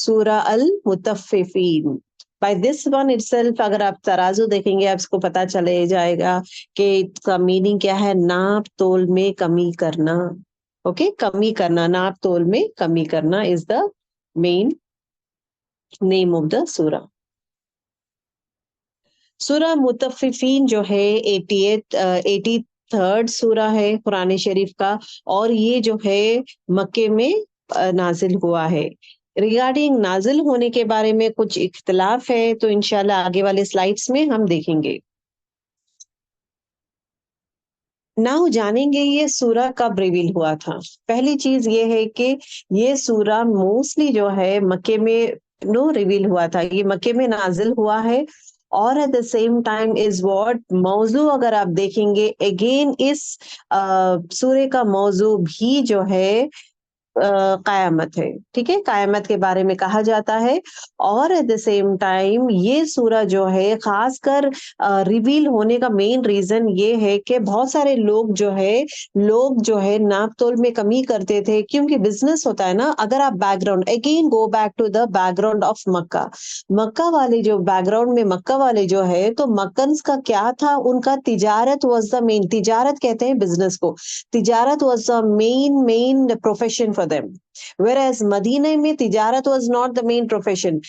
सूरा अल मुतफ्फिफीन। By this one itself अगर आप तराजू देखेंगे आपको पता चले जाएगा कि इसका मीनिंग क्या है, नाप तोल में कमी करना। ओके, कमी करना, नाप तोल में कमी करना is the main name of the सूरा। सूरा मुतफ्फिफीन जो है 83rd सूरा है कुरान शरीफ का, और ये जो है मक्के में नाजिल हुआ है। रिगार्डिंग नाजिल होने के बारे में कुछ इख्तिलाफ है, तो इंशाल्लाह आगे वाले स्लाइड्स में हम देखेंगे। नाउ जानेंगे ये सूरा कब रिवील हुआ था। पहली चीज ये है कि ये सूरा मोस्टली जो है मक्के में नो रिवील हुआ था, ये मक्के में नाजिल हुआ है। और at the same time is what मौजू अगर आप देखेंगे अगेन इस सूरे का मौजू भी जो है कयामत है। ठीक है, कयामत के बारे में कहा जाता है। और एट द सेम टाइम ये सूरा जो है खासकर रिवील होने का मेन रीजन ये है कि बहुत सारे लोग जो है नाप तोल में कमी करते थे, क्योंकि बिजनेस होता है ना। अगर आप background again go back to the background of Makkah, मक्का वाले जो बैकग्राउंड में मक्का वाले जो है, तो मक्कन्स का क्या था, उनका तिजारत वाज द मेन, तिजारत कहते हैं बिजनेस को, तिजारत was the main profession for them. Whereas मदीने में तिजारत was not the main profession.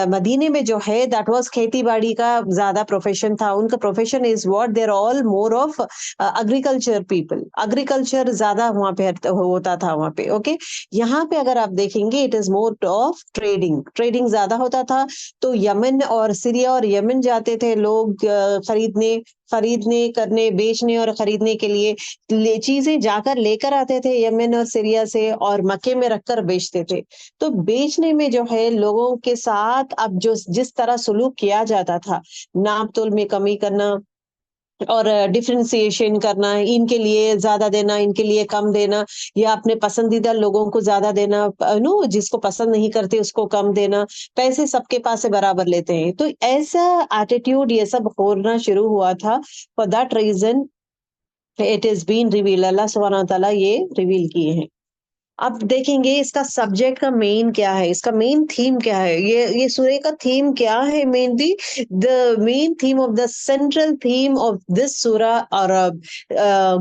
मदीने में जो है दैट वाज खेती बाड़ी का ज्यादा प्रोफेशन था, उनका profession is what there all more of agriculture people, agriculture ज्यादा वहां पे होता था वहां पे। ओके, यहाँ पे अगर आप देखेंगे it is more of trading, trading ज्यादा होता था। तो यमन और सीरिया और यमन जाते थे लोग खरीदने खरीदने करने, बेचने और खरीदने के लिए चीजें जाकर लेकर आते थे यमन और सीरिया से, और मक्के में रखकर बेचते थे। तो बेचने में जो है लोगों के साथ अब जो जिस तरह सुलूक किया जाता था, नाप तोल में कमी करना और डिफरेंशिएशन करना, इनके लिए ज्यादा देना, इनके लिए कम देना, या अपने पसंदीदा लोगों को ज्यादा देना, नो जिसको पसंद नहीं करते उसको कम देना, पैसे सबके पास से बराबर लेते हैं। तो ऐसा एटीट्यूड ये सब होना शुरू हुआ था। For that reason it is been reveal, अल्लाह सुब्हानहू व तआला ये रिवील किए हैं। अब देखेंगे इसका सब्जेक्ट का मेन क्या है, इसका मेन थीम क्या है, ये सूर्य का थीम क्या है। Mainly the main theme of the central theme of this सूरा और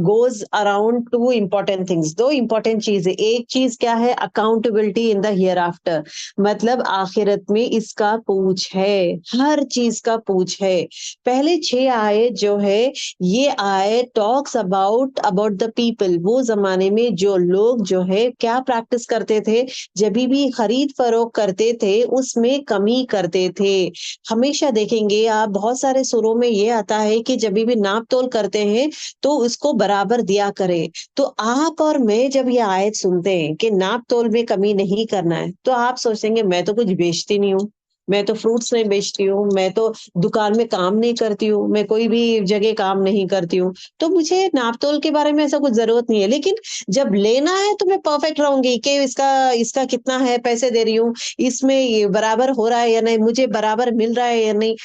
goes around two important things, दो इंपॉर्टेंट चीजें। एक चीज क्या है, accountability in the here after, मतलब आखिरत में इसका पूछ है, हर चीज का पूछ है। पहले 6 आयत जो है, ये आयत talks about about the people, वो जमाने में जो लोग जो है क्या प्रैक्टिस करते थे, जब भी खरीद फरोख्त करते थे उसमें कमी करते थे। हमेशा देखेंगे आप बहुत सारे सूरों में ये आता है कि जब भी नाप तोल करते हैं तो उसको बराबर दिया करें। तो आप और मैं जब ये आयत सुनते हैं कि नाप तोल में कमी नहीं करना है, तो आप सोचेंगे मैं तो कुछ बेचती नहीं हूँ, मैं तो फ्रूट्स नहीं बेचती हूँ, मैं तो दुकान में काम नहीं करती हूँ, मैं कोई भी जगह काम नहीं करती हूँ, तो मुझे नाप तोल के बारे में ऐसा कुछ जरूरत नहीं है। लेकिन जब लेना है तो मैं परफेक्ट रहूंगी कि इसका इसका कितना है, पैसे दे रही हूँ, इसमें ये बराबर हो रहा है या नहीं, मुझे बराबर मिल रहा है या नहीं,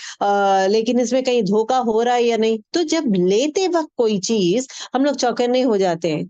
लेकिन इसमें कहीं धोखा हो रहा है या नहीं। तो जब लेते वक्त कोई चीज हम लोग चौकन्ने हो जाते हैं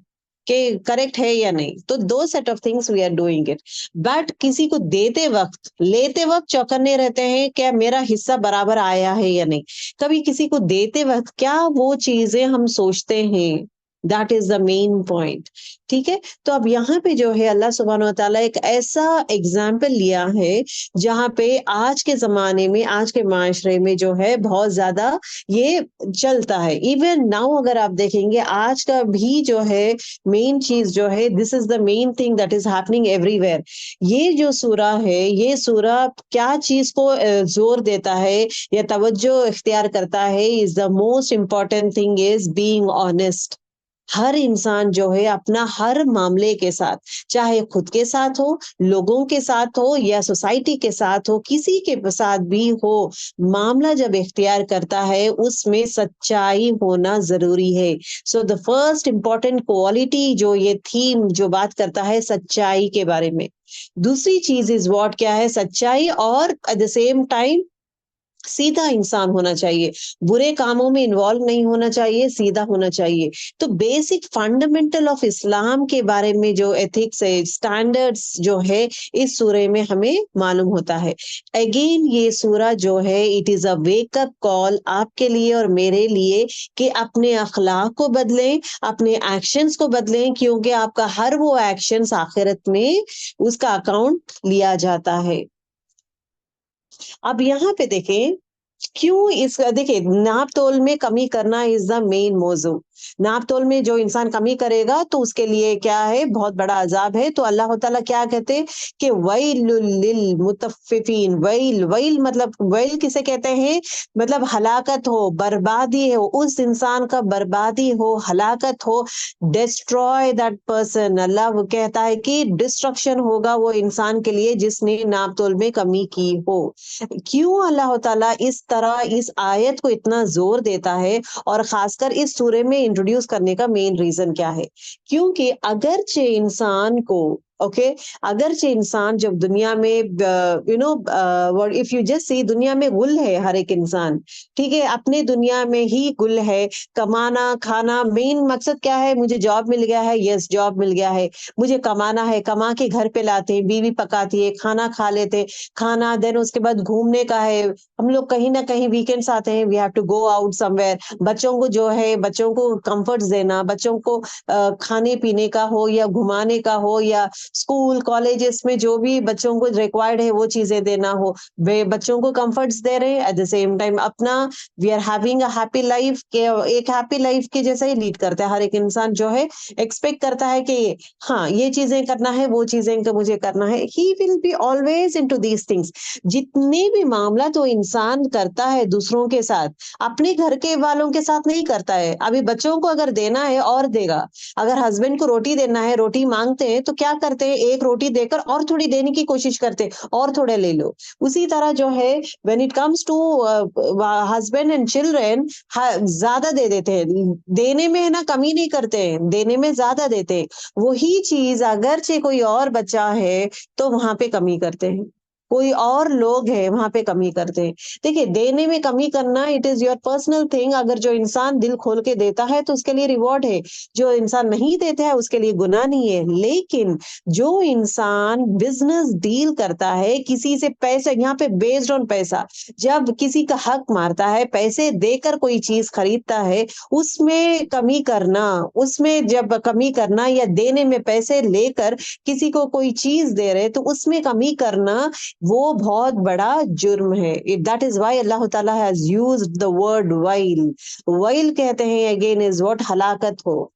कि करेक्ट है या नहीं। तो दो set of things we are doing it. But किसी को देते वक्त लेते वक्त चौकन्ने रहते हैं, क्या मेरा हिस्सा बराबर आया है या नहीं। कभी किसी को देते वक्त क्या वो चीजें हम सोचते हैं, that is the main point. ठीक है, तो अब यहाँ पे जो है अल्लाह सुब्हानहू व तआला एक ऐसा एग्जाम्पल लिया है जहाँ पे आज के जमाने में, आज के माशरे में जो है बहुत ज्यादा ये चलता है। इवन नाउ अगर आप देखेंगे आज का भी जो है मेन चीज जो है, this is the main thing that is happening everywhere. ये जो सूरा है, ये सूरा क्या चीज को जोर देता है या तवज्जो इख्तियार करता है, is the most important thing is being honest. हर इंसान जो है अपना हर मामले के साथ, चाहे खुद के साथ हो, लोगों के साथ हो या सोसाइटी के साथ हो, किसी के साथ भी हो, मामला जब इख्तियार करता है उसमें सच्चाई होना जरूरी है। So the first important quality जो ये थीम जो बात करता है सच्चाई के बारे में। दूसरी चीज इज व्हाट, क्या है, सच्चाई और एट द सेम टाइम सीधा इंसान होना चाहिए, बुरे कामों में इन्वॉल्व नहीं होना चाहिए, सीधा होना चाहिए। तो बेसिक फंडामेंटल ऑफ इस्लाम के बारे में जो एथिक्स है, स्टैंडर्ड्स जो है, इस सूरे में हमें मालूम होता है। अगेन ये सूरा जो है, it is a wake up call आपके लिए और मेरे लिए कि अपने अखलाक को बदलें, अपने एक्शंस को बदलें, क्योंकि आपका हर वो एक्शंस आखिरत में उसका अकाउंट लिया जाता है। अब यहाँ पे देखें, क्यों इस देखिए, नाप-तोल में कमी करना इज़ द मेन मौज़ू। नाप-तोल में जो इंसान कमी करेगा तो उसके लिए क्या है, बहुत बड़ा अज़ाब है। तो अल्लाह ताला क्या कहते हैं कि वैलुल लिल मुतफ़्फ़िफ़ीन, वैल मतलब वैल किसे कहते हैं? मतलब हलाकत हो, बर्बादी हो, उस इंसान का बर्बादी हो, हलाकत हो, डिस्ट्रॉय दैट पर्सन। अल्लाह वो कहता है कि डिस्ट्रक्शन होगा वो इंसान के लिए जिसने नाप-तोल में कमी की हो। क्यों अल्लाह ताला इस तरह इस आयत को इतना जोर देता है और खासकर इस सूरे में इंट्रोड्यूस करने का मेन रीजन क्या है? क्योंकि अगरचे इंसान को ओके अगरचे इंसान जब दुनिया में इफ यू जस्ट सी दुनिया में गुल है हर एक इंसान, ठीक है, अपने दुनिया में ही गुल है। कमाना खाना मेन मकसद क्या है? मुझे जॉब मिल गया है, यस जॉब मिल गया है, मुझे कमाना है, कमा के घर पे लाते हैं, बीवी पकाती है, खाना खा लेते हैं, खाना देन उसके बाद घूमने का है। हम लोग कहीं न कहीं वीकेंड्स आते हैं, we have to go out somewhere. बच्चों को जो है बच्चों को कम्फर्ट्स देना, बच्चों को खाने-पीने का हो या घुमाने का हो या स्कूल, कॉलेजेस में जो भी बच्चों को रिक्वायर्ड है वो चीज़ें देना हो। वे बच्चों को कम्फर्ट्स दे रहे हैं, एट द सेम टाइम अपना we are having a happy life के एक हैप्पी लाइफ के जैसा ही लीड करता है। हर एक इंसान जो है एक्सपेक्ट करता है कि हाँ, ये चीज़ें करना है, वो चीज़ें क मुझे करना है। He will be always into these things. जितने भी मामला तो इंसान करता है दूसरों के साथ, अपने घर के वालों के साथ नहीं करता है। अभी बच्चों को अगर देना है और देगा, अगर हस्बैंड को रोटी देना है, रोटी माँगते हैं, तो क्या करते हैं, एक रोटी देकर और थोड़ी देने की कोशिश करते हैं, और थोड़ा ले लो। उसी तरह जो है when it comes to husband and children ज़्यादा दे देते हैं। देने में है ना कमी नहीं करते हैं, देने में ज़्यादा देते हैं। वही चीज़ अगरचे कोई और बच्चा है, तो वहाँ पे कमी करते हैं। कोई और लोग हैं, वहाँ पे कमी करते हैं। देखिए, देने में कमी करना it is your personal thing. अगर जो इंसान दिल खोल के देता है, तो उसके लिए रिवॉर्ड है। जो इंसान नहीं देता है, उसके लिए गुनाह नहीं है। लेकिन जो इंसान बिज़नेस डील करता है, किसी से पैसे यहाँ पे बेस्ड ऑन पैसा, जब किसी का हक मारता है, पैसे देकर कोई चीज़ खरीदता है, उसमें जब कमी करना या देने में पैसे लेकर किसी को कोई चीज़ दे रहे, तो उसमें कमी करना वो बहुत बड़ा जुर्म है। दैट इज़ व्हाई अल्लाह ताला has used the word while. While कहते हैं अगेन इज़ व्हाट हलाकत हो।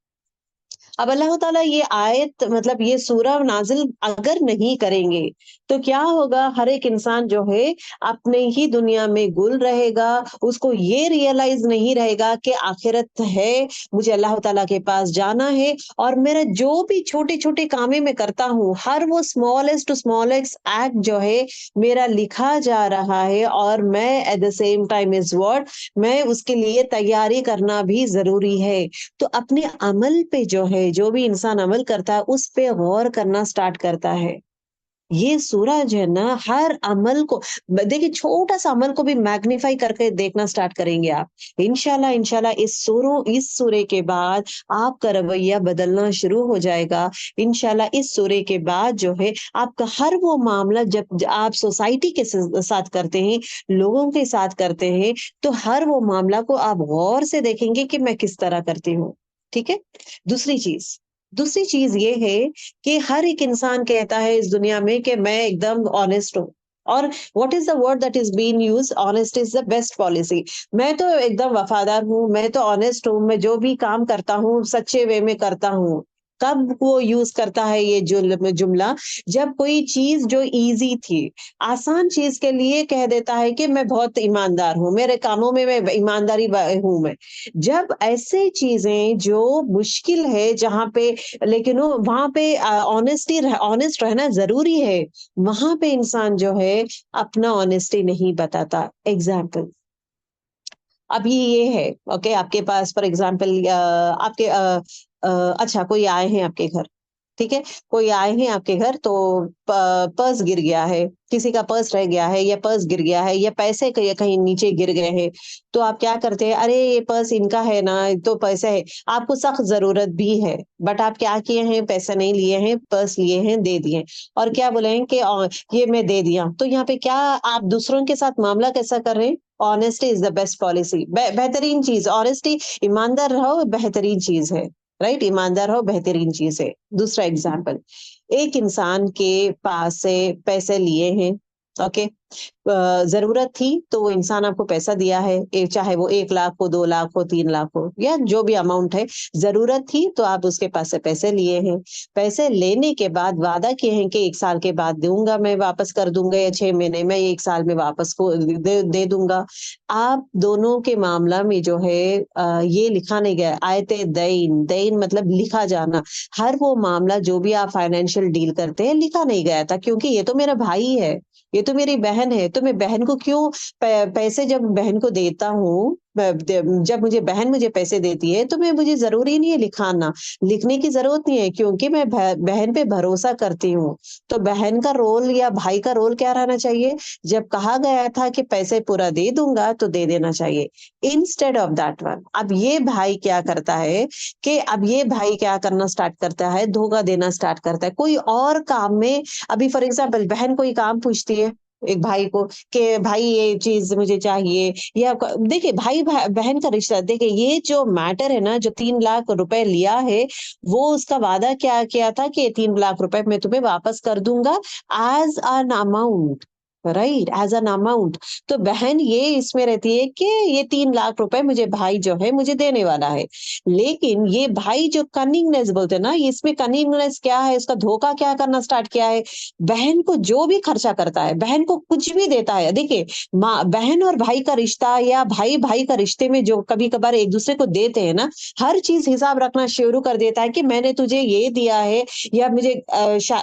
अब अल्लाह ताला ये आयत मतलब ये सूरा नाज़िल अगर नहीं करेंगे, तो क्या होगा? हर एक इंसान जो है अपने ही दुनिया में गुल रहेगा, उसको ये रियलाइज़ नहीं रहेगा कि आखिरत है, मुझे अल्लाह ताला के पास जाना है और मेरा जो भी छोटे-छोटे कामें मैं करता हूँ, हर वो स्मॉलेस्ट टू स्मॉलेस्ट एक्ट जो है मेरा लिखा जा रहा है और मैं eight the same time is what मैं उसके लिए तैयारी करना भी ज़रूरी है। तो अपने अमल पे जो है, जो भी इंसान अमल करता है, उस पे गौर करना स्टार्ट करता है। ये सूरज जो है ना, हर अमल को देखिए छोटा-सा अमल को भी मैग्नीफाई करके देखना स्टार्ट करेंगे आप। इंशाल्लाह इंशाल्लाह इस सूरे के बाद आपका रवैया बदलना शुरू हो जाएगा। इंशाल्लाह इस सूरे के बाद जो है, आपका हर वो मामला जब आप सोसाइटी के साथ करते हैं, लोगों के साथ करते हैं, तो हर वो मामला को आप गौर से देखेंगे कि मैं किस तरह करती हूँ। ठीक है? दूसरी चीज़ दूसरी चीज़ ये है कि हर एक इंसान कहता है इस दुनिया में कि मैं एकदम ऑनेस्ट हूँ और what is the word that is been used honest is the best policy. मैं तो एकदम वफादार हूँ, मैं तो ऑनेस्ट हूँ, मैं जो भी काम करता हूँ सच्चे वे में करता हूँ। कब वो यूज करता है ये जुमला? जब कोई चीज जो इजी थी, आसान चीज के लिए कह देता है कि मैं बहुत ईमानदार हूँ, मेरे कामों में मैं ईमानदारी हूँ मैं। जब ऐसे चीजें जो मुश्किल है जहाँ पे, लेकिन वो वहाँ पे ऑनेस्ट रहना ज़रूरी है। वहाँ पे इंसान जो है अपना ऑनेस्टी नहीं बताता। एग्ज़ाम्पल अभी ये है, ओके, आपके पास फॉर एग्ज़ाम्पल अच्छा कोई आए हैं आपके घर, ठीक है, कोई आए हैं आपके घर तो पर्स गिर गया है, किसी का पर्स रह गया है या पर्स गिर गया है या पैसे कहीं कहीं नीचे गिर गए हैं, तो आप क्या करते हैं, अरे ये पर्स इनका है ना, तो पैसे है, आपको सख्त जरूरत भी है, बट आप क्या किए हैं, पैसे नहीं लिए हैं, पर्स लिए हैं, दे दिए, और क्या बोले हैं कि ये मैं दे दिया, तो यहाँ पे क्या आप दूसरों के साथ मामला कैसा कर रहे हैं? Honesty is the best policy, बेहतरीन चीज, ऑनेस्टी, ईमानदार रहो, बेहतरीन चीज है, राइट, ईमानदार हो, बेहतरीन चीज है। दूसरा एग्जाम्पल, एक इंसान के पास से पैसे लिए हैं, ओके, जरूरत थी तो वो इंसान आपको पैसा दिया है, चाहे वो 1 लाख हो, 2 लाख हो, 3 लाख हो, या जो भी अमाउंट है, जरूरत थी तो आप उसके पास से पैसे लिए हैं, पैसे लेने के बाद वादा किए हैं कि 1 साल के बाद दूंगा, मैं वापस कर दूंगा, या 6 महीने में, 1 साल में वापस को दे दूंगा। आप दोनों के मामला में जो है ये लिखा नहीं गया, आयते दैन, दैन मतलब लिखा जाना, हर वो मामला जो भी आप फाइनेंशियल डील करते हैं लिखा नहीं गया था, क्योंकि ये तो मेरा भाई है, ये तो मेरी बहन है, तो मैं बहन को क्यों पैसे जब बहन को देता हूँ, जब मुझे बहन मुझे पैसे देती है तो मैं, मुझे जरूरी नहीं है लिखाना, लिखने की जरूरत नहीं है, क्योंकि मैं बहन पे भरोसा करती हूँ। तो बहन का रोल या भाई का रोल क्या रहना चाहिए, जब कहा गया था कि पैसे पूरा दे दूंगा तो दे देना चाहिए, इंस्टेड ऑफ दैट वन। अब ये भाई क्या करता है कि अब ये भाई क्या करना स्टार्ट करता है, धोखा देना स्टार्ट करता है कोई और काम में। अभी फॉर एग्जाम्पल बहन कोई काम पूछती है एक भाई को कि भाई ये चीज मुझे चाहिए, या देखिए बहन का रिश्ता, देखिए ये जो मैटर है ना, जो 3 लाख रुपए लिया है, वो उसका वादा क्या किया था कि 3 लाख रुपए मैं तुम्हें वापस कर दूंगा, as an amount, right, as an amount. तो बहन ये इसमें रहती है कि ये 3 लाख रुपए मुझे भाई जो है मुझे देने वाला है, लेकिन ये भाई जो कनिंगनेस बोलते हैं ना, इसमें कनिंगनेस क्या है, उसका धोखा क्या करना स्टार्ट किया है, बहन को जो भी खर्चा करता है, बहन को कुछ भी देता है, देखिए माँ बहन और भाई का रिश्ता, या भाई भाई का रिश्ते में जो कभी कभार एक दूसरे को देते हैं ना, हर चीज हिसाब रखना शुरू कर देता है कि मैंने तुझे ये दिया है, या मुझे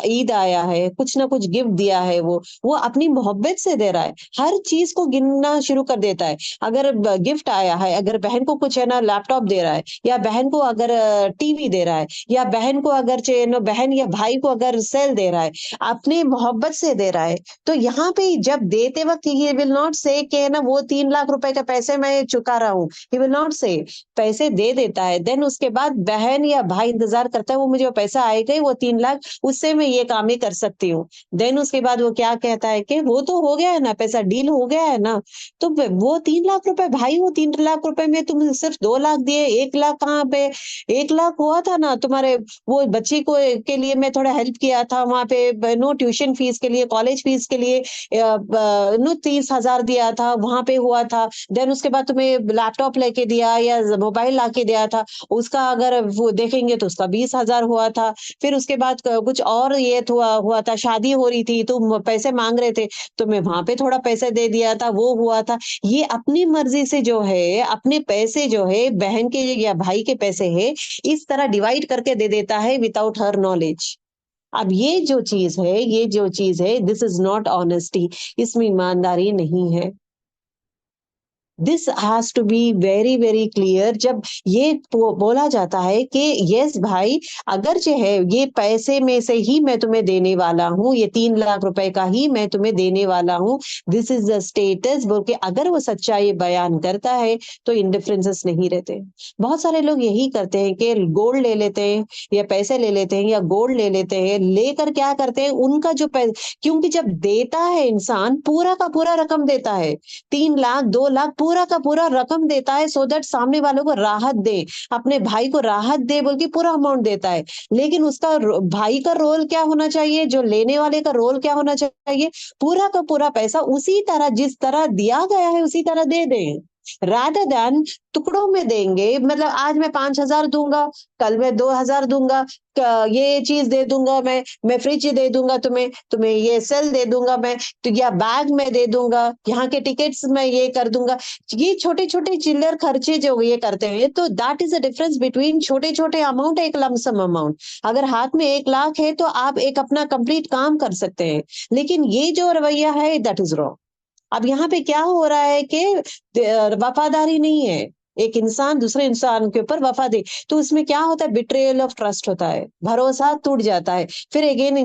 ईद आया है, कुछ ना कुछ गिफ्ट दिया है, वो अपनी मोहब्बत से दे रहा है, हर चीज को गिनना शुरू कर देता है। अगर गिफ्ट आया है, अगर बहन को कुछ है ना लैपटॉप दे रहा है, या बहन को अगर टीवी दे रहा है, या बहन को अगर बहन या भाई को अगर सेल दे रहा है, अपनी मोहब्बत से दे रहा है, तो यहाँ पे जब देते वक्त ही विल नॉट से कि ना वो 3 लाख रुपए का पैसे मैं चुका रहा हूँ, ही विल नॉट से, पैसे दे देता है, देन उसके बाद बहन या भाई इंतजार करता है वो मुझे वो पैसा आएगा ही, वो 3 लाख, उससे मैं ये काम ही कर सकती हूँ। देन उसके बाद वो क्या कहता है कि वो तो हो गया है ना, पैसा डील हो गया है ना, तो वो 3 लाख रुपए भाई, वो 3 लाख रुपए में तुम सिर्फ 2 लाख दिए, 1 लाख कहाँ पे, 1 लाख हुआ था ना तुम्हारे वो बच्ची को के लिए मैं थोड़ा हेल्प किया था वहां पे, नो ट्यूशन फीस के लिए, कॉलेज फीस के लिए नो 30,000 दिया था, वहां पे हुआ था। देन उसके बाद तुम्हें लैपटॉप लेके दिया या मोबाइल लाके दिया था, उसका अगर वो देखेंगे तो उसका 20,000 हुआ था। फिर उसके बाद कुछ और ये हुआ था, शादी हो रही थी, तुम पैसे मांग रहे थे, तो मैं वहां पे थोड़ा पैसे दे दिया था, वो हुआ था। ये अपनी मर्जी से जो है अपने पैसे जो है बहन के या भाई के पैसे है, इस तरह डिवाइड करके दे देता है विदाउट हर नॉलेज। अब ये जो चीज है, दिस इज नॉट ऑनेस्टी, इसमें ईमानदारी नहीं है। This has to be very very clear. जब ये बोला जाता है कि यस भाई, अगर जो है ये पैसे में से ही मैं तुम्हें देने वाला हूँ, ये 3 लाख रुपए का ही मैं तुम्हें देने वाला हूँ, दिस इज द स्टेटस बोल के अगर वो सच्चाई बयान करता है तो इंडिफरेंसेस नहीं रहते। बहुत सारे लोग यही करते हैं कि गोल्ड ले लेते हैं या पैसे ले लेते हैं या गोल्ड ले लेते हैं, लेकर क्या करते हैं उनका जो क्योंकि जब देता है इंसान पूरा का पूरा रकम देता है, 3 लाख 2 लाख पूरा का पूरा रकम देता है, सो दैट सामने वालों को राहत दे, अपने भाई को राहत दे बोल के पूरा अमाउंट देता है। लेकिन उसका भाई का रोल क्या होना चाहिए, जो लेने वाले का रोल क्या होना चाहिए, पूरा का पूरा पैसा उसी तरह जिस तरह दिया गया है उसी तरह दे दें, रादर देन टुकड़ों में देंगे। मतलब आज मैं 5,000 दूंगा, कल मैं 2,000 दूंगा, ये चीज दे दूंगा, मैं फ्रिज दे दूंगा, तुम्हें तुम्हें ये सेल दे दूंगा मैं, तो या बैग में दे दूंगा, यहाँ के टिकट्स मैं ये कर दूंगा। ये छोटे छोटे चिल्लर खर्चे जो ये करते हैं, तो that is the difference between छोटे छोटे अमाउंट, एक लमसम अमाउंट। अगर हाथ में 1 लाख है तो आप एक अपना कंप्लीट काम कर सकते हैं, लेकिन ये जो रवैया है दैट इज रॉन्ग। अब यहाँ पे क्या हो रहा है कि वफादारी नहीं है, एक इंसान दूसरे इंसान के ऊपर वफा दे, तो उसमें क्या होता है, बिट्रेयल ऑफ ट्रस्ट होता है, भरोसा टूट जाता है। फिर अगेन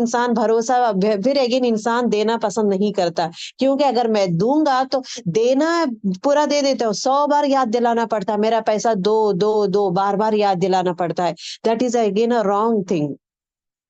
इंसान देना पसंद नहीं करता, क्योंकि अगर मैं दूंगा तो देना पूरा दे देता हूँ, 100 बार याद दिलाना पड़ता है, मेरा पैसा दो दो दो, बार बार याद दिलाना पड़ता है। That is again a wrong thing.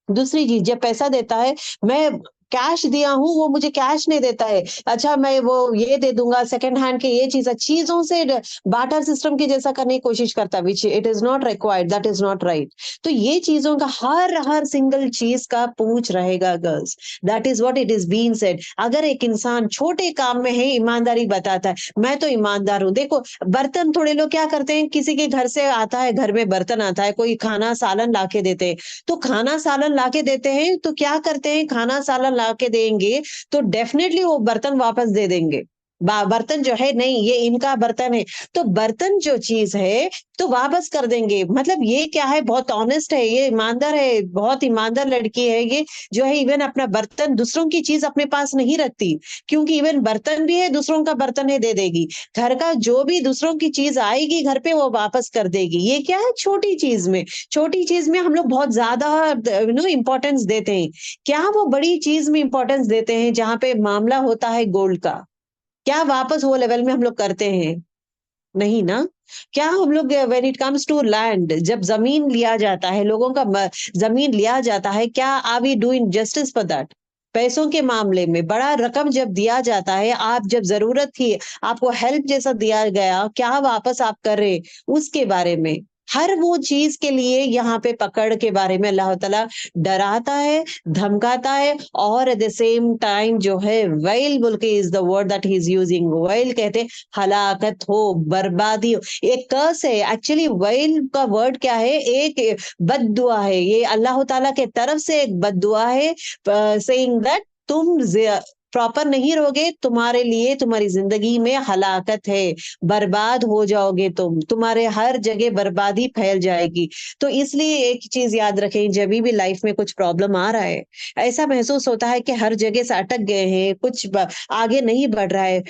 दूसरी चीज, जब पैसा देता है, मैं कैश दिया हूँ, वो मुझे कैश नहीं देता है, अच्छा मैं वो ये दे दूंगा सेकंड हैंड के, ये चीजों से बाटर सिस्टम की जैसा करने की कोशिश करता, which it is not required, that is not right. तो ये चीजों का हर हर सिंगल चीज का पूछ रहेगा girls. That is what it is being said. अगर एक इंसान छोटे काम में है ईमानदारी बताता है, मैं तो ईमानदार हूँ, देखो बर्तन थोड़े लोग क्या करते हैं, किसी के घर से आता है, घर में बर्तन आता है, कोई खाना सालन ला के देते हैं, तो खाना सालन लाके देते हैं, तो क्या करते हैं, खाना सालन लाके देंगे तो डेफिनेटली वो बर्तन वापस दे देंगे। बर्तन जो है, नहीं ये इनका बर्तन है, तो बर्तन जो चीज है तो वापस कर देंगे। मतलब ये क्या है, बहुत ऑनेस्ट है, ये ईमानदार है, बहुत ईमानदार लड़की है ये, जो है इवन अपना बर्तन, दूसरों की चीज अपने पास नहीं रखती, क्योंकि इवन बर्तन भी है, दूसरों का बर्तन है, दे देगी। घर का जो भी दूसरों की चीज आएगी घर पे, वो वापस कर देगी। ये क्या है, छोटी चीज में, छोटी चीज में हम लोग बहुत ज्यादा इंपॉर्टेंस देते हैं। क्या वो बड़ी चीज में इंपॉर्टेंस देते हैं जहां पे मामला होता है गोल्ड का? क्या वापस वो लेवल में हम लोग करते हैं? नहीं ना। क्या हम लोग when it comes to land, जब जमीन लिया जाता है, लोगों का जमीन लिया जाता है, क्या are we doing justice for that? पैसों के मामले में बड़ा रकम जब दिया जाता है, आप जब जरूरत थी, आपको हेल्प जैसा दिया गया, क्या वापस आप कर रहे, उसके बारे में, हर वो चीज के लिए यहाँ पे पकड़ के बारे में अल्लाह ताला डराता है, धमकाता है। और एट द सेम टाइम जो है, वैल बोल के is the word that he is using, वैल कहते हैं हलाकत हो, बर्बादी हो, एक कर्स है। एक्चुअली वैल का वर्ड क्या है, एक बद्दुआ है, ये अल्लाह ताला के तरफ से एक बद्दुआ है, सेइंग दैट तुम प्रॉपर नहीं रहोगे, तुम्हारे लिए तुम्हारी जिंदगी में हलाकत है, बर्बाद हो जाओगे, तुम्हारे हर जगह बर्बादी फैल जाएगी। तो इसलिए एक चीज याद रखें, जब भी लाइफ में कुछ प्रॉब्लम आ रहा है, ऐसा महसूस होता है कि हर जगह से अटक गए हैं, कुछ आगे नहीं बढ़ रहा है,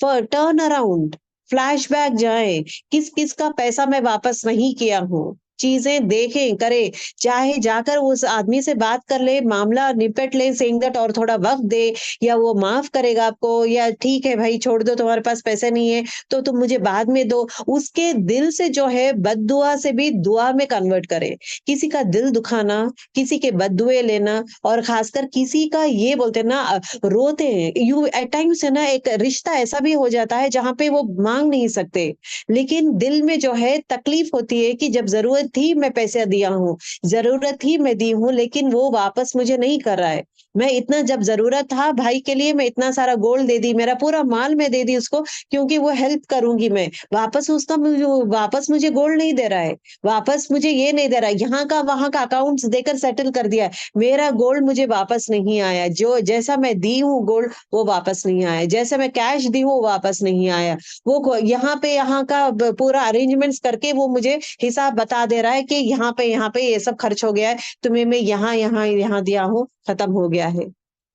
टर्न अराउंड, फ्लैशबैक जाए, किस किस का पैसा मैं वापस नहीं किया हूँ, चीजें देखें करें, चाहे जाकर उस आदमी से बात कर ले, मामला निपट ले, सेइंग दैट, और थोड़ा वक्त दे, या वो माफ करेगा आपको, या ठीक है भाई छोड़ दो, तुम्हारे पास पैसे नहीं है तो तुम मुझे बाद में दो, उसके दिल से जो है बद्दुआ से भी दुआ में कन्वर्ट करे। किसी का दिल दुखाना, किसी के बद्दुए लेना, और खासकर किसी का ये बोलते हैं ना, रोते हैं यू एट टाइम्स, है ना, एक रिश्ता ऐसा भी हो जाता है जहां पे वो मांग नहीं सकते, लेकिन दिल में जो है तकलीफ होती है कि जब जरूरत थी मैं पैसे दिया हूँ, जरूरत थी मैं दी हूँ, लेकिन वो वापस मुझे नहीं कर रहा है। मैं इतना, जब जरूरत था भाई के लिए, मैं इतना सारा गोल्ड दे दी, मेरा पूरा माल मैं दे दी उसको, क्योंकि वो हेल्प करूंगी मैं, वापस मुझे गोल्ड नहीं दे रहा है, वापस मुझे ये नहीं दे रहा है, यहाँ का वहां का अकाउंट्स देकर सेटल कर दिया है, मेरा गोल्ड मुझे वापस नहीं आया, जो जैसा मैं दी हूँ गोल्ड वो वापस नहीं आया, जैसे मैं कैश दी हूँ वो वापस नहीं आया। वो यहाँ पे, यहाँ का पूरा अरेंजमेंट्स करके वो मुझे हिसाब बता दे रहा है कि यहाँ पे ये सब खर्च हो गया है, तुम्हें मैं यहाँ यहाँ यहाँ दिया हूँ, खत्म हो गया है।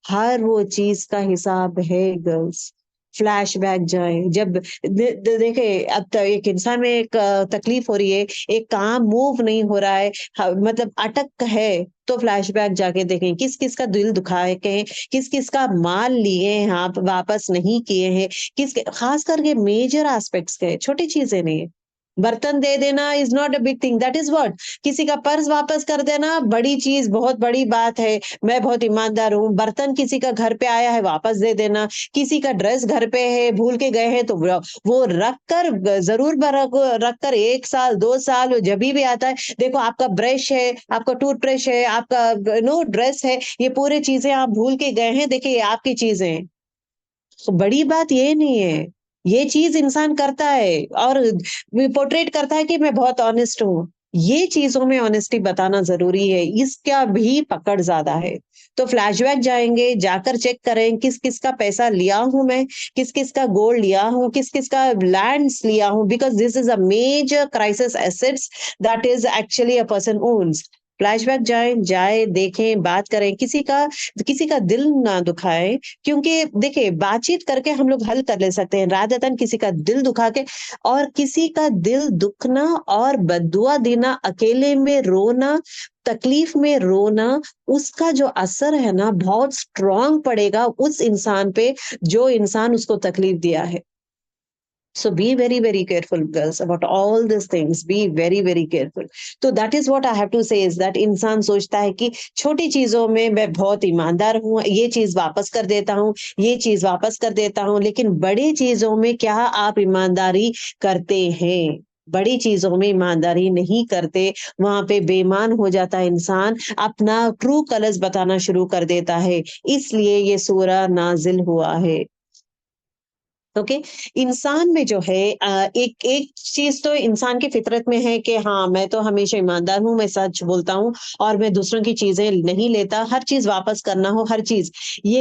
हर वो चीज का हिसाब है गर्ल्स। फ्लैशबैक जाए, जब देखे, अब तो एक इंसान में एक तकलीफ हो रही है, एक काम मूव नहीं हो रहा है, मतलब अटक है, तो फ्लैशबैक जाके देखें किस किस का दिल दुखाए के, किस किस का माल लिए हैं आप वापस नहीं किए हैं, किस, खास करके मेजर एस्पेक्ट्स के, छोटी चीजें नहीं है। बर्तन दे देना is not a big thing, that is what, किसी का पर्स वापस कर देना बड़ी चीज, बहुत बड़ी बात है, मैं बहुत ईमानदार हूँ। बर्तन किसी का घर पे आया है वापस दे देना, किसी का ड्रेस घर पे है भूल के गए हैं तो वो रख कर, जरूर रख कर, 1 साल 2 साल जब भी आता है, देखो आपका ब्रश है, आपका टूथब्रश है, आपका नो ड्रेस है, ये पूरी चीजें आप भूल के गए हैं, देखिए ये आपकी चीजें हैं। तो बड़ी बात ये नहीं है, ये चीज इंसान करता है और पोर्ट्रेट करता है कि मैं बहुत ऑनेस्ट हूँ। ये चीजों में ऑनेस्टी बताना जरूरी है, इसका भी पकड़ ज्यादा है। तो फ्लैशबैक जाएंगे, जाकर चेक करें किस किस का पैसा लिया हूं मैं, किस किस का गोल्ड लिया हूं, किस किस का लैंड्स लिया हूं, because this is a major crisis assets that is actually a person owns. Flashback जाए देखें, बात करें, किसी का दिल ना दुखाए, क्योंकि देखिए बातचीत करके हम लोग हल कर ले सकते हैं, रादर देन किसी का दिल दुखा के। और किसी का दिल दुखना और बद्दुआ देना, अकेले में रोना, तकलीफ में रोना, उसका जो असर है ना बहुत स्ट्रांग पड़ेगा उस इंसान पे जो इंसान उसको तकलीफ दिया है। So be very, very careful, girls, about all these things. Be very, very careful. तो that is what I have to say is that इंसान सोचता है कि छोटी चीजों में मैं बहुत ईमानदार हूँ, ये चीज वापस कर देता हूँ, ये चीज वापस कर देता हूँ, लेकिन बड़ी चीजों में क्या आप ईमानदारी करते हैं? बड़ी चीजों में ईमानदारी नहीं करते, वहां पे बेईमान हो जाता है इंसान, अपना ट्रू कलर्स बताना शुरू कर देता है। इसलिए ये सूरा नाजिल हुआ है। ओके। इंसान में जो है एक एक चीज तो इंसान की फितरत में है कि हाँ मैं तो हमेशा ईमानदार हूँ, मैं सच बोलता हूँ और मैं दूसरों की चीजें नहीं लेता, हर चीज वापस करना हो, हर चीज। ये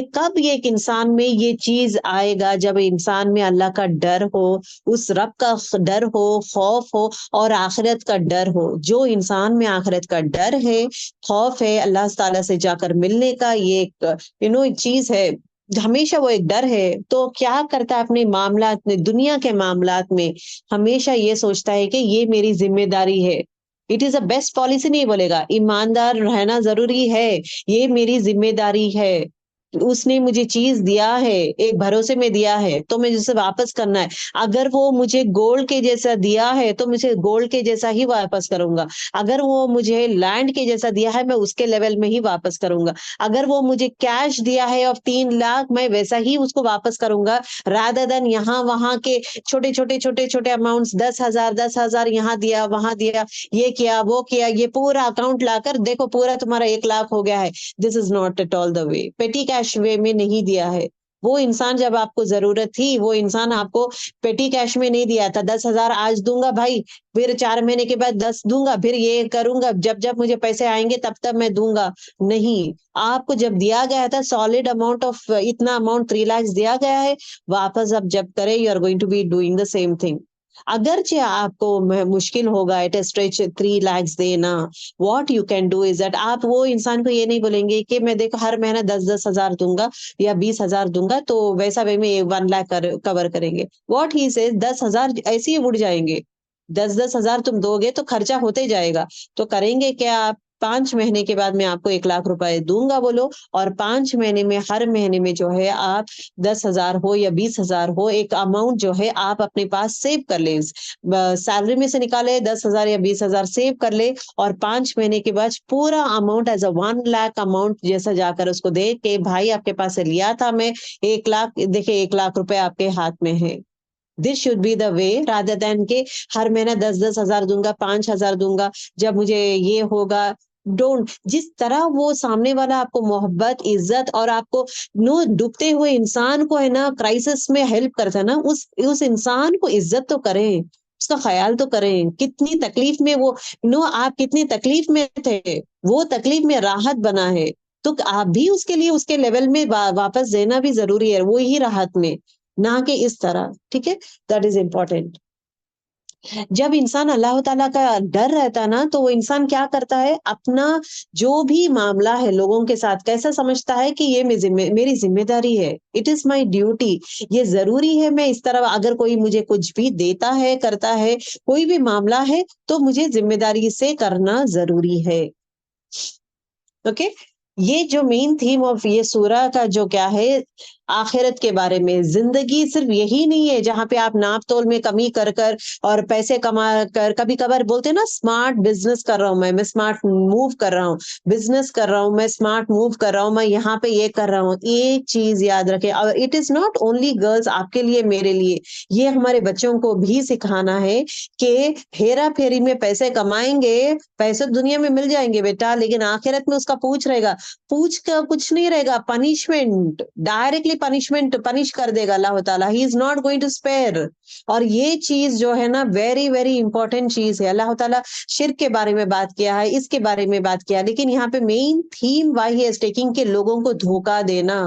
एक इंसान में ये चीज आएगा जब इंसान में अल्लाह का डर हो, उस रब का डर हो, खौफ हो और आखिरत का डर हो। जो इंसान में आखिरत का डर है, खौफ है, अल्लाह ताला से जाकर मिलने का, ये एक चीज है, हमेशा वो एक डर है, तो क्या करता है अपने मामलात में, दुनिया के मामलात में हमेशा ये सोचता है कि ये मेरी जिम्मेदारी है। It is a best policy नहीं बोलेगा, ईमानदार रहना जरूरी है, ये मेरी जिम्मेदारी है। उसने मुझे चीज दिया है, एक भरोसे में दिया है, तो मुझे उसे वापस करना है। अगर वो मुझे गोल्ड के जैसा दिया है तो मुझे गोल्ड के जैसा ही वापस करूंगा। अगर वो मुझे लैंड के जैसा दिया है मैं उसके लेवल में ही वापस करूंगा। अगर वो मुझे कैश दिया है ऑफ 3 लाख, मैं वैसा ही उसको वापस करूंगा, रादर देन यहाँ वहां के छोटे छोटे अमाउंट्स, 10,000 10,000 यहाँ दिया वहां दिया, ये किया वो किया, ये पूरा अकाउंट लाकर देखो पूरा तुम्हारा 1 लाख हो गया है। This is not at all the way, पेटी कैश वे में नहीं दिया है। वो इंसान जब आपको जरूरत थी, वो इंसान आपको पेटी कैश में नहीं दिया था, 10,000 आज दूंगा भाई, फिर 4 महीने के बाद 10 दूंगा, फिर ये करूंगा, जब जब मुझे पैसे आएंगे तब तब मैं दूंगा। नहीं, आपको जब दिया गया था सॉलिड अमाउंट ऑफ इतना अमाउंट 3 लाख दिया गया है, वापस आप जब करें you are going to be doing the same thing. अगरचे आपको मुश्किल होगा एट ए स्ट्रेच 3 लाख देना, what you can do is that आप वो इंसान को ये नहीं बोलेंगे कि मैं देखो हर महीना 10-10 हजार दूंगा या 20 हजार दूंगा तो वैसा वे में 1 लाख कवर करेंगे। व्हाट ही से 10 हजार ऐसे ही उड़ जाएंगे। 10-10 हजार तुम दोगे तो खर्चा होते जाएगा। तो करेंगे क्या आप? 5 महीने के बाद मैं आपको 1 लाख रुपए दूंगा बोलो, और 5 महीने में हर महीने में जो है आप 10 हजार हो या 20 हजार हो, एक अमाउंट जो है आप अपने पास सेव कर ले, सैलरी में से निकाले 10 हजार या 20 हजार सेव कर ले, और 5 महीने के बाद पूरा amount as a 1 lakh amount जैसा जाकर उसको दे के भाई आपके पास से लिया था मैं 1 लाख, देखिए 1 लाख रुपए आपके हाथ में है। This should be the way, rather than के हर महीना 10-10 हजार दूंगा, 5 हजार दूंगा जब मुझे ये होगा। डोंट, जिस तरह वो सामने वाला आपको मोहब्बत, इज्जत और आपको नो डूबते हुए इंसान को है ना क्राइसिस में हेल्प करता है ना, उस इंसान को इज्जत तो करें, उसका ख्याल तो करें, कितनी तकलीफ में वो आप कितनी तकलीफ में थे, वो तकलीफ में राहत बना है, तो आप भी उसके लिए उसके लेवल में वापस देना भी जरूरी है, वो ही राहत में, ना कि इस तरह। ठीक है, दैट इज इम्पोर्टेंट। जब इंसान अल्लाह ताला का डर रहता है ना तो वो इंसान क्या करता है, अपना जो भी मामला है लोगों के साथ कैसा समझता है कि ये मेरी जिम्मेदारी है, इट इज माई ड्यूटी, ये जरूरी है। मैं इस तरह अगर कोई मुझे कुछ भी देता है, करता है, कोई भी मामला है तो मुझे जिम्मेदारी से करना जरूरी है। ओके। ये जो मेन थीम ऑफ ये सूरा का जो क्या है, आखिरत के बारे में। जिंदगी सिर्फ यही नहीं है जहां पे आप नाप तोल में कमी कर कर और पैसे कमा कर, कभी कभार बोलते हैं ना स्मार्ट बिजनेस कर रहा हूं मैं स्मार्ट मूव कर रहा हूँ, बिजनेस कर रहा हूँ मैं, स्मार्ट मूव कर रहा हूँ मैं, यहाँ पे ये कर रहा हूँ। एक चीज याद रखें, और it is not only girls, आपके लिए मेरे लिए, ये हमारे बच्चों को भी सिखाना है कि हेरा फेरी में पैसे कमाएंगे, पैसे दुनिया में मिल जाएंगे बेटा, लेकिन आखिरत में उसका पूछ रहेगा, पूछ का कुछ नहीं रहेगा, पनिशमेंट, डायरेक्टली पनिश कर देगा अल्लाह ताला, he is not going to spare. और ये चीज जो है ना वेरी वेरी इंपॉर्टेंट चीज है। अल्लाह ताला शिर्क के बारे में बात किया है, इसके बारे में बात किया, लेकिन यहाँ पे main theme why he is taking के लोगों को धोखा देना,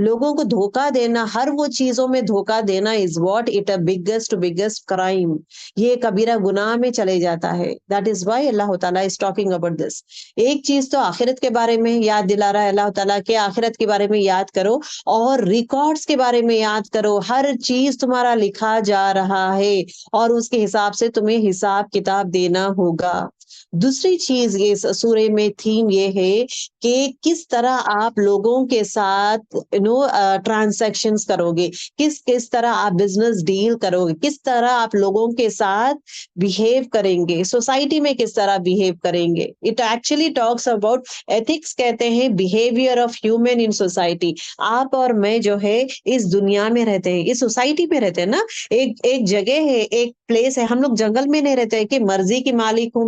लोगों को धोखा देना, हर वो चीजों में धोखा देना is what it a biggest crime. ये कबीरा गुनाह में चले जाता है। दैट इज वाई अल्लाह ताला इज टॉकिंग अबाउट दिस। एक चीज तो आखिरत के बारे में याद दिला रहा है अल्लाह ताला के, आखिरत के बारे में याद करो और रिकॉर्ड्स के बारे में याद करो। हर चीज तुम्हारा लिखा जा रहा है और उसके हिसाब से तुम्हें हिसाब किताब देना होगा। दूसरी चीज ये सूरे में थीम ये है कि किस तरह आप लोगों के साथ ट्रांजैक्शंस करोगे, किस किस तरह आप बिजनेस डील करोगे, किस तरह आप लोगों के साथ बिहेव करेंगे, सोसाइटी में किस तरह बिहेव करेंगे। It actually talks about ethics, कहते हैं behaviour of human in society. आप और मैं जो है इस दुनिया में रहते हैं, इस सोसाइटी में रहते हैं ना, एक एक जगह है, एक प्लेस है। हम लोग जंगल में नहीं रहते हैं कि मर्जी की मालिक हूं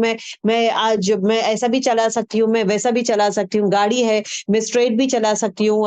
मैं आज मैं ऐसा भी चला सकती हूँ, मैं वैसा भी चला सकती हूँ, गाड़ी है मैं स्ट्रेट भी चला सकती हूँ,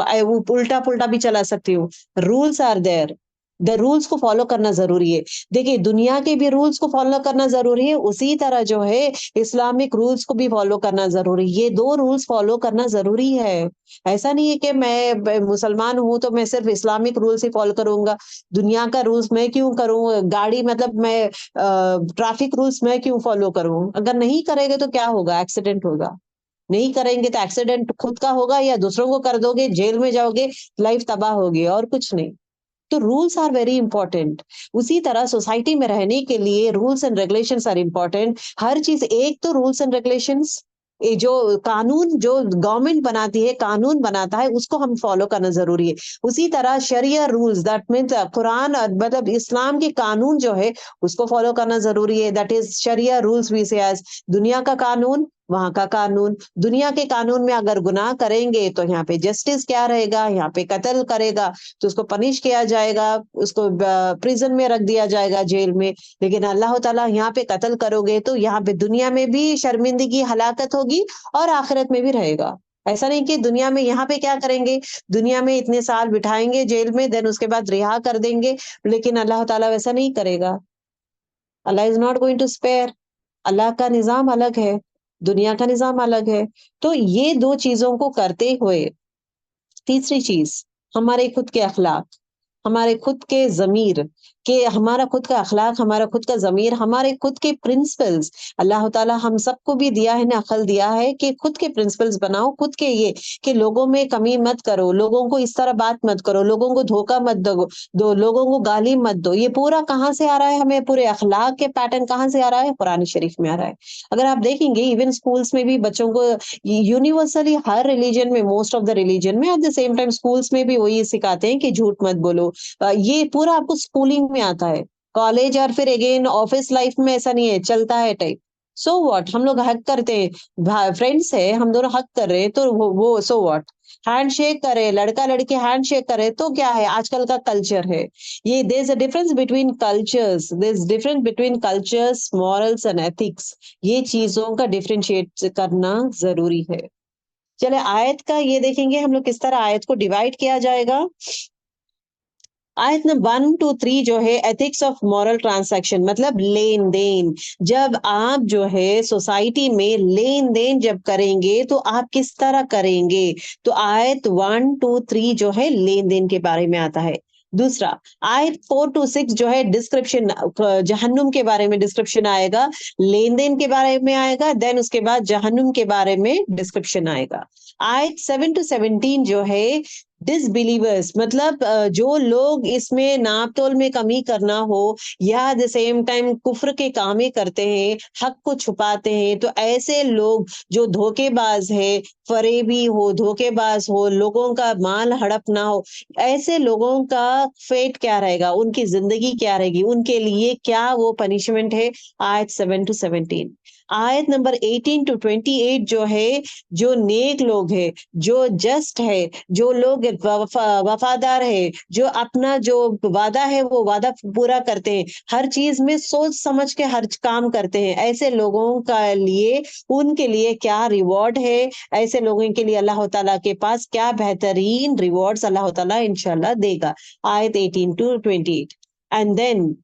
उल्टा पुल्टा भी चला सकती हूँ। Rules are there, the rules को फॉलो करना जरूरी है। देखिए दुनिया के भी रूल्स को फॉलो करना जरूरी है, उसी तरह जो है इस्लामिक रूल्स को भी फॉलो करना जरूरी है। ये दो रूल्स फॉलो करना जरूरी है। ऐसा नहीं है कि मैं मुसलमान हूं तो मैं सिर्फ इस्लामिक रूल्स ही फॉलो करूंगा, दुनिया का रूल्स मैं क्यों करूं, गाड़ी मतलब मैं ट्रैफिक रूल्स मैं क्यों फॉलो करूं। अगर नहीं करेंगे तो क्या होगा, एक्सीडेंट होगा। नहीं करेंगे तो एक्सीडेंट खुद का होगा या दूसरों को कर दोगे, जेल में जाओगे, लाइफ तबाह होगी, और कुछ नहीं। तो रूल्स आर वेरी इंपॉर्टेंट। उसी तरह सोसाइटी में रहने के लिए rules and regulations are important. हर चीज, एक तो रूल्स एंड रेगुलेशंस, ये जो कानून जो गवर्नमेंट बनाती है, कानून बनाता है, उसको हम फॉलो करना जरूरी है। उसी तरह शरिया रूल्स, दैट मीन्स कुरान मतलब इस्लाम के कानून जो है उसको फॉलो करना जरूरी है। दैट इज शरिया रूल्स वी से एज। दुनिया का कानून, वहां का कानून। दुनिया के कानून में अगर गुनाह करेंगे तो यहाँ पे जस्टिस क्या रहेगा, यहाँ पे कत्ल करेगा तो उसको पनिश किया जाएगा, उसको प्रिजन में रख दिया जाएगा, जेल में। लेकिन अल्लाह ताला यहाँ पे कत्ल करोगे तो यहाँ पे दुनिया में भी शर्मिंदगी हलाकत होगी और आखिरत में भी रहेगा। ऐसा नहीं कि दुनिया में यहाँ पे क्या करेंगे, दुनिया में इतने साल बिठाएंगे जेल में, देन उसके बाद रिहा कर देंगे, लेकिन अल्लाह ताला वैसा नहीं करेगा। Allah is not going to spare. अल्लाह का निजाम अलग है, दुनिया का निजाम अलग है। तो ये दो चीजों को करते हुए, तीसरी चीज हमारे खुद के अखलाक, हमारे खुद के जमीर, कि हमारा खुद का अखलाक, हमारा खुद का जमीर, हमारे खुद के प्रिंसिपल्स। अल्लाह ताला हम सबको भी दिया है ना, अकल दिया है कि खुद के प्रिंसिपल्स बनाओ, खुद के ये कि लोगों में कमी मत करो, लोगों को इस तरह बात मत करो, लोगों को धोखा मत दो, लोगों को गाली मत दो। ये पूरा कहाँ से आ रहा है, हमें पूरे अखलाक के पैटर्न कहाँ से आ रहा है, कुरान शरीफ में आ रहा है। अगर आप देखेंगे इवन स्कूल्स में भी बच्चों को यूनिवर्सली, हर रिलीजन में, मोस्ट ऑफ द रिलीजन में, eight the same time schools में भी वही सिखाते हैं कि झूठ मत बोलो। ये पूरा आपको स्कूलिंग में आता है। कॉलेज और फिर अगेन ऑफिस लाइफ में ऐसा नहीं है, चलता है टाइप। सो व्हाट, हम लोग हक करते हैं, फ्रेंड्स है, हम दोनों हक कर रहे हैं तो वो सो व्हाट। हैंड शेक करे, लड़का लड़की हैंड शेक करे तो क्या है, आजकल का कल्चर है ये। There is a difference between cultures, there is difference between cultures, morals and ethics. ये चीजों का डिफरेंशिएट करना जरूरी है। चले आयत का ये देखेंगे हम लोग, किस तरह आयत को डिवाइड किया जाएगा। आयत नंबर 1 to 3 जो है एथिक्स ऑफ मॉरल ट्रांसैक्शन, मतलब लेन देन। जब आप जो है सोसाइटी में लेन देन जब करेंगे तो आप किस तरह करेंगे। तो आयत 1 to 3 जो है लेन देन के बारे में आता है। दूसरा आयत 4 to 6 जो है डिस्क्रिप्शन, जहन्नुम के बारे में डिस्क्रिप्शन आएगा, लेन देन के बारे में आएगा, देन उसके बाद जहन्नुम के बारे में डिस्क्रिप्शन आएगा। आयत 7 to 17 जो है डिसबिलीवर्स, मतलब जो लोग इसमें नापतोल में कमी करना हो या एट द सेम टाइम कुफ्र के कामें करते हैं, हक को छुपाते हैं, तो ऐसे लोग जो धोखेबाज है, फरेबी हो, धोखेबाज हो, लोगों का माल हड़पना हो, ऐसे लोगों का फेट क्या रहेगा, उनकी जिंदगी क्या रहेगी, उनके लिए क्या वो पनिशमेंट है। आयत 7 to 17। आयत नंबर 18 to 28 जो है, जो नेक लोग है, जो जस्ट है, जो लोग वफादार है, जो अपना जो वादा है वो वादा पूरा करते हैं, हर चीज में सोच समझ के हर काम करते हैं, ऐसे लोगों का लिए उनके लिए क्या रिवॉर्ड है, ऐसे लोगों के लिए अल्लाह ताला के पास क्या बेहतरीन रिवॉर्ड्स अल्लाह ताला इंशाल्लाह देगा। आयत 18 to 28। एंड देन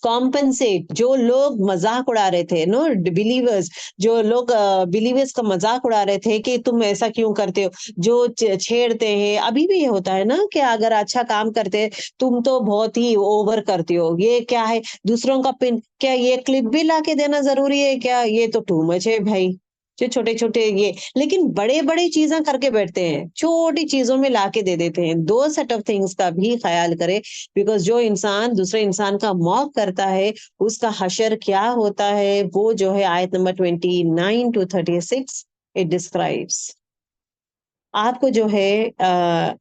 कॉम्पनसेट, जो लोग मजाक उड़ा रहे थे, नो बिलीवर्स, जो लोग बिलीवर्स का मजाक उड़ा रहे थे कि तुम ऐसा क्यों करते हो, जो छेड़ते हैं, अभी भी ये होता है ना कि अगर अच्छा काम करते हैं, तुम तो बहुत ही ओवर करते हो, ये क्या है, दूसरों का पिन, क्या ये क्लिप भी लाके देना जरूरी है क्या, ये तो टू मच है भाई, जो छोटे छोटे ये, लेकिन बड़े बड़े चीजें करके बैठते हैं, छोटी चीजों में लाके दे देते हैं। दो सेट ऑफ थिंग्स का भी ख्याल करें, बिकॉज जो इंसान दूसरे इंसान का मौक करता है, उसका हशर क्या होता है, वो जो है आयत नंबर 29 to 36 इट डिस्क्राइब्स। आपको जो है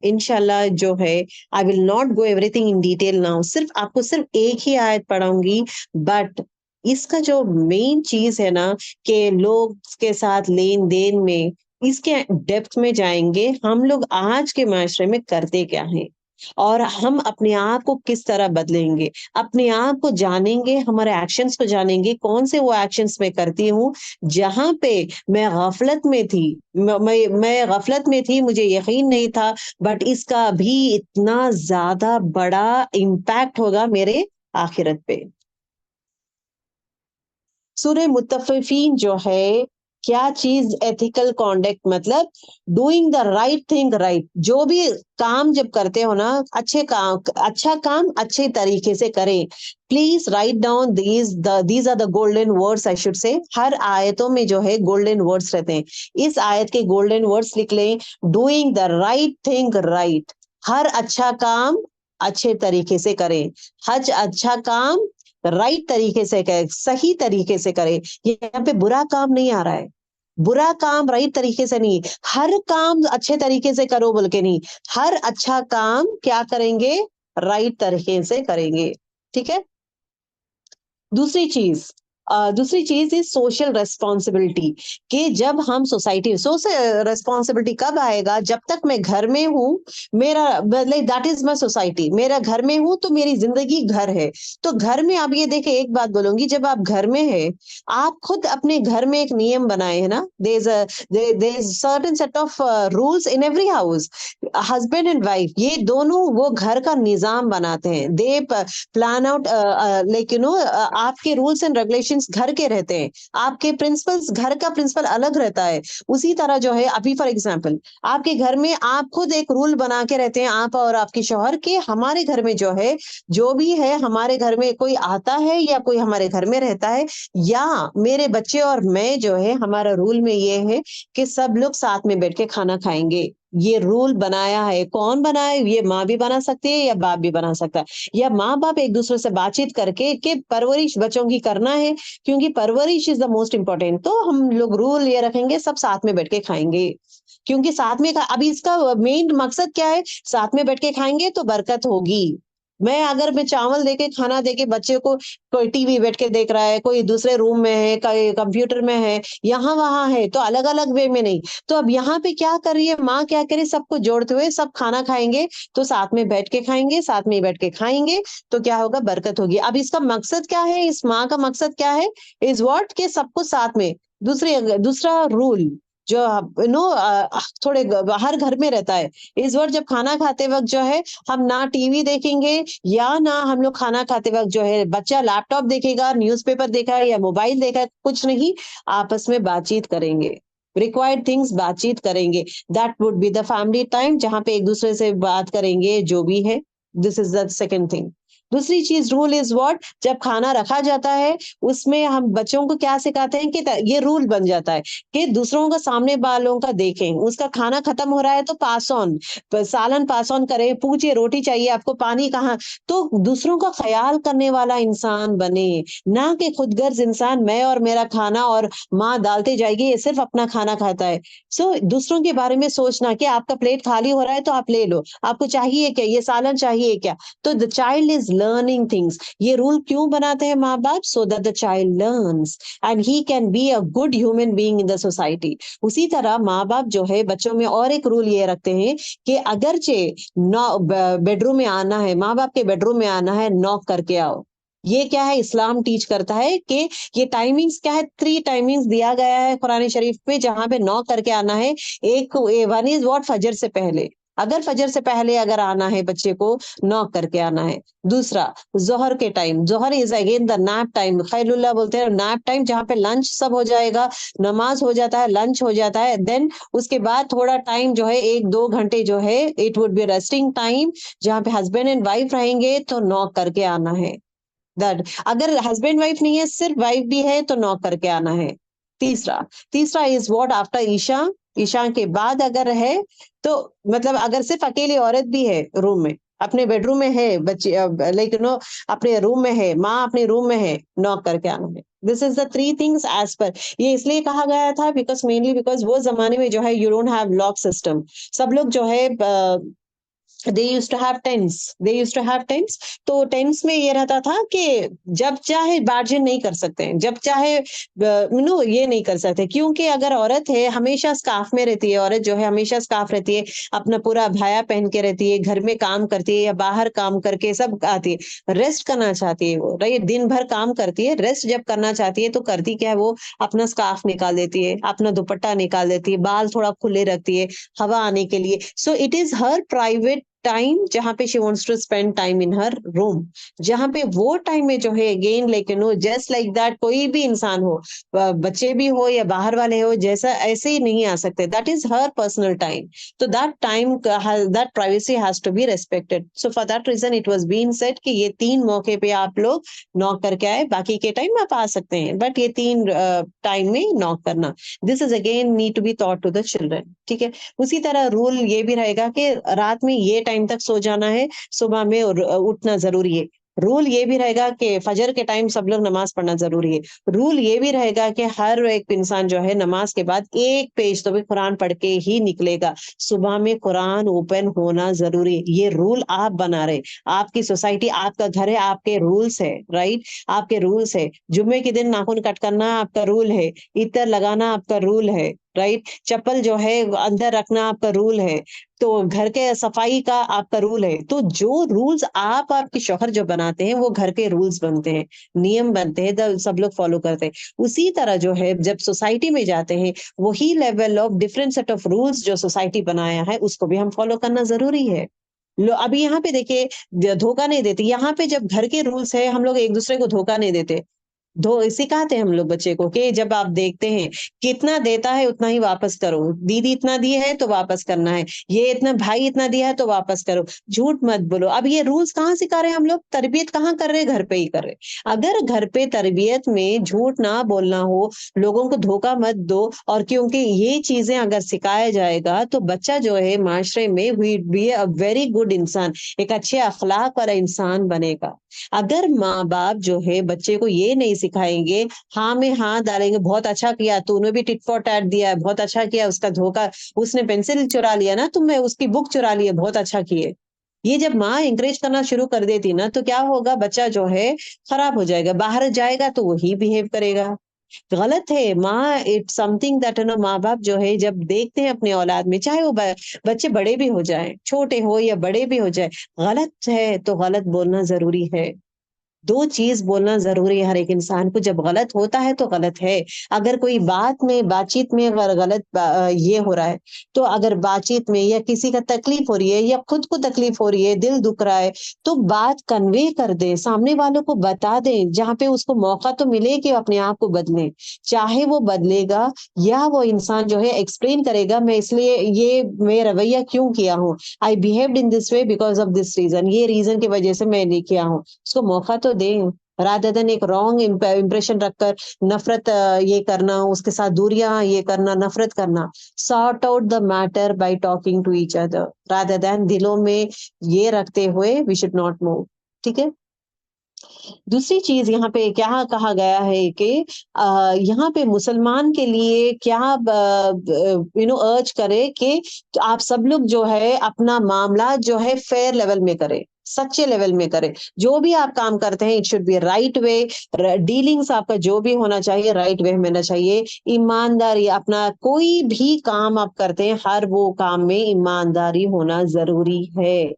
इंशाल्लाह जो है, I will not go everything in detail now, सिर्फ आपको सिर्फ एक ही आयत पढ़ाऊंगी, बट इसका जो मेन चीज है ना, कि लोग के साथ लेन देन में, इसके डेप्थ में जाएंगे, हम लोग आज के माशरे में करते क्या हैं, और हम अपने आप को किस तरह बदलेंगे, अपने आप को जानेंगे, हमारे एक्शंस को जानेंगे, कौन से वो एक्शंस मैं करती हूँ जहां पे मैं गफलत में थी, मैं गफलत में थी, मुझे यकीन नहीं था, बट इसका भी इतना ज्यादा बड़ा इम्पैक्ट होगा मेरे आखिरत पे। सूरह मुत्तफिफीन जो है, क्या चीज एथिकल कॉन्डक्ट, मतलब doing the right thing right, जो भी काम जब करते हो ना, अच्छे काम, अच्छा काम अच्छे तरीके से करें। Please write down these are the golden words, I should say, हर आयतों में जो है गोल्डन वर्ड्स रहते हैं, इस आयत के गोल्डन वर्ड्स लिख लें। Doing the right thing right, हर अच्छा काम अच्छे तरीके से करें, हज अच्छा काम राइट तरीके से करे, सही तरीके से करे, यहाँ पे बुरा काम नहीं आ रहा है, बुरा काम राइट तरीके से नहीं, हर काम अच्छे तरीके से करो बोल के नहीं, हर अच्छा काम क्या करेंगे, राइट तरीके से करेंगे। ठीक है। दूसरी चीज, दूसरी चीज इज सोशल रेस्पॉन्सिबिलिटी, कि जब हम सोसाइटी, सोशल रेस्पॉन्सिबिलिटी कब आएगा, जब तक मैं घर में हूँ, मेरा मतलब दैट इज माई सोसाइटी, मेरा घर में हूँ तो मेरी जिंदगी घर है। तो घर में आप ये देखे, एक बात बोलूंगी, जब आप घर में है, आप खुद अपने घर में एक नियम बनाए है ना, there is certain set of rules in every house, husband and wife ये दोनों वो घर का निजाम बनाते हैं, दे प्लान आउट, लाइक आपके रूल्स एंड रेगुलेशंस घर के रहते हैं, आपके प्रिंसिपल्स, घर का प्रिंसिपल अलग रहता है। उसी तरह जो है, अभी फॉर एग्जांपल आपके घर में आप खुद एक रूल बना के रहते हैं, आप और आपके शौहर के, हमारे घर में जो है, जो भी है, हमारे घर में कोई आता है या कोई हमारे घर में रहता है, या मेरे बच्चे और मैं जो है, हमारा रूल में ये है कि सब लोग साथ में बैठ के खाना खाएंगे। ये रूल बनाया है, कौन बनाया, ये माँ भी बना सकती है या बाप भी बना सकता है, या माँ बाप एक दूसरे से बातचीत करके कि परवरिश बच्चों की करना है, क्योंकि परवरिश इज द मोस्ट इंपॉर्टेंट, तो हम लोग रूल ये रखेंगे, सब साथ में बैठ के खाएंगे, क्योंकि साथ में अभी इसका मेन मकसद क्या है, साथ में बैठ के खाएंगे तो बरकत होगी। अगर मैं चावल देके, खाना देके, बच्चे को कोई टीवी बैठ के देख रहा है, कोई दूसरे रूम में है, कोई कंप्यूटर में है, यहाँ वहां है, तो अलग अलग वे में नहीं, तो अब यहाँ पे क्या कर रही है माँ, क्या करे, सबको जोड़ते हुए सब खाना खाएंगे, तो साथ में बैठ के खाएंगे, साथ में बैठ के खाएंगे, तो क्या होगा, बरकत होगी। अब इसका मकसद क्या है, इस माँ का मकसद क्या है, इज व्हाट, के सबको साथ में। दूसरा रूल जो थोड़े हर घर में रहता है, इस बार जब खाना खाते वक्त जो है, हम ना टीवी देखेंगे, या ना हम लोग खाना खाते वक्त जो है, बच्चा लैपटॉप देखेगा, न्यूज़पेपर देखा है या मोबाइल देखा है, कुछ नहीं, आपस में बातचीत करेंगे, रिक्वायर्ड थिंग्स बातचीत करेंगे, that would be the family time, जहां पे एक दूसरे से बात करेंगे जो भी है। This is the second thing. दूसरी चीज, रूल इज व्हाट, जब खाना रखा जाता है, उसमें हम बच्चों को क्या सिखाते हैं कि ये रूल बन जाता है कि दूसरों का, सामने वालों का देखें, उसका खाना खत्म हो रहा है तो पास ऑन, सालन पास ऑन करें, पूछे रोटी चाहिए आपको, पानी कहाँ, तो दूसरों का ख्याल करने वाला इंसान बने, ना कि खुदगर्ज इंसान, मैं और मेरा खाना और माँ डालते जाएगी, ये सिर्फ अपना खाना खाता है। दूसरों के बारे में सोचना कि आपका प्लेट खाली हो रहा है तो आप ले लो, आपको चाहिए क्या, ये सालन चाहिए क्या, तो the child is learning things. ये रूल क्यों बनाते हैं माँ बाप? So that the child learns and he can be a good human being in the society. उसी तरह माँ बाप जो है बच्चों में और एक रूल ये रखते हैं कि अगरचे बेडरूम में आना है, माँ बाप के बेडरूम में आना है, नॉक करके आओ। ये क्या है, इस्लाम टीच करता है कि ये टाइमिंग्स क्या है, 3 टाइमिंग्स दिया गया है कुरान शरीफ में जहां पे नॉक करके आना है। एक वन इज व्हाट, फजर से पहले, अगर फजर से पहले अगर आना है बच्चे को, नॉक करके आना है। दूसरा, जोहर के time, Zuhr is again the nap time, खैलुल्लाह बोलते हैं नैप टाइम, जहां पे लंच सब हो जाएगा, नमाज हो जाता है, लंच हो जाता है, देन उसके बाद थोड़ा टाइम जो है 1-2 घंटे जो है it would be resting time, जहां पे हस्बैंड एंड वाइफ रहेंगे तो नॉक करके आना है। दैट अगर हस्बैंड वाइफ नहीं है, सिर्फ वाइफ भी है तो नॉक करके आना है। तीसरा तीसरा इज व्हाट, आफ्टर ईशा, ईशा के बाद अगर है तो, मतलब अगर सिर्फ अकेली औरत भी है रूम में, अपने बेडरूम में है, बच्चे लाइक अपने रूम में है, माँ अपने रूम में है, नॉक करके आना है। This is the 3 things as per. ये इसलिए कहा गया था बिकॉज मेनली बिकॉज वो जमाने में जो है you don't have lock system. सब लोग जो है they use to have tents, they use to have tents. तो टेंस में ये रहता था कि जब चाहे बार्जिन नहीं कर सकते हैं, जब चाहे ये नहीं कर सकते, क्योंकि अगर औरत है हमेशा स्कार्फ में रहती है, औरत जो है हमेशा स्कार्फ रहती है, अपना पूरा अबाया पहन के रहती है, घर में काम करती है या बाहर काम करके सब आती है, रेस्ट करना चाहती है वो, राइट, दिन भर काम करती है, रेस्ट जब करना चाहती है तो करती क्या है, वो अपना स्कार्फ निकाल देती है, अपना दुपट्टा निकाल देती है, बाल थोड़ा खुले रखती है हवा आने के लिए। So it is her private time जहां पे she wants to spend time in her room, जहां पे वो टाइम में जो है again like just like that, कोई भी इंसान हो, बच्चे भी हो या बाहर वाले हो, जैसा ऐसे ही नहीं आ सकते, that is her personal time. तो that time, that privacy has to be respected. So for that reason it was been said कि ये 3 मौके पे आप लोग नॉक करके आए, बाकी के टाइम आप आ सकते हैं, बट ये 3 टाइम में नॉक करना, this is again need to be taught to the children. ठीक है। उसी तरह रूल ये भी रहेगा कि रात में ये टाइम तक सो जाना है, सुबह में उठना जरूरी है। रूल ये भी रहेगा कि फजर के टाइम सब लोग नमाज पढ़ना जरूरी है। रूल ये भी रहेगा कि हर एक इंसान जो है नमाज के बाद 1 पेज तो भी कुरान पढ़ के ही निकलेगा। सुबह में कुरान ओपन होना जरूरी है। ये रूल आप बना रहे, आपकी सोसाइटी, आपका घर है, आपके रूल्स है, राइट, आपके रूल्स है। जुम्मे के दिन नाखून कट करना आपका रूल है, इत्र लगाना आपका रूल है, राइट, चप्पल जो है अंदर रखना आपका रूल है, तो घर के सफाई का आपका रूल है। तो जो रूल्स आप आपके शौहर जो बनाते हैं वो घर के रूल्स बनते हैं, नियम बनते हैं, तो सब लोग फॉलो करते हैं। उसी तरह जो है जब सोसाइटी में जाते हैं, वही level of different set of rules जो सोसाइटी बनाया है उसको भी हम फॉलो करना जरूरी है। लो अभी यहाँ पे देखिए, धोखा नहीं देते, यहाँ पे जब घर के रूल्स है हम लोग एक दूसरे को धोखा नहीं देते। सिखाते हैं हम लोग बच्चे को कि जब आप देखते हैं कितना देता है उतना ही वापस करो, दीदी इतना दी है तो वापस करना है, ये इतना भाई इतना दिया है तो वापस करो, झूठ मत बोलो। अब ये रूल्स कहाँ सिखा रहे हैं हम लोग? तरबियत कहाँ कर रहे हैं? घर पे ही कर रहे हैं। अगर घर पे तरबियत में झूठ ना बोलना हो, लोगों को धोखा मत दो, और क्योंकि ये चीजें अगर सिखाया जाएगा तो बच्चा जो है माशरे में बी अ वेरी गुड इंसान, एक अच्छे अखलाक वाला इंसान बनेगा। अगर माँ बाप जो है बच्चे को ये नहीं सिखाएंगे, हाँ में हाँ डालेंगे, बहुत अच्छा किया तूने भी टिट फॉर टैट दिया, बहुत अच्छा किया, उसका धोखा, उसने पेंसिल चुरा लिया ना, तुमने उसकी बुक चुरा ली है, बहुत अच्छा किए, ये जब माँ इंकरेज करना शुरू कर देती ना तो क्या होगा, बच्चा जो है खराब हो जाएगा, बाहर जाएगा तो वही बिहेव करेगा। गलत है। माँ इट्स समथिंग दैट माँ बाप जो है जब देखते हैं अपने औलाद में, चाहे वो बच्चे बड़े भी हो जाए, छोटे हो या बड़े भी हो जाए, गलत है तो गलत बोलना जरूरी है। 2 चीज बोलना जरूरी है हर एक इंसान को, जब गलत होता है तो गलत है। अगर कोई बातचीत में अगर गलत ये हो रहा है, तो अगर बातचीत में या किसी का तकलीफ हो रही है या खुद को तकलीफ हो रही है, दिल दुख रहा है, तो बात कन्वे कर दे, सामने वालों को बता दे, जहाँ पे उसको मौका तो मिले कि अपने आप को बदले। चाहे वो बदलेगा या वो इंसान जो है एक्सप्लेन करेगा, मैं इसलिए ये मैं रवैया क्यों किया हूँ, I behaved in this way because of this reason, ये रीजन की वजह से मैंने किया हूँ, उसको मौका तो दें। रादर देन एक रॉन्ग इम्प्रेशन रखकर नफरत ये करना, उसके साथ दूरियां ये करना, नफरत करना। Sort out the matter by talking to each other rather than दिलों में ये रखते हुए वी शुड नॉट मूव। ठीक है। दूसरी चीज यहाँ पे क्या कहा गया है कि यहाँ पे मुसलमान के लिए क्या अर्ज करे कि आप सब लोग जो है अपना मामला जो है फेयर लेवल में करें, सच्चे लेवल में करें। जो भी आप काम करते हैं, it should be right way. Dealings आपका जो भी होना चाहिए राइट वे में होना चाहिए। ईमानदारी, अपना कोई भी काम आप करते हैं, हर वो काम में ईमानदारी होना जरूरी है।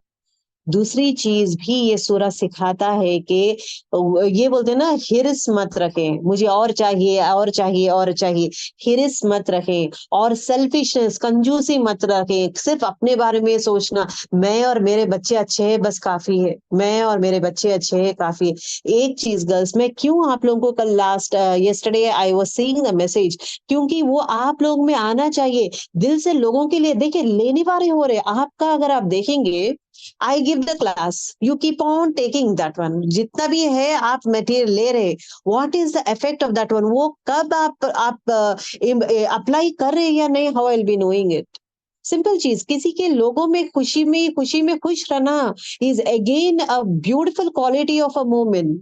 दूसरी चीज भी ये सूरह सिखाता है कि ये बोलते हैं ना, हिरिस मत रखें, मुझे और चाहिए और चाहिए और चाहिए। हिरिस मत रखें, और सेल्फिशनेस, कंजूसी मत रखें, सिर्फ अपने बारे में सोचना, मैं और मेरे बच्चे अच्छे हैं बस काफी है, मैं और मेरे बच्चे अच्छे हैं काफी है। एक चीज गर्ल्स, मैं क्यों आप लोगों को कल last yesterday I was seeing the message, क्योंकि वो आप लोगों में आना चाहिए दिल से। लोगों के लिए देखिए, लेने वाले हो रहे आपका, अगर आप देखेंगे, I give the class, you keep on taking that one, जितना भी है आप मटेरियल ले रहे, what is the effect of that one, वो कब आप अप्लाई कर रहे हैं या नहीं, how I will be knowing it. Simple चीज, किसी के लोगों में खुशी में खुश रहना is again a beautiful quality of a woman.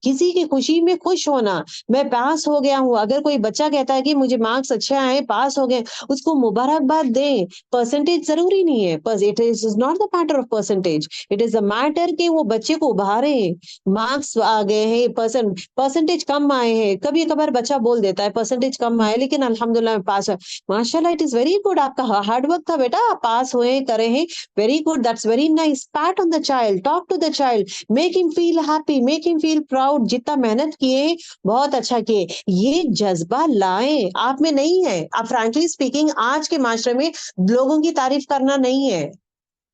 किसी की खुशी में खुश होना। मैं पास हो गया हूँ, अगर कोई बच्चा कहता है कि मुझे मार्क्स अच्छे आए, पास हो गए, उसको मुबारकबाद दें। परसेंटेज जरूरी नहीं है, बस it is not the matter of percentage, it is the matter कि वो बच्चे को उभारे। मार्क्स आ गए हैं, परसेंटेज कम आए हैं, कभी कभार बच्चा बोल देता है परसेंटेज कम आए लेकिन अल्हम्दुलिल्लाह मैं पास है। माशाल्लाह, इट इज वेरी गुड, आपका हार्ड वर्क था बेटा, आप पास हुए करे हैं, very good, that's very nice. Pat on the child, talk to the child, make him feel happy, make him feel proud, जितना मेहनत किए बहुत अच्छा किए। ये जज्बा लाएं, आप में नहीं है। आप फ्रैंकली स्पीकिंग, आज के माशरे में लोगों की तारीफ करना नहीं है।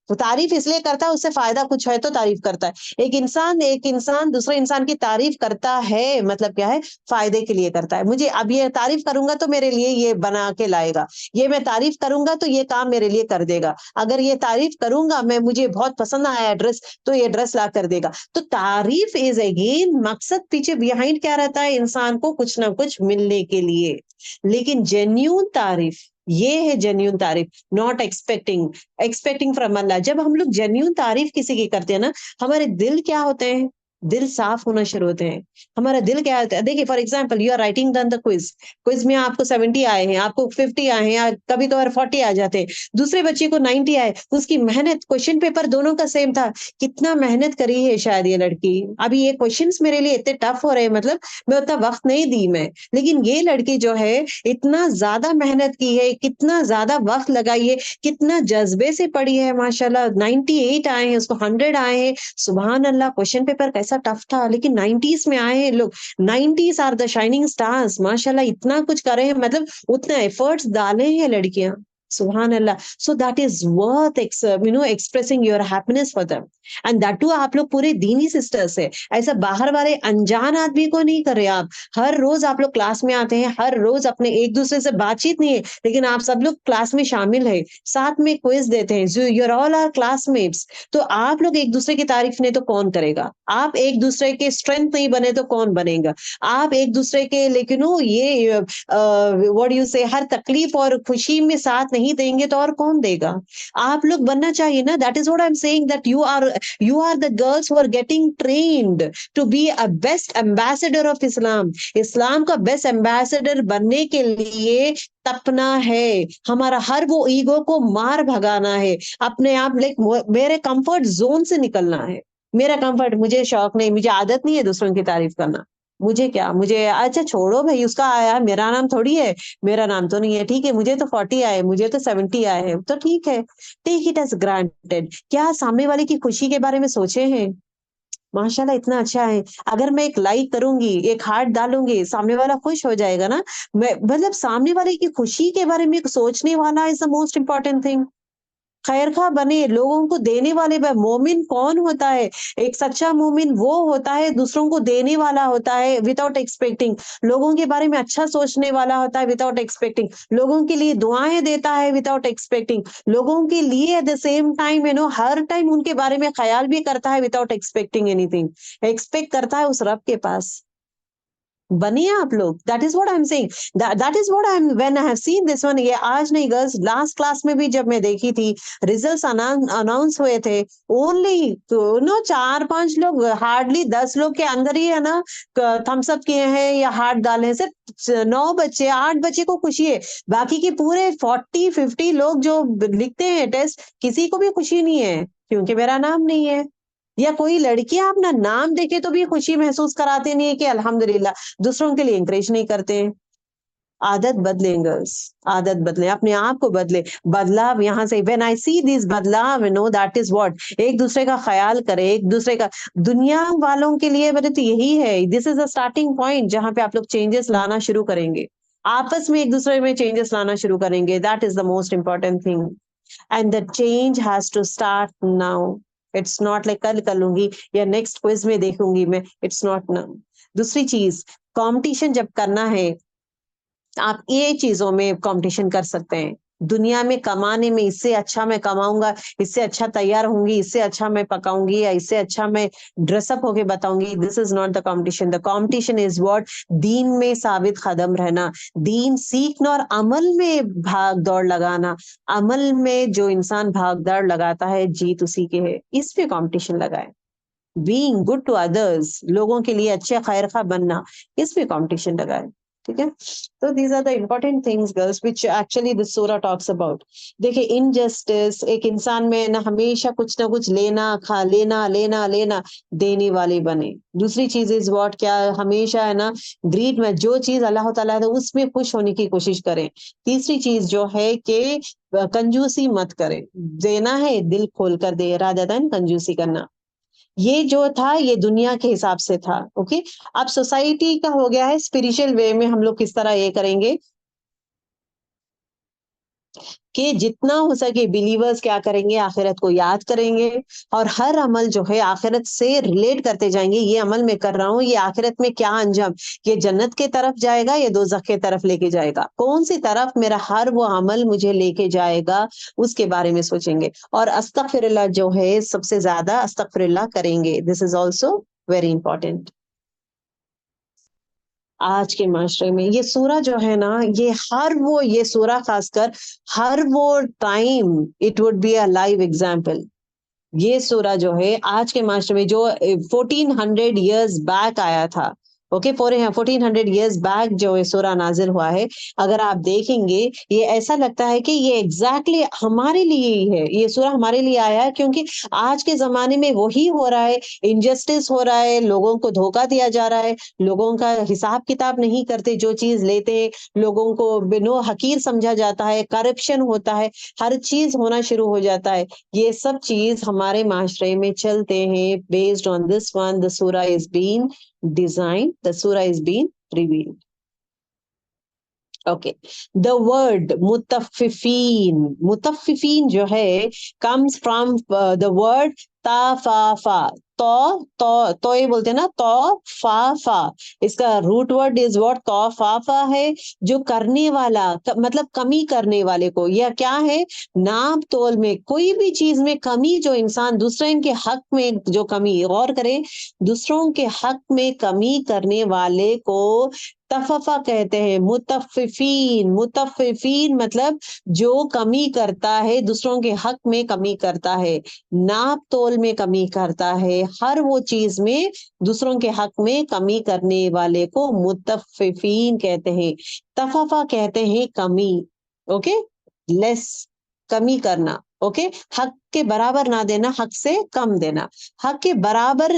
वो तारीफ इसलिए करता है, उससे फायदा कुछ है तो तारीफ करता है। एक इंसान दूसरे इंसान की तारीफ करता है, मतलब क्या है, फायदे के लिए करता है। मुझे अब ये तारीफ करूंगा तो मेरे लिए ये बना के लाएगा, ये मैं तारीफ करूंगा तो ये काम मेरे लिए कर देगा, अगर ये तारीफ करूंगा मैं, मुझे बहुत पसंद आया ड्रेस, तो ये ड्रेस ला कर देगा। तो तारीफ इज अगेन मकसद, पीछे बिहाइंड क्या रहता है, इंसान को कुछ ना कुछ मिलने के लिए। लेकिन जेन्यून तारीफ, ये है जेन्यून तारीफ, नॉट एक्सपेक्टिंग फ्रॉम अल्लाह। जब हम लोग जेन्यून तारीफ किसी की करते हैं ना, हमारे दिल क्या होते हैं, दिल साफ होना शुरू होते हैं। हमारा दिल क्या होता है, देखिए for example you are writing done the quiz, quiz में आपको 70 आए हैं, आपको 50 आए हैं, या कभी कभार 40 आ जाते हैं, दूसरे बच्चे को 90 आए, उसकी मेहनत, क्वेश्चन पेपर दोनों का सेम था, कितना मेहनत करी है शायद ये लड़की, अभी ये क्वेश्चंस मेरे लिए इतने टफ हो रहे हैं, मतलब मैं उतना वक्त नहीं दी मैं, लेकिन ये लड़की जो है इतना ज्यादा मेहनत की है, कितना ज्यादा वक्त लगाई है, कितना जज्बे से पढ़ी है, माशाल्लाह 98 आए हैं, उसको 100 आए हैं। सुभान अल्लाह, क्वेश्चन पेपर कैसा टफ था, लेकिन 90s में आए हैं लोग। 90s are the shining stars, माशाल्लाह इतना कुछ करे हैं, मतलब उतना एफर्ट्स डाले हैं लड़कियां। सुभान अल्लाह, so that is worth expressing your happiness for them, and that too आप लोग पूरे दीनी सिस्टर्स है, ऐसा बाहर वाले अनजान आदमी को नहीं कर रहे आप। हर रोज आप लोग क्लास में आते हैं, हर रोज अपने एक दूसरे से बातचीत नहीं है, लेकिन आप सब लोग क्लास में शामिल है, साथ में क्विज देते हैं, यूर ऑल आर क्लासमेट्स। तो आप लोग एक दूसरे की तारीफ नहीं तो कौन करेगा, आप एक दूसरे के स्ट्रेंथ नहीं बने तो कौन बनेगा, आप एक दूसरे के, लेकिन ये व्हाट यू से, हर तकलीफ और खुशी में साथ नहीं देंगे तो और कौन देगा। आप लोग बनना चाहिए ना, that is what I am saying, that you are the girls who are getting trained to be a best ambassador of Islam. इस्लाम का बेस्ट एम्बेसडर बनने के लिए तपना है, हमारा हर वो ईगो को मार भगाना है, अपने आप लाइक मेरे कंफर्ट जोन से निकलना है। मेरा कंफर्ट, मुझे शौक नहीं, मुझे आदत नहीं है दूसरों की तारीफ करना, मुझे क्या, मुझे अच्छा छोड़ो भाई, उसका आया, मेरा नाम थोड़ी है, मेरा नाम तो नहीं है, ठीक है, मुझे तो 40 आए, मुझे तो 70 आए हैं, तो ठीक है, टेक इट एज ग्रांटेड। क्या सामने वाले की खुशी के बारे में सोचे हैं, माशाल्लाह इतना अच्छा है, अगर मैं एक लाइक करूंगी, एक हार्ट डालूंगी, सामने वाला खुश हो जाएगा ना। मैं मतलब सामने वाले की खुशी के बारे में सोचने वाला is the most important thing. खैरखा बने, लोगों को देने वाले। मोमिन कौन होता है, एक सच्चा मोमिन वो होता है, दूसरों को देने वाला होता है विदाउट एक्सपेक्टिंग, लोगों के बारे में अच्छा सोचने वाला होता है विदाउट एक्सपेक्टिंग, लोगों के लिए दुआएं देता है विदाउट एक्सपेक्टिंग, लोगों के लिए eight the same time her time उनके बारे में ख्याल भी करता है विदाउट एक्सपेक्टिंग एनीथिंग, एक्सपेक्ट करता है उस रब के पास। बनिए आप लोग, that is what I am saying, that is what I am, when I have seen this one, ये आज नहीं गर्ल्स, लास्ट क्लास में भी जब मैं देखी थी, रिजल्ट्स अनाउंस हुए थे, ओनली तो नो 4-5 लोग, हार्डली 10 लोग के अंदर ही है ना थम्स अप किए हैं या हार्ट डाले हैं, सिर्फ 9 बच्चे 8 बच्चे को खुशी है, बाकी के पूरे 40-50 लोग जो लिखते हैं टेस्ट, किसी को भी खुशी नहीं है, क्योंकि मेरा नाम नहीं है। या कोई लड़कियां अपना नाम देके तो भी खुशी महसूस कराते नहीं है कि अल्हम्दुलिल्लाह, दूसरों के लिए इंकरेज नहीं करते हैं। आदत बदलें गर्ल्स, आदत बदलें, अपने आप को बदले। बदलाव यहाँ से, व्हेन आई सी दिस बदलाव, दैट इज व्हाट, एक दूसरे का ख्याल करें, एक दूसरे का, दुनिया वालों के लिए मेरे तो यही है, this is a starting point जहां पे आप लोग चेंजेस लाना शुरू करेंगे, आपस में एक दूसरे में चेंजेस लाना शुरू करेंगे, that is the most important thing. And the change has to start now. It's not like कल कर लूंगी या नेक्स्ट क्विज में देखूंगी मैं, इट्स नॉट नाउ। दूसरी चीज, कंपटीशन जब करना है, आप ये चीजों में कंपटीशन कर सकते हैं। दुनिया में कमाने में, इससे अच्छा मैं कमाऊंगा, इससे अच्छा तैयार होंगी, इससे अच्छा मैं पकाऊंगी, या इससे अच्छा मैं ड्रेसअप होके बताऊंगी, this is not the competition. The competition is what, दीन में साबित कदम रहना, दीन सीखना और अमल में भाग दौड़ लगाना। अमल में जो इंसान भाग दौड़ लगाता है, जीत उसी के है। इस पे कंपटीशन लगाए। बीइंग गुड टू अदर्स, लोगों के लिए अच्छे खैर खा बनना, इस पे कंपटीशन लगाए। ठीक है, तो these are the important things girls which actually this सूरा टॉक्स अबाउट। देखिए, इनजस्टिस, एक इंसान में ना कुछ लेना, खा लेना लेना लेना, देने वाले बने। दूसरी चीज इज व्हाट, क्या हमेशा है ना, ग्रीड में, जो चीज अल्लाह ताला है उसमें खुश होने की कोशिश करें। तीसरी चीज जो है कि कंजूसी मत करें, देना है दिल खोल कर दे, रादर देन कंजूसी करना। ये जो था ये दुनिया के हिसाब से था। ओके, अब सोसाइटी का हो गया है, स्पिरिचुअल वे में हम लोग किस तरह ये करेंगे कि जितना हो सके बिलीवर्स क्या करेंगे, आखिरत को याद करेंगे, और हर अमल जो है आखिरत से रिलेट करते जाएंगे। ये अमल मैं कर रहा हूँ, ये आखिरत में क्या अंजाम, ये जन्नत के तरफ जाएगा या दोजख के तरफ लेके जाएगा, कौन सी तरफ मेरा हर वो अमल मुझे लेके जाएगा, उसके बारे में सोचेंगे। और अस्तगफिरुल्लाह जो है, सबसे ज्यादा अस्तगफिरुल्लाह करेंगे। This is also very important. आज के माशरे में ये सूरा जो है ना, ये हर वो, ये सूरा खासकर हर वो time it would be a live example. ये सूरा जो है आज के माशरे में, जो 1400 ईयर्स बैक आया था, ओके, 1400 ईयर्स बैक जो ये सूरा नाजिल हुआ है, अगर आप देखेंगे, ये ऐसा लगता है कि ये एग्जैक्टली हमारे लिए ही है, ये सूरा हमारे लिए आया है, क्योंकि आज के जमाने में वही हो रहा है, इनजस्टिस हो रहा है, लोगों को धोखा दिया जा रहा है, लोगों का हिसाब किताब नहीं करते, जो चीज लेते हैं लोगों को बिनो हकीर समझा जाता है, करप्शन होता है, हर चीज होना शुरू हो जाता है। ये सब चीज हमारे माशरे में चलते हैं। Based on this one, the surah is been design, the surah is been revealed. Okay, the word Mutaffifin, मुतफ्फिफीन जो है, comes from the word tafafa. तो ये बोलते हैं ना, तो फा फा, इसका रूट वर्ड इज व्हाट, तो फा फा है, जो करने वाला, मतलब कमी करने वाले को, या क्या है, नाप तोल में कोई भी चीज में कमी, जो इंसान दूसरे के हक में जो कमी, गौर करें, दूसरों के हक में कमी करने वाले को तफफा कहते हैं। मुतफ्फिफीन, मुतफ्फिफीन मतलब जो कमी करता है, दूसरों के हक में कमी करता है, नाप तोल में कमी करता है, हर वो चीज में दूसरों के हक में कमी करने वाले को मुतफ्फिफीन कहते हैं। तफफा कहते हैं कमी, ओके, लेस, कमी करना, ओके, हक के बराबर ना देना, हक से कम देना, हक के बराबर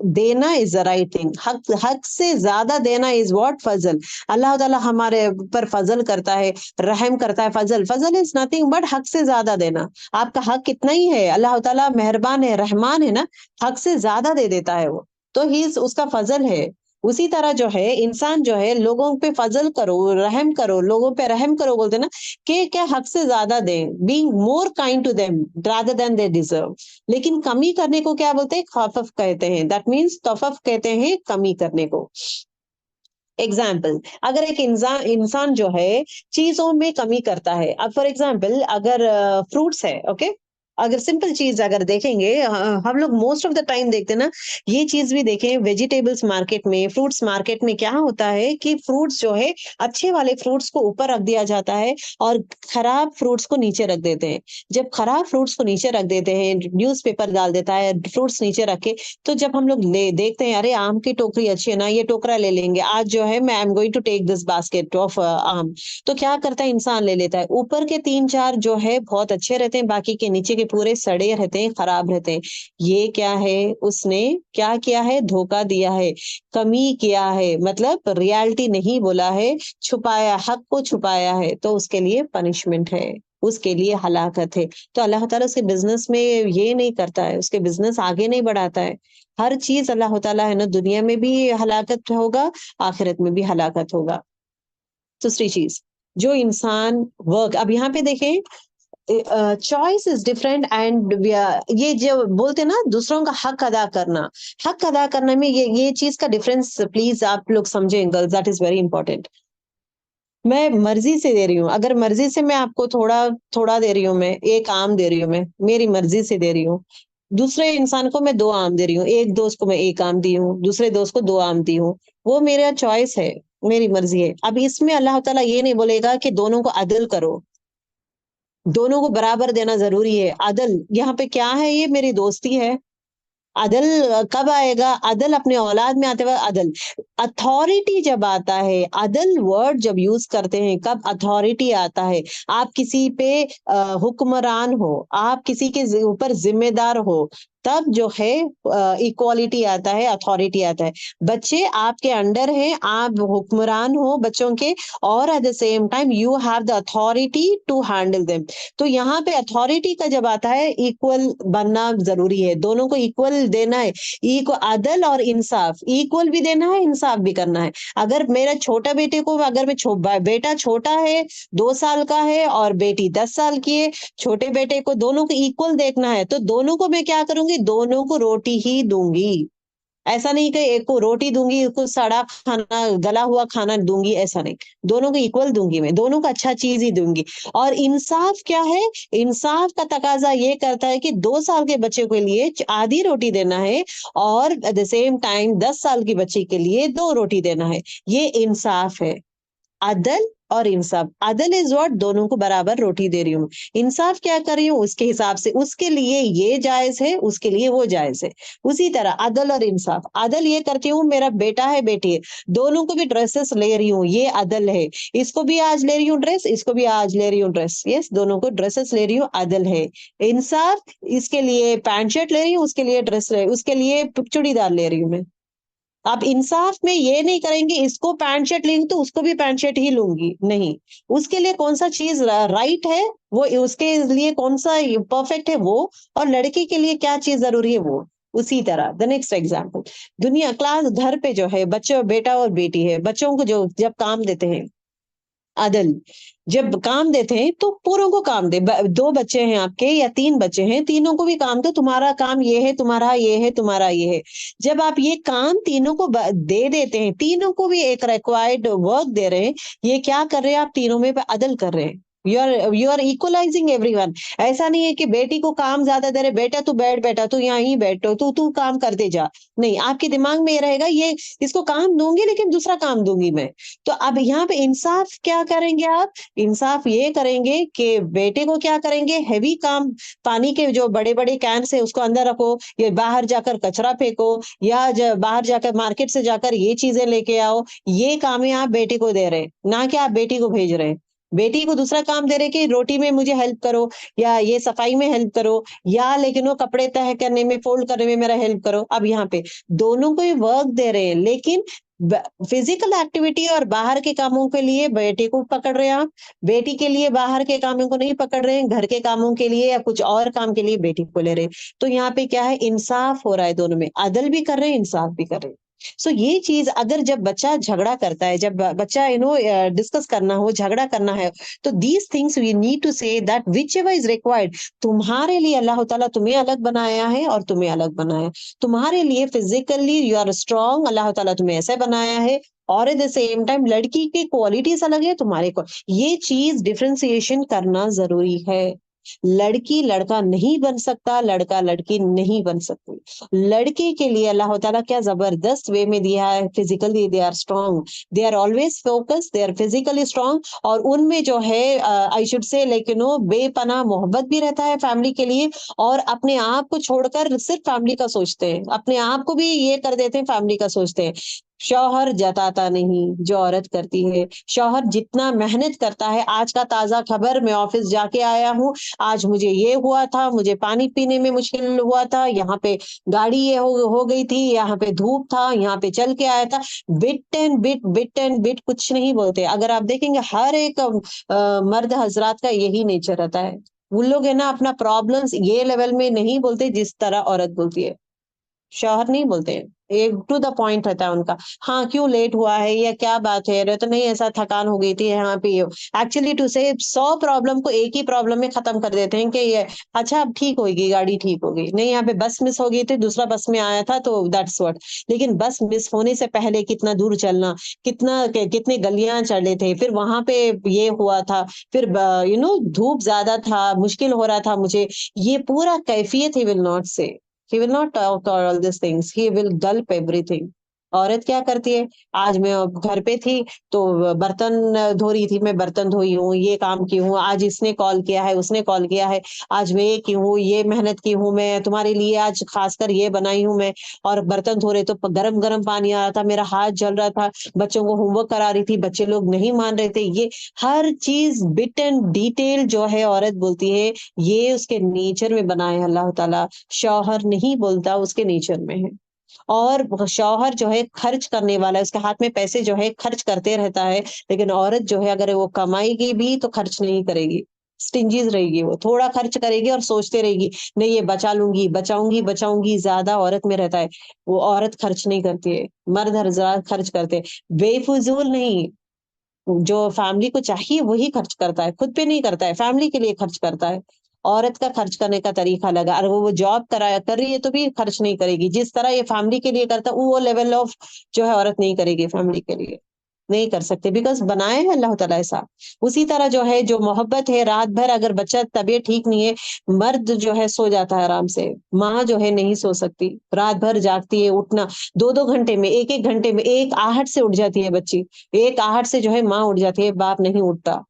देना इज द राइट थिंग, हक हक से ज्यादा देना इज व्हाट, फजल। अल्लाह ताला हमारे पर फजल करता है, रहम करता है। फजल, फजल इज नथिंग बट हक से ज्यादा देना। आपका हक कितना ही है, अल्लाह ताला मेहरबान है, रहमान है ना, हक से ज्यादा दे देता है वो, तो ही उसका फजल है। उसी तरह जो है इंसान जो है, लोगों पे फजल करो, रहम करो, लोगों पे रहम करो, बोलते ना कि क्या हक से ज्यादा दें, being more kind to them rather than they deserve. लेकिन कमी करने को क्या बोलते हैं, खफफ कहते हैं, दैट मीन्स तफफ कहते हैं कमी करने को। एग्जाम्पल, अगर एक इंसान इंसान जो है चीजों में कमी करता है, अब फॉर एग्जाम्पल अगर फ्रूट्स है, ओके, अगर सिंपल चीज अगर देखेंगे, हम लोग मोस्ट ऑफ द टाइम देखते हैं ना, ये चीज भी देखें, वेजिटेबल्स मार्केट में, फ्रूट्स मार्केट में क्या होता है कि फ्रूट्स जो है, अच्छे वाले फ्रूट्स को ऊपर रख दिया जाता है और खराब फ्रूट्स को नीचे रख देते हैं। जब खराब फ्रूट्स को नीचे रख देते हैं, न्यूज़पेपर डाल देता है फ्रूट्स नीचे रखे, तो जब हम लोग ले देखते हैं, अरे आम की टोकरी अच्छी है ना, ये टोकरा ले लेंगे आज, जो है मैं I am going to take this basket of आम, तो क्या करता है इंसान ले लेता है, ऊपर के तीन चार जो है बहुत अच्छे रहते हैं, बाकी के नीचे के के पूरे सड़े रहते हैं, खराब रहते हैं। ये क्या है, उसने क्या किया है, धोखा दिया है, कमी किया है, मतलब रियलिटी नहीं बोला है, छुपाया, हक को छुपाया है, तो उसके लिए पनिशमेंट है, उसके लिए हलाकत है। तो अल्लाह ताला उसके बिजनेस में ये नहीं करता है, उसके बिजनेस आगे नहीं बढ़ाता है। हर चीज अल्लाह ताला है ना, दुनिया में भी हलाकत होगा, आखिरत में भी हलाकत होगा। दूसरी चीज, जो इंसान वर्क, अब यहाँ पे देखें, चॉइस इज डिफरेंट एंड ये जो बोलते हैं ना, दूसरों का हक अदा करना, हक अदा करने में ये चीज का डिफरेंस प्लीज आप लोग समझें girls, that is very important. मैं मर्जी से दे रही हूँ, अगर मर्जी से मैं आपको थोड़ा थोड़ा दे रही हूँ, मैं एक आम दे रही हूँ, मैं मेरी मर्जी से दे रही हूँ। दूसरे इंसान को मैं 2 आम दे रही हूँ, एक दोस्त को मैं 1 आम दी हूँ, दूसरे दोस्त को 2 आम दी हूँ। वो मेरा चॉइस है, मेरी मर्जी है। अब इसमें अल्लाह ताला ये नहीं बोलेगा कि दोनों को अदल करो, दोनों को बराबर देना जरूरी है। अदल यहाँ पे क्या है, ये मेरी दोस्ती है। अदल कब आएगा, अदल अपने औलाद में आते हुए अदल, अथॉरिटी जब आता है, अदल वर्ड जब यूज करते हैं, कब अथॉरिटी आता है। आप किसी पे हुक्मरान हो, आप किसी के ऊपर जिम्मेदार हो, तब जो है इक्वालिटी आता है, अथॉरिटी आता है। बच्चे आपके अंडर हैं, आप हुक्मरान हो बच्चों के, और at the same time you have the authority to handle them. तो यहाँ पे अथॉरिटी का जब आता है, इक्वल बनना जरूरी है, दोनों को इक्वल देना है। अदल और इंसाफ, इक्वल भी देना है, इंसाफ भी करना है। अगर मेरा छोटा बेटे को, अगर मैं बेटा छोटा है, 2 साल का है, और बेटी 10 साल की है, छोटे बेटे को दोनों को इक्वल देखना है, तो दोनों को मैं क्या करूंगी, दोनों को रोटी ही दूंगी। ऐसा नहीं कि एक को रोटी दूंगी, एक को सड़ा खाना, गला हुआ खाना दूंगी, ऐसा नहीं। दोनों को इक्वल दूंगी, मैं दोनों को अच्छा चीज ही दूंगी। और इंसाफ क्या है, इंसाफ का तकाजा ये करता है कि 2 साल के बच्चे के लिए आधी रोटी देना है, और एट द सेम टाइम 10 साल की बच्ची के लिए 2 रोटी देना है। ये इंसाफ है। अदल और इंसाफ, अदल इज व्हाट, दोनों को बराबर रोटी दे रही हूँ। इंसाफ क्या कर रही हूँ, उसके हिसाब से, उसके लिए ये जायज है, उसके लिए वो जायज है। उसी तरह अदल और इंसाफ, अदल ये करती हूँ, मेरा बेटा है, बेटी है, दोनों को भी ड्रेसेस ले रही हूँ, ये अदल है। इसको भी आज ले रही हूँ ड्रेस, इसको भी आज ले रही हूँ ड्रेस, यस, दोनों को ड्रेसेस ले रही हूँ, अदल है। इंसाफ, इसके लिए पैंट शर्ट ले रही हूँ, उसके लिए ड्रेस ले, उसके लिए चूड़ीदार ले रही हूँ मैं। आप इंसाफ में ये नहीं करेंगे, इसको पैंट शर्ट लेंगे तो उसको भी पैंट शर्ट ही लूंगी, नहीं। उसके लिए कौन सा चीज राइट है, वो उसके लिए कौन सा परफेक्ट है वो, और लड़के के लिए क्या चीज जरूरी है वो। उसी तरह द नेक्स्ट एग्जाम्पल, दुनिया क्लास, घर पे जो है बच्चे, बेटा और बेटी है, बच्चों को जो जब काम देते हैं, अदल, जब काम देते हैं तो पूरों को काम दे। 2 बच्चे हैं आपके या 3 बच्चे हैं, तीनों को भी काम दो, तुम्हारा काम ये है, तुम्हारा ये है, तुम्हारा ये है। जब आप ये काम तीनों को दे देते हैं, तीनों को भी एक रिक्वायर्ड वर्क दे रहे हैं, ये क्या कर रहे हैं, आप तीनों में अदल कर रहे हैं। You are equalising everyone. ऐसा नहीं है कि बेटी को काम ज्यादा दे रहे, बेटा तू बैठ, बेटा तू यहाँ ही बैठो, तू तू काम करते जा, नहीं। आपके दिमाग में ये रहेगा, ये इसको काम दूंगी लेकिन दूसरा काम दूंगी मैं। तो अब यहाँ पे इंसाफ क्या करेंगे आप, इंसाफ ये करेंगे कि बेटे को क्या करेंगे, हैवी काम, पानी के जो बड़े बड़े कैन है उसको अंदर रखो, या बाहर जाकर कचरा फेंको, या बाहर जाकर मार्केट से जाकर ये चीजें लेके आओ। ये काम है आप बेटे को दे रहे हैं, ना कि आप बेटी को भेज रहे हैं। बेटी को दूसरा काम दे रहे कि रोटी में मुझे हेल्प करो, या ये सफाई में हेल्प करो, या लेकिन वो कपड़े तह करने में, फोल्ड करने में मेरा हेल्प करो। अब यहाँ पे दोनों को ही वर्क दे रहे हैं, लेकिन फिजिकल एक्टिविटी और बाहर के कामों के लिए बेटे को पकड़ रहे हैं आप, बेटी के लिए बाहर के कामों को नहीं पकड़ रहे हैं, घर के कामों के लिए या कुछ और काम के लिए बेटी को ले रहे हैं। तो यहाँ पे क्या है, इंसाफ हो रहा है, दोनों में अदल भी कर रहे हैं, इंसाफ भी कर रहे हैं। सो ये चीज, अगर जब बच्चा झगड़ा करता है, जब बच्चा डिस्कस करना हो, झगड़ा करना है, तो these things we need to say that whichever is required. तुम्हारे लिए अल्लाह ताला तुम्हें अलग बनाया है और तुम्हें अलग बनाया है। तुम्हारे लिए फिजिकली यू आर स्ट्रांग, अल्लाह ताला तुम्हें ऐसे बनाया है, और एट द सेम टाइम लड़की की क्वालिटीज अलग है, तुम्हारे को ये चीज डिफरेंशिएशन करना जरूरी है। लड़की लड़का नहीं बन सकता, लड़का लड़की नहीं बन सकती। लड़के के लिए अल्लाह ताला क्या जबरदस्त वे में दिया है, physically they are strong, they are always focus, they are physically strong, और उनमें जो है आई शुड से, लेकिन वो बेपनाह मोहब्बत भी रहता है फैमिली के लिए, और अपने आप को छोड़कर सिर्फ फैमिली का सोचते हैं, अपने आप को भी ये कर देते हैं, फैमिली का सोचते हैं। शौहर जताता नहीं जो औरत करती है। शौहर जितना मेहनत करता है, आज का ताज़ा खबर, मैं ऑफ़िस जाके आया हूँ, आज मुझे ये हुआ था, मुझे पानी पीने में मुश्किल हुआ था, यहाँ पे गाड़ी ये हो गई थी, यहाँ पे धूप था, यहाँ पे चल के आया था। बिट एंड बिट कुछ नहीं बोलते। अगर आप देखेंगे हर एक मर्द हज़रात का यही नेचर रहता है। वो लोग है ना अपना प्रॉब्लम्स ये लेवल में नहीं बोलते जिस तरह औरत बोलती है। शौहर नहीं बोलते हैं। एक टू द पॉइंट रहता है उनका। हाँ, क्यों लेट हुआ है या क्या बात है? अरे तो नहीं ऐसा थकान हो गई थी यहाँ पे ये एक्चुअली टू से 100 प्रॉब्लम को एक ही प्रॉब्लम में खत्म कर देते हैं कि ये अच्छा अब ठीक होगी, गाड़ी ठीक हो गई। नहीं यहाँ पे बस मिस हो गई थी, दूसरा बस में आया था तो दैट्स व्हाट। लेकिन बस मिस होने से पहले कितना दूर चलना, कितनी गलियां चढ़े थे, फिर वहां पे ये हुआ था, फिर धूप ज्यादा था, मुश्किल हो रहा था मुझे। ये पूरा कैफियत ही विल नॉट से। He will not talk all these things. He will gulp everything. औरत क्या करती है? आज मैं घर पे थी तो बर्तन धो रही थी, मैं बर्तन धोई हूँ, ये काम की हूँ, आज इसने कॉल किया है, उसने कॉल किया है, आज मैं ये की हूँ, ये मेहनत की हूँ, मैं तुम्हारे लिए आज खासकर ये बनाई हूँ मैं। और बर्तन धो रहे तो गरम गरम पानी आ रहा था, मेरा हाथ जल रहा था, बच्चों को होमवर्क करा रही थी, बच्चे लोग नहीं मान रहे थे। ये हर चीज बिट एंड डिटेल जो है औरत बोलती है, ये उसके नेचर में बना है अल्लाह ताला। शौहर नहीं बोलता, उसके नेचर में है। और शौहर जो है खर्च करने वाला है, उसके हाथ में पैसे जो है खर्च करते रहता है। लेकिन औरत जो है अगर वो कमाएगी भी तो खर्च नहीं करेगी। स्टिंजीज रहेगी, वो थोड़ा खर्च करेगी और सोचते रहेगी नहीं ये बचा लूंगी, बचाऊंगी बचाऊंगी, ज्यादा औरत में रहता है। वो औरत खर्च नहीं करती है, मर्द हर खर्च करते हैं। बेफिजूल नहीं, जो फैमिली को चाहिए वही खर्च करता है, खुद पे नहीं करता है, फैमिली के लिए खर्च करता है। औरत का खर्च करने का तरीका अलग है। अगर वो जॉब कर रही है तो भी खर्च नहीं करेगी। जिस तरह ये फैमिली के लिए करता है वो लेवल ऑफ जो है औरत नहीं करेगी फैमिली के लिए। नहीं कर सकते बिकॉज़ बनाए हैं अल्लाह ताला ऐसा। उसी तरह जो है जो मोहब्बत है, रात भर अगर बच्चा तबीयत ठीक नहीं है, मर्द जो है सो जाता है आराम से, माँ जो है नहीं सो सकती, रात भर जागती है, उठना 2-2 घंटे में, 1-1 घंटे में, एक आहट से उठ जाती है बच्ची। एक आहट से जो है माँ उठ जाती है, बाप नहीं उठता।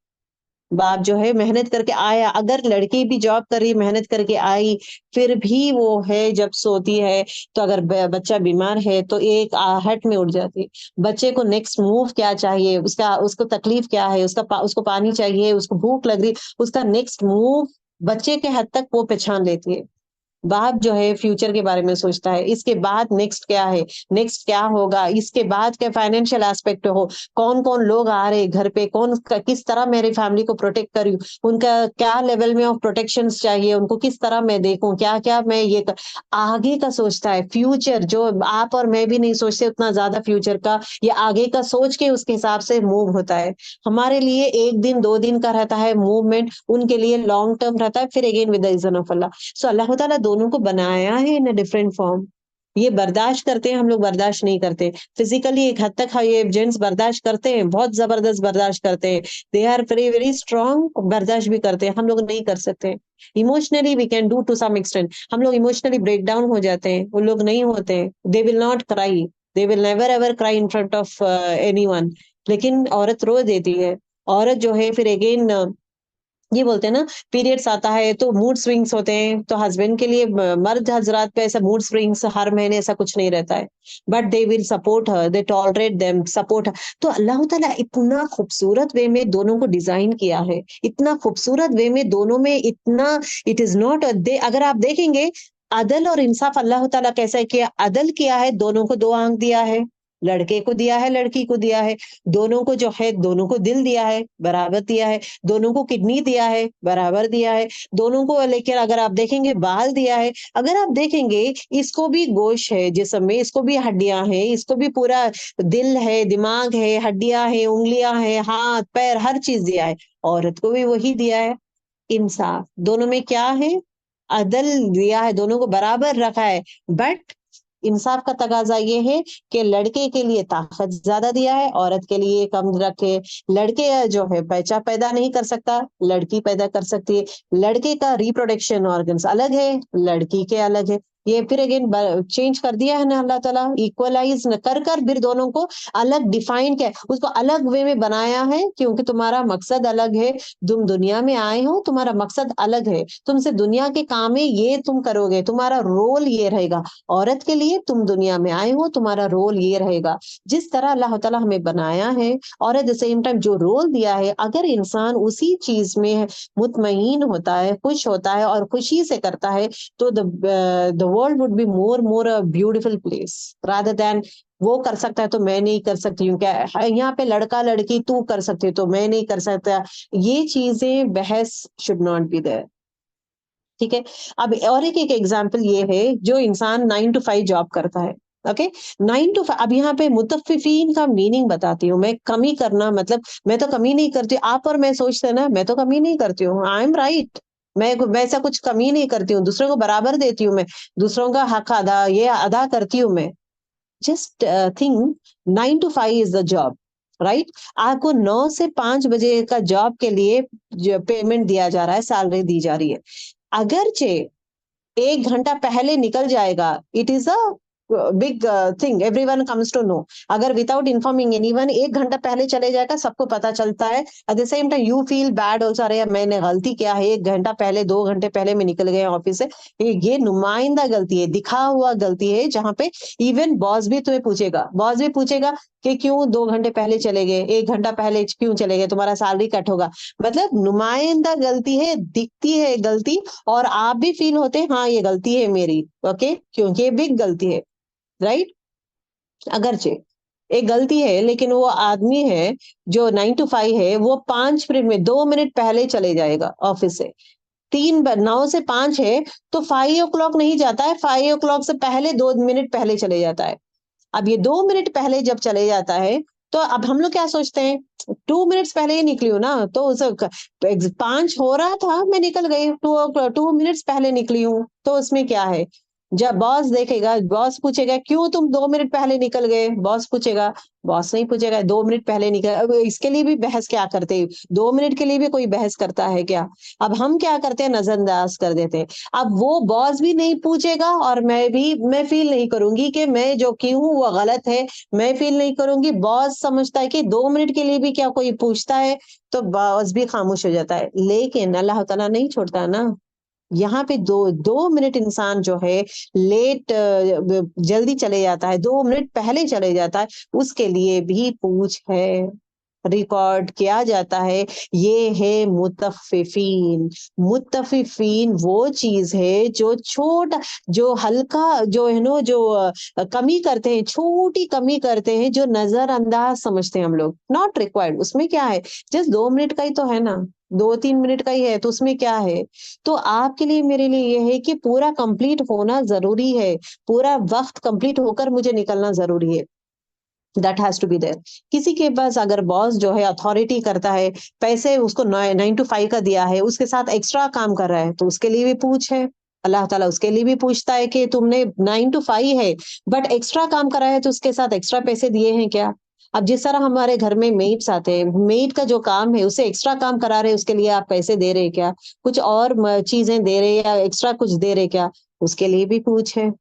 बाप जो है मेहनत करके आया, अगर लड़की भी जॉब कर रही, मेहनत करके आई, फिर भी वो है जब सोती है, तो अगर बच्चा बीमार है तो एक आहट में उठ जाती है। बच्चे को नेक्स्ट मूव क्या चाहिए, उसका उसको तकलीफ क्या है, उसको पानी चाहिए, उसको भूख लग रही, उसका नेक्स्ट मूव बच्चे के हद तक वो पहचान लेती है। बाप जो है फ्यूचर के बारे में सोचता है, इसके बाद नेक्स्ट क्या है, नेक्स्ट क्या होगा, इसके बाद क्या फाइनेंशियल एस्पेक्ट हो, कौन-कौन लोग आ रहे हैं घर पे, किस तरह मेरी फैमिली को प्रोटेक्ट करूँ, उनका क्या लेवल में ऑफ प्रोटेक्शंस चाहिए, उनको किस तरह मैं देखूँ, क्या-क्या मैं ये आगे का सोचता है, फ्यूचर जो आप और मैं भी नहीं सोचते उतना ज़्यादा फ्यूचर का, ये आगे का सोच के उसके हिसाब से मूव होता है। हमारे लिए 1 दिन, 2 दिन का रहता है मूवमेंट, उनके लिए लॉन्ग टर्म रहता है, फिर अगेन विद द इज़्न ऑफ अल्लाह। सो अल्लाह ताला दोनों को बनाया है इन अ डिफरेंट फॉर्म। ये बर्दाश्त करते हैं, हम लोग बर्दाश्त नहीं करते। फिजिकली एक हद तक हाँ, ये जेंट्स बर्दाश्त करते हैं, बहुत जबरदस्त बर्दाश्त करते हैं। They are very very strong, बर्दाश्त भी करते हैं, हम लोग नहीं कर सकते। Emotionally we can do to some extent, हम लोग इमोशनली ब्रेक डाउन हो जाते हैं, वो लोग नहीं होते हैं। They will not cry, they will never ever cry in front of anyone. लेकिन औरत रो देती है। औरत जो है फिर अगेन ये बोलते हैं ना, पीरियड्स आता है तो मूड स्विंग्स होते हैं, तो हस्बैंड के लिए मर्द हजरात पे ऐसा मूड स्विंग्स हर महीने ऐसा कुछ नहीं रहता है। But they will support her, they tolerate them, support. तो अल्लाह ताला इतना खूबसूरत वे में दोनों को डिजाइन किया है, इतना खूबसूरत वे में दोनों में इतना, इट इज नॉट दे, अगर आप देखेंगे अदल और इंसाफ अल्लाह ताला कैसा है किया, अदल किया है, दोनों को 2 आंख दिया है, लड़के को दिया है, लड़की को दिया है, दोनों को जो है दोनों को दिल दिया है, बराबर दिया है, दोनों को किडनी दिया है, बराबर दिया है, दोनों को, लेकिन अगर आप देखेंगे बाल दिया है, अगर आप देखेंगे इसको भी गोश है जिस्म में, इसको भी हड्डियां हैं, इसको भी पूरा दिल है, दिमाग है, हड्डियां हैं, उंगलियां हैं, हाथ पैर हर चीज दिया है। औरत को भी वही दिया है। इंसाफ दोनों में क्या है, अदल दिया है, दोनों को बराबर रखा है। बट इंसाफ का तकाजा ये है कि लड़के के लिए ताकत ज्यादा दिया है, औरत के लिए कम रखे। लड़के जो है बच्चा पैदा नहीं कर सकता, लड़की पैदा कर सकती है। लड़के का रिप्रोडक्शन ऑर्गन्स अलग है, लड़की के अलग है। ये फिर अगेन चेंज कर दिया है ना अल्लाह ताला, इक्वलाइज न कर कर फिर दोनों को अलग डिफाइन किया, उसको अलग वे में बनाया है, क्योंकि तुम्हारा मकसद अलग है। तुम दुनिया में आए हो, तुम्हारा मकसद अलग है, तुमसे दुनिया के काम में ये तुम करोगे, तुम्हारा रोल ये रहेगा। औरत के लिए तुम दुनिया में आए हो, तुम्हारा रोल ये रहेगा। जिस तरह अल्लाह ताला हमें बनाया है और एट द सेम टाइम जो रोल दिया है, अगर इंसान उसी चीज में मुतमईन होता है, खुश होता है और खुशी से करता है, तो the world would be more a beautiful place rather than वो कर सकता है तो मैं नहीं कर सकती हूँ, क्या यहाँ पे लड़का लड़की तू कर सकती है तो मैं नहीं कर सकता, ये चीजें बहस शुड नॉट बी देयर। ठीक है। अब और एक एग्जांपल ये है, जो इंसान 9 to 5 जॉब करता है, ओके, 9 to 5। अब यहाँ पे मुतफ्फिफीन का मीनिंग बताती हूँ मैं। कमी करना मतलब मैं तो कमी नहीं करती, आप और मैं सोचते हैं ना मैं तो कमी नहीं करती हूँ, आई एम राइट, मैं ऐसा कुछ कमी नहीं करती हूँ, दूसरों को बराबर देती हूँ मैं, दूसरों का हक अदा करती हूँ मैं। Just think, 9 to 5 is the job, right. आपको 9 से 5 बजे का जॉब के लिए जो पेमेंट दिया जा रहा है, सैलरी दी जा रही है, अगरचे 1 घंटा पहले निकल जाएगा, it is a big thing, everyone comes to know. अगर विदाउट इन्फॉर्मिंग एनीवन 1 घंटा पहले चले जाएगा, सबको पता चलता है, at the same time you feel bad also, अरे यार, मैंने गलती किया है, 1 घंटा पहले 2 घंटे पहले मैं निकल गए ऑफिस से। ये नुमाइंदा गलती है, दिखा हुआ गलती है, जहां पे इवन बॉस भी तुम्हें पूछेगा, बॉस भी पूछेगा कि क्यों 2 घंटे पहले चले गए, 1 घंटा पहले क्यों चले गए, तुम्हारा सैलरी कट होगा। मतलब नुमाइंदा गलती है, दिखती है गलती, और आप भी फील होते हैं हाँ ये गलती है मेरी, ओके, क्योंकि ये बिग गलती है, राइट। अगरचे एक गलती है, लेकिन वो आदमी है जो 9 to 5 है, वो 5 मिनट में 2 मिनट पहले चले जाएगा ऑफिस से। 9 से 5 है, तो 5 o'clock नहीं जाता है, 5 o'clock से पहले 2 मिनट पहले चले जाता है। अब ये 2 मिनट पहले जब चले जाता है, तो अब हम लोग क्या सोचते हैं, 2 मिनट्स पहले ही निकली हूँ ना, तो 5 हो रहा था मैं निकल गई, 2 मिनट्स पहले निकली हूँ, तो उसमें क्या है। जब बॉस देखेगा, बॉस पूछेगा क्यों तुम 2 मिनट पहले निकल गए, बॉस पूछेगा, बॉस नहीं पूछेगा 2 मिनट पहले निकल, अब इसके लिए भी बहस क्या करते हैं, 2 मिनट के लिए भी कोई बहस करता है क्या। अब हम क्या करते हैं, नजरअंदाज कर देते हैं। अब वो बॉस भी नहीं पूछेगा, और मैं फील नहीं करूंगी कि मैं जो की हूँ वो गलत है, मैं फील नहीं करूंगी, बॉस समझता है कि 2 मिनट के लिए भी क्या कोई पूछता है, तो बॉस भी खामोश हो जाता है। लेकिन अल्लाह ताला नहीं छोड़ता ना, यहाँ पे 2 मिनट इंसान जो है लेट, जल्दी चले जाता है, 2 मिनट पहले चले जाता है, उसके लिए भी पूछ है, रिकॉर्ड किया जाता है। ये है मुतफ्फिफीन। मुतफ्फिफीन वो चीज है जो छोटा, जो हल्का, जो है नो, जो कमी करते हैं, छोटी कमी करते हैं, जो नजरअंदाज समझते हैं हम लोग, नॉट रिक्वायर्ड, उसमें क्या है, जस्ट 2 मिनट का ही तो है ना, 2-3 मिनट का ही है, तो उसमें क्या है। तो आपके लिए मेरे लिए ये है कि पूरा कंप्लीट होना जरूरी है, पूरा वक्त कंप्लीट होकर मुझे निकलना जरूरी है, that has to be there. किसी के पास अगर बॉस जो है अथॉरिटी करता है, पैसे उसको 9 to 5 का दिया है, उसके साथ एक्स्ट्रा काम कर रहा है, तो उसके लिए भी पूछ है। अल्लाह ताला उसके लिए भी पूछता है कि तुमने 9 to 5 है, बट एक्स्ट्रा काम करा है, तो उसके साथ एक्स्ट्रा पैसे दिए हैं क्या। अब जिस तरह हमारे घर में मेड्स आते हैं, मेड का जो काम है उसे एक्स्ट्रा काम करा रहे हैं, उसके लिए आप पैसे दे रहे हैं क्या, कुछ और चीजें दे रहे हैं या एक्स्ट्रा कुछ दे रहे हैं क्या, उसके लिए भी पूछ है।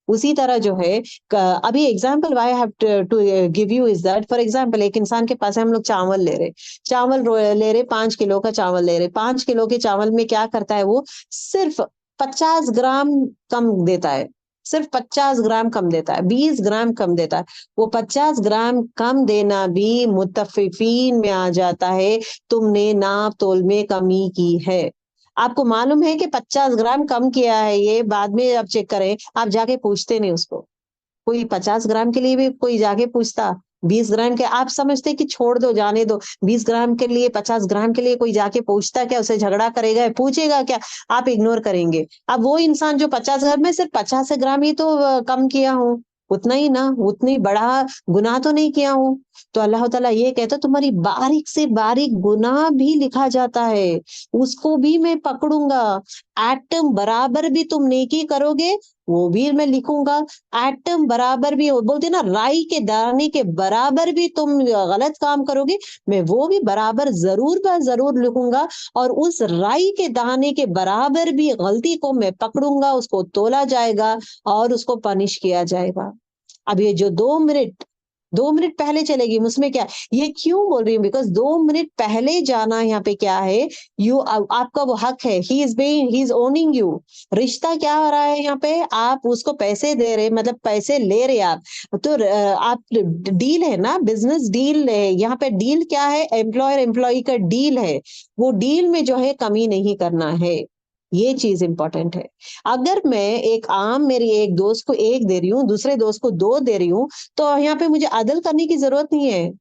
उसी तरह जो है, अभी example why have to give you is that, for example एक इंसान के पास है, हम लोग चावल ले रहे, ले रहे 5 किलो का चावल ले रहे, 5 किलो के चावल में क्या करता है वो, सिर्फ 50 ग्राम कम देता है, सिर्फ 50 ग्राम कम देता है, 20 ग्राम कम देता है। वो 50 ग्राम कम देना भी मुतफ्फिफीन में आ जाता है, तुमने नाप तोल में कमी की है। आपको मालूम है कि 50 ग्राम कम किया है, ये बाद में आप चेक करें, आप जाके पूछते नहीं उसको, कोई 50 ग्राम के लिए भी कोई जाके पूछता, 20 ग्राम के आप समझते कि छोड़ दो, जाने दो, 20 ग्राम के लिए, 50 ग्राम के लिए कोई जाके पूछता क्या, उसे झगड़ा करेगा, पूछेगा क्या, आप इग्नोर करेंगे। अब वो इंसान जो 50 ग्राम में सिर्फ 50 ग्राम ही तो कम किया हूँ, उतना ही ना, उतनी बड़ा गुनाह तो नहीं किया हूँ। तो अल्लाह ताला ये कहता, तुम्हारी बारीक से बारीक गुनाह भी लिखा जाता है, उसको भी मैं पकड़ूंगा, एटम बराबर भी तुम नेकी करोगे, वो भी मैं लिखूंगा। एटम बराबर भी बोलते ना, राई के दाने के बराबर भी तुम गलत काम करोगे, मैं वो भी बराबर जरूर जरूर लिखूंगा। और उस राई के दाने के बराबर भी गलती को मैं पकड़ूंगा, उसको तोला जाएगा और उसको पनिश किया जाएगा। अब ये जो 2 मिनट, 2 मिनट पहले चलेगी उसमें क्या, ये क्यों बोल रही हूँ, बिकॉज 2 मिनट पहले जाना यहाँ पे क्या है, आपका वो हक है, ही इज ओनिंग यू। रिश्ता क्या हो रहा है यहाँ पे, आप उसको पैसे दे रहे, मतलब पैसे ले रहे आप, तो आप डील है ना, बिजनेस डील है यहाँ पे। डील क्या है, एम्प्लॉयर एम्प्लॉय का डील है, वो डील में जो है कमी नहीं करना है, ये चीज इंपॉर्टेंट है। अगर मैं मेरी एक दोस्त को एक दे रही हूँ, दूसरे दोस्त को दो दे रही हूँ, तो यहाँ पे मुझे अदल करने की जरूरत नहीं है,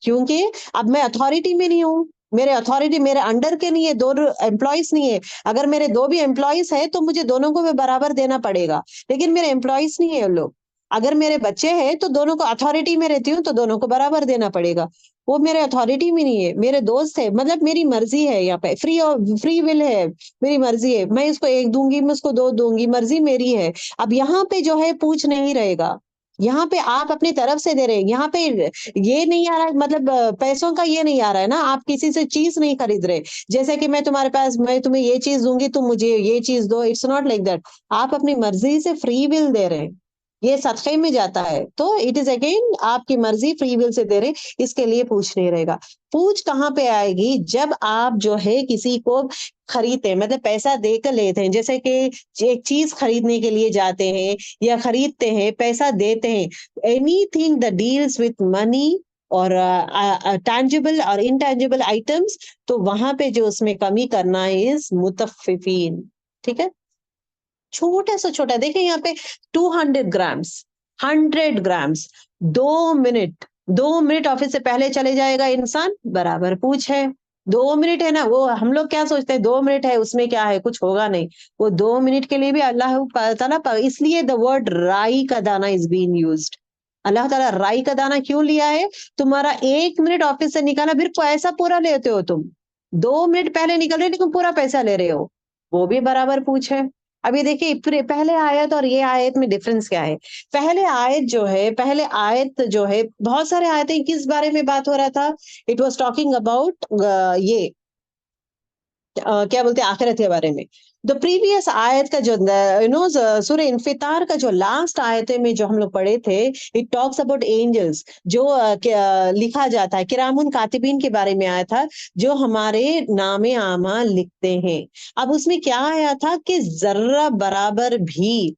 क्योंकि अब मैं अथॉरिटी में नहीं हूँ, मेरे अथॉरिटी मेरे अंडर के नहीं है, दो एम्प्लॉयज नहीं है। अगर मेरे दो भी एम्प्लॉयज है तो मुझे दोनों को भी बराबर देना पड़ेगा, लेकिन मेरे एम्प्लॉयज नहीं है वो लोग। अगर मेरे बच्चे हैं तो दोनों को अथॉरिटी में रहती हूँ, तो दोनों को बराबर देना पड़ेगा। वो मेरे अथॉरिटी में नहीं है, मेरे दोस्त है, मतलब मेरी मर्जी है यहाँ पे, फ्री विल है, मेरी मर्जी है, मैं इसको एक दूंगी, मैं उसको दो दूंगी, मर्जी मेरी है। अब यहाँ पे जो है पूछ नहीं रहेगा, यहाँ पे आप अपनी तरफ से दे रहे हैं, यहाँ पे ये नहीं आ रहा है, मतलब पैसों का ये नहीं आ रहा है ना, आप किसी से चीज नहीं खरीद रहे, जैसे कि मैं तुम्हारे पास, मैं तुम्हें ये चीज दूंगी, तुम मुझे ये चीज दो, इट्स नॉट लाइक दैट। आप अपनी मर्जी से फ्री विल दे रहे हैं, ये सदक़े में जाता है, तो इट इज अगेन आपकी मर्जी, फ्री विल से दे रहे हैं, इसके लिए पूछ नहीं रहेगा। पूछ कहाँ पे आएगी, जब आप जो है किसी को खरीदते हैं, मतलब पैसा देकर लेते हैं, जैसे कि एक चीज खरीदने के लिए जाते हैं या खरीदते हैं, पैसा देते हैं, anything the deals with money और टैंजिबल और इनटैंजिबल आइटम्स, तो वहां पे जो उसमें कमी करना है इज मुतफ्फिफीन। ठीक है, छोटा सा छोटा, देखिए यहाँ पे 200 grams, 100 grams, 2 minute, 2 minute office से पहले चले जाएगा इंसान, बराबर पूछ है। 2 मिनट है ना, वो हम लोग क्या सोचते हैं, 2 मिनट है उसमें क्या है, कुछ होगा नहीं। वो 2 मिनट के लिए भी अल्लाह ताला इसलिए द वर्ड राई का दाना इज बीइंग यूज्ड। अल्लाह ताला राई का दाना क्यों लिया है, तुम्हारा 1 मिनट ऑफिस से निकाला, फिर पैसा पूरा लेते हो तुम, 2 मिनट पहले निकल रहे हो लेकिन पूरा पैसा ले रहे हो, वो भी बराबर पूछ है। अभी देखिए पहले आयत और ये आयत में डिफरेंस क्या है। पहले आयत जो है, बहुत सारे आयतें किस बारे में बात हो रहा था, इट वाज टॉकिंग अबाउट ये क्या बोलते हैं, आखिरत के बारे में। द प्रीवियस आयत का जो सूरह इन्फितार का जो लास्ट आयत में जो हम लोग पढ़े थे, इट टॉक्स अबाउट एंजल्स, जो लिखा जाता है, किरामुन कातिबीन के बारे में आया था, जो हमारे नामे आमा लिखते हैं। अब उसमें क्या आया था कि जर्रा बराबर भी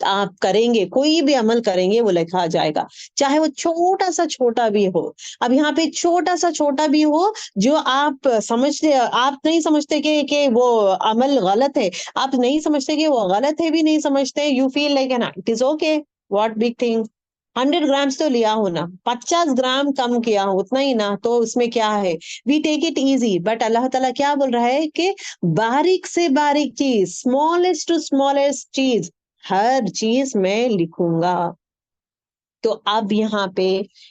आप करेंगे, कोई भी अमल करेंगे वो लिखा जाएगा, चाहे वो छोटा सा छोटा भी हो। अब यहाँ पे छोटा सा छोटा भी हो, जो आप समझते, आप नहीं समझते कि वो अमल गलत है, आप नहीं समझते कि वो गलत है, भी नहीं समझते, यू फील लाइक ना it is okay, what big thing, 100 grams तो लिया हो ना, 50 ग्राम कम किया हो, उतना ही ना, तो उसमें क्या है, we take it easy. But अल्लाह ताला क्या बोल रहा है कि बारीक से बारीक चीज, स्मॉलेस्ट टू स्मॉलेस्ट चीज, हर चीज मैं लिखूंगा। तो अब यहाँ पे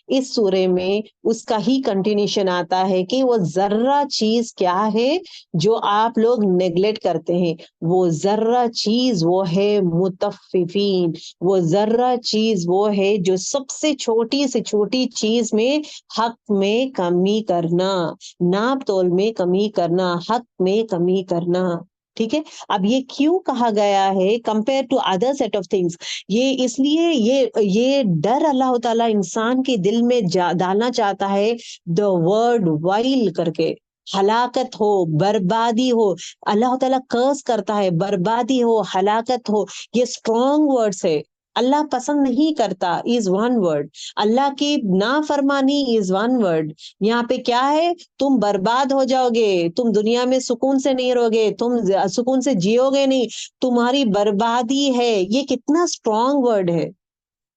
इस सूरे में उसका ही कंटिन्यूशन आता है कि वो जर्रा चीज क्या है जो आप लोग नेग्लेक्ट करते हैं, वो जर्रा चीज वो है मुतफ्फिफीन, वो जर्रा चीज वो है जो सबसे छोटी से छोटी चीज में हक में कमी करना, नाप तोल में कमी करना, हक में कमी करना। ठीक है, अब ये क्यों कहा गया है compare to other set of things, ये इसलिए, ये डर अल्लाह ताला इंसान के दिल में डालना चाहता है, द वर्ड वाइल करके, हलाकत हो, बर्बादी हो, अल्लाह ताला कर्स करता है, बर्बादी हो, हलाकत हो, ये स्ट्रॉन्ग वर्ड्स है, अल्लाह पसंद नहीं करता, इज वन वर्ड, अल्लाह की नाफरमानी इज वन वर्ड। यहाँ पे क्या है, तुम बर्बाद हो जाओगे, तुम दुनिया में सुकून से नहीं रहोगे, तुम सुकून से जियोगे नहीं, तुम्हारी बर्बादी है, ये कितना स्ट्रॉन्ग वर्ड है,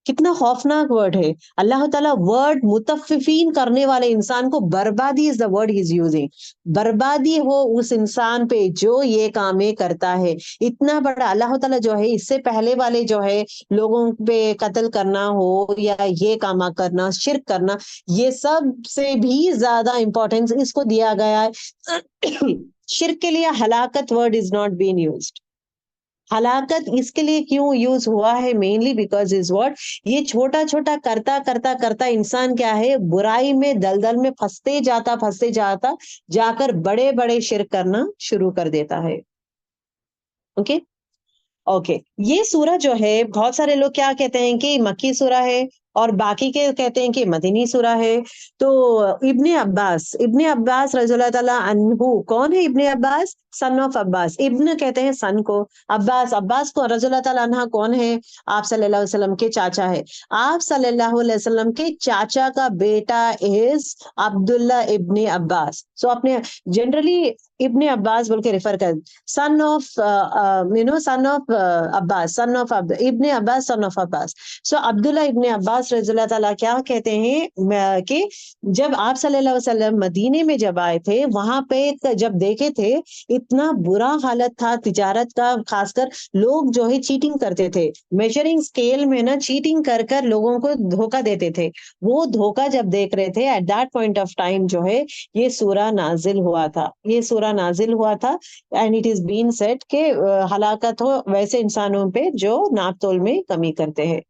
कितना खौफनाक वर्ड है। अल्लाह ताला वर्ड मुतफ्फिफीन करने वाले इंसान को, बर्बादी is the word he is using, बर्बादी हो उस इंसान पे जो ये कामें करता है। इतना बड़ा अल्लाह ताला जो है, इससे पहले वाले जो है लोगों पे कत्ल करना हो या ये काम करना, शिर्क करना, ये सब से भी ज्यादा इंपॉर्टेंस इसको दिया गया है। शिर्क के लिए हलाकत word is not been used, हलाकत इसके लिए क्यों यूज हुआ है, मेनली बिकॉज इज व्हाट, ये छोटा छोटा करता करता करता इंसान क्या है, बुराई में दलदल में फंसते जाता जाकर बड़े बड़े शिर्क करना शुरू कर देता है। ओके। ओके, ये सूरह जो है बहुत सारे लोग क्या कहते हैं कि मक्की सूरह है, और बाकी के कहते हैं कि मदनी सूरह है। तो इब्ने अब्बास रज़ियल्लाहु ताला अन्हु, कौन है इब्ने अब्बास? Son of Abbas. इब्न कहते हैं सन को, अब्बास को रज़ियल्लाहु ताला अन्हा कौन है? आप सल्लल्लाहु अलैहि वसल्लम के चाचा है। आप सल्लल्लाहु अलैहि वसल्लम के चाचा का बेटा इज अब्दुल्ला इब्ने अब्बास। सो आपने जनरली इब्ने अब्बास बोल के रेफर कर, son of son of Abbas, son of Ibn Abbas, son of Abbas. So Abdullah इब्ने अब्बास रज़ियल्लाहु ताला क्या कहते हैं कि जब आप सल्लल्लाहु अलैहि वसल्लम मदीने में जब आए थे, वहां पे जब देखे थे, इतना बुरा हालत था तिजारत का, खासकर लोग जो है चीटिंग करते थे, मेजरिंग स्केल में ना चीटिंग कर कर लोगों को धोखा देते थे। वो धोखा जब देख रहे थे, at that point of time जो है ये सूरा नाजिल हुआ था, ये सूरा नाजिल हुआ था। And it is been said के हलाकत हो वैसे इंसानों पे जो नाप तोल में कमी करते हैं।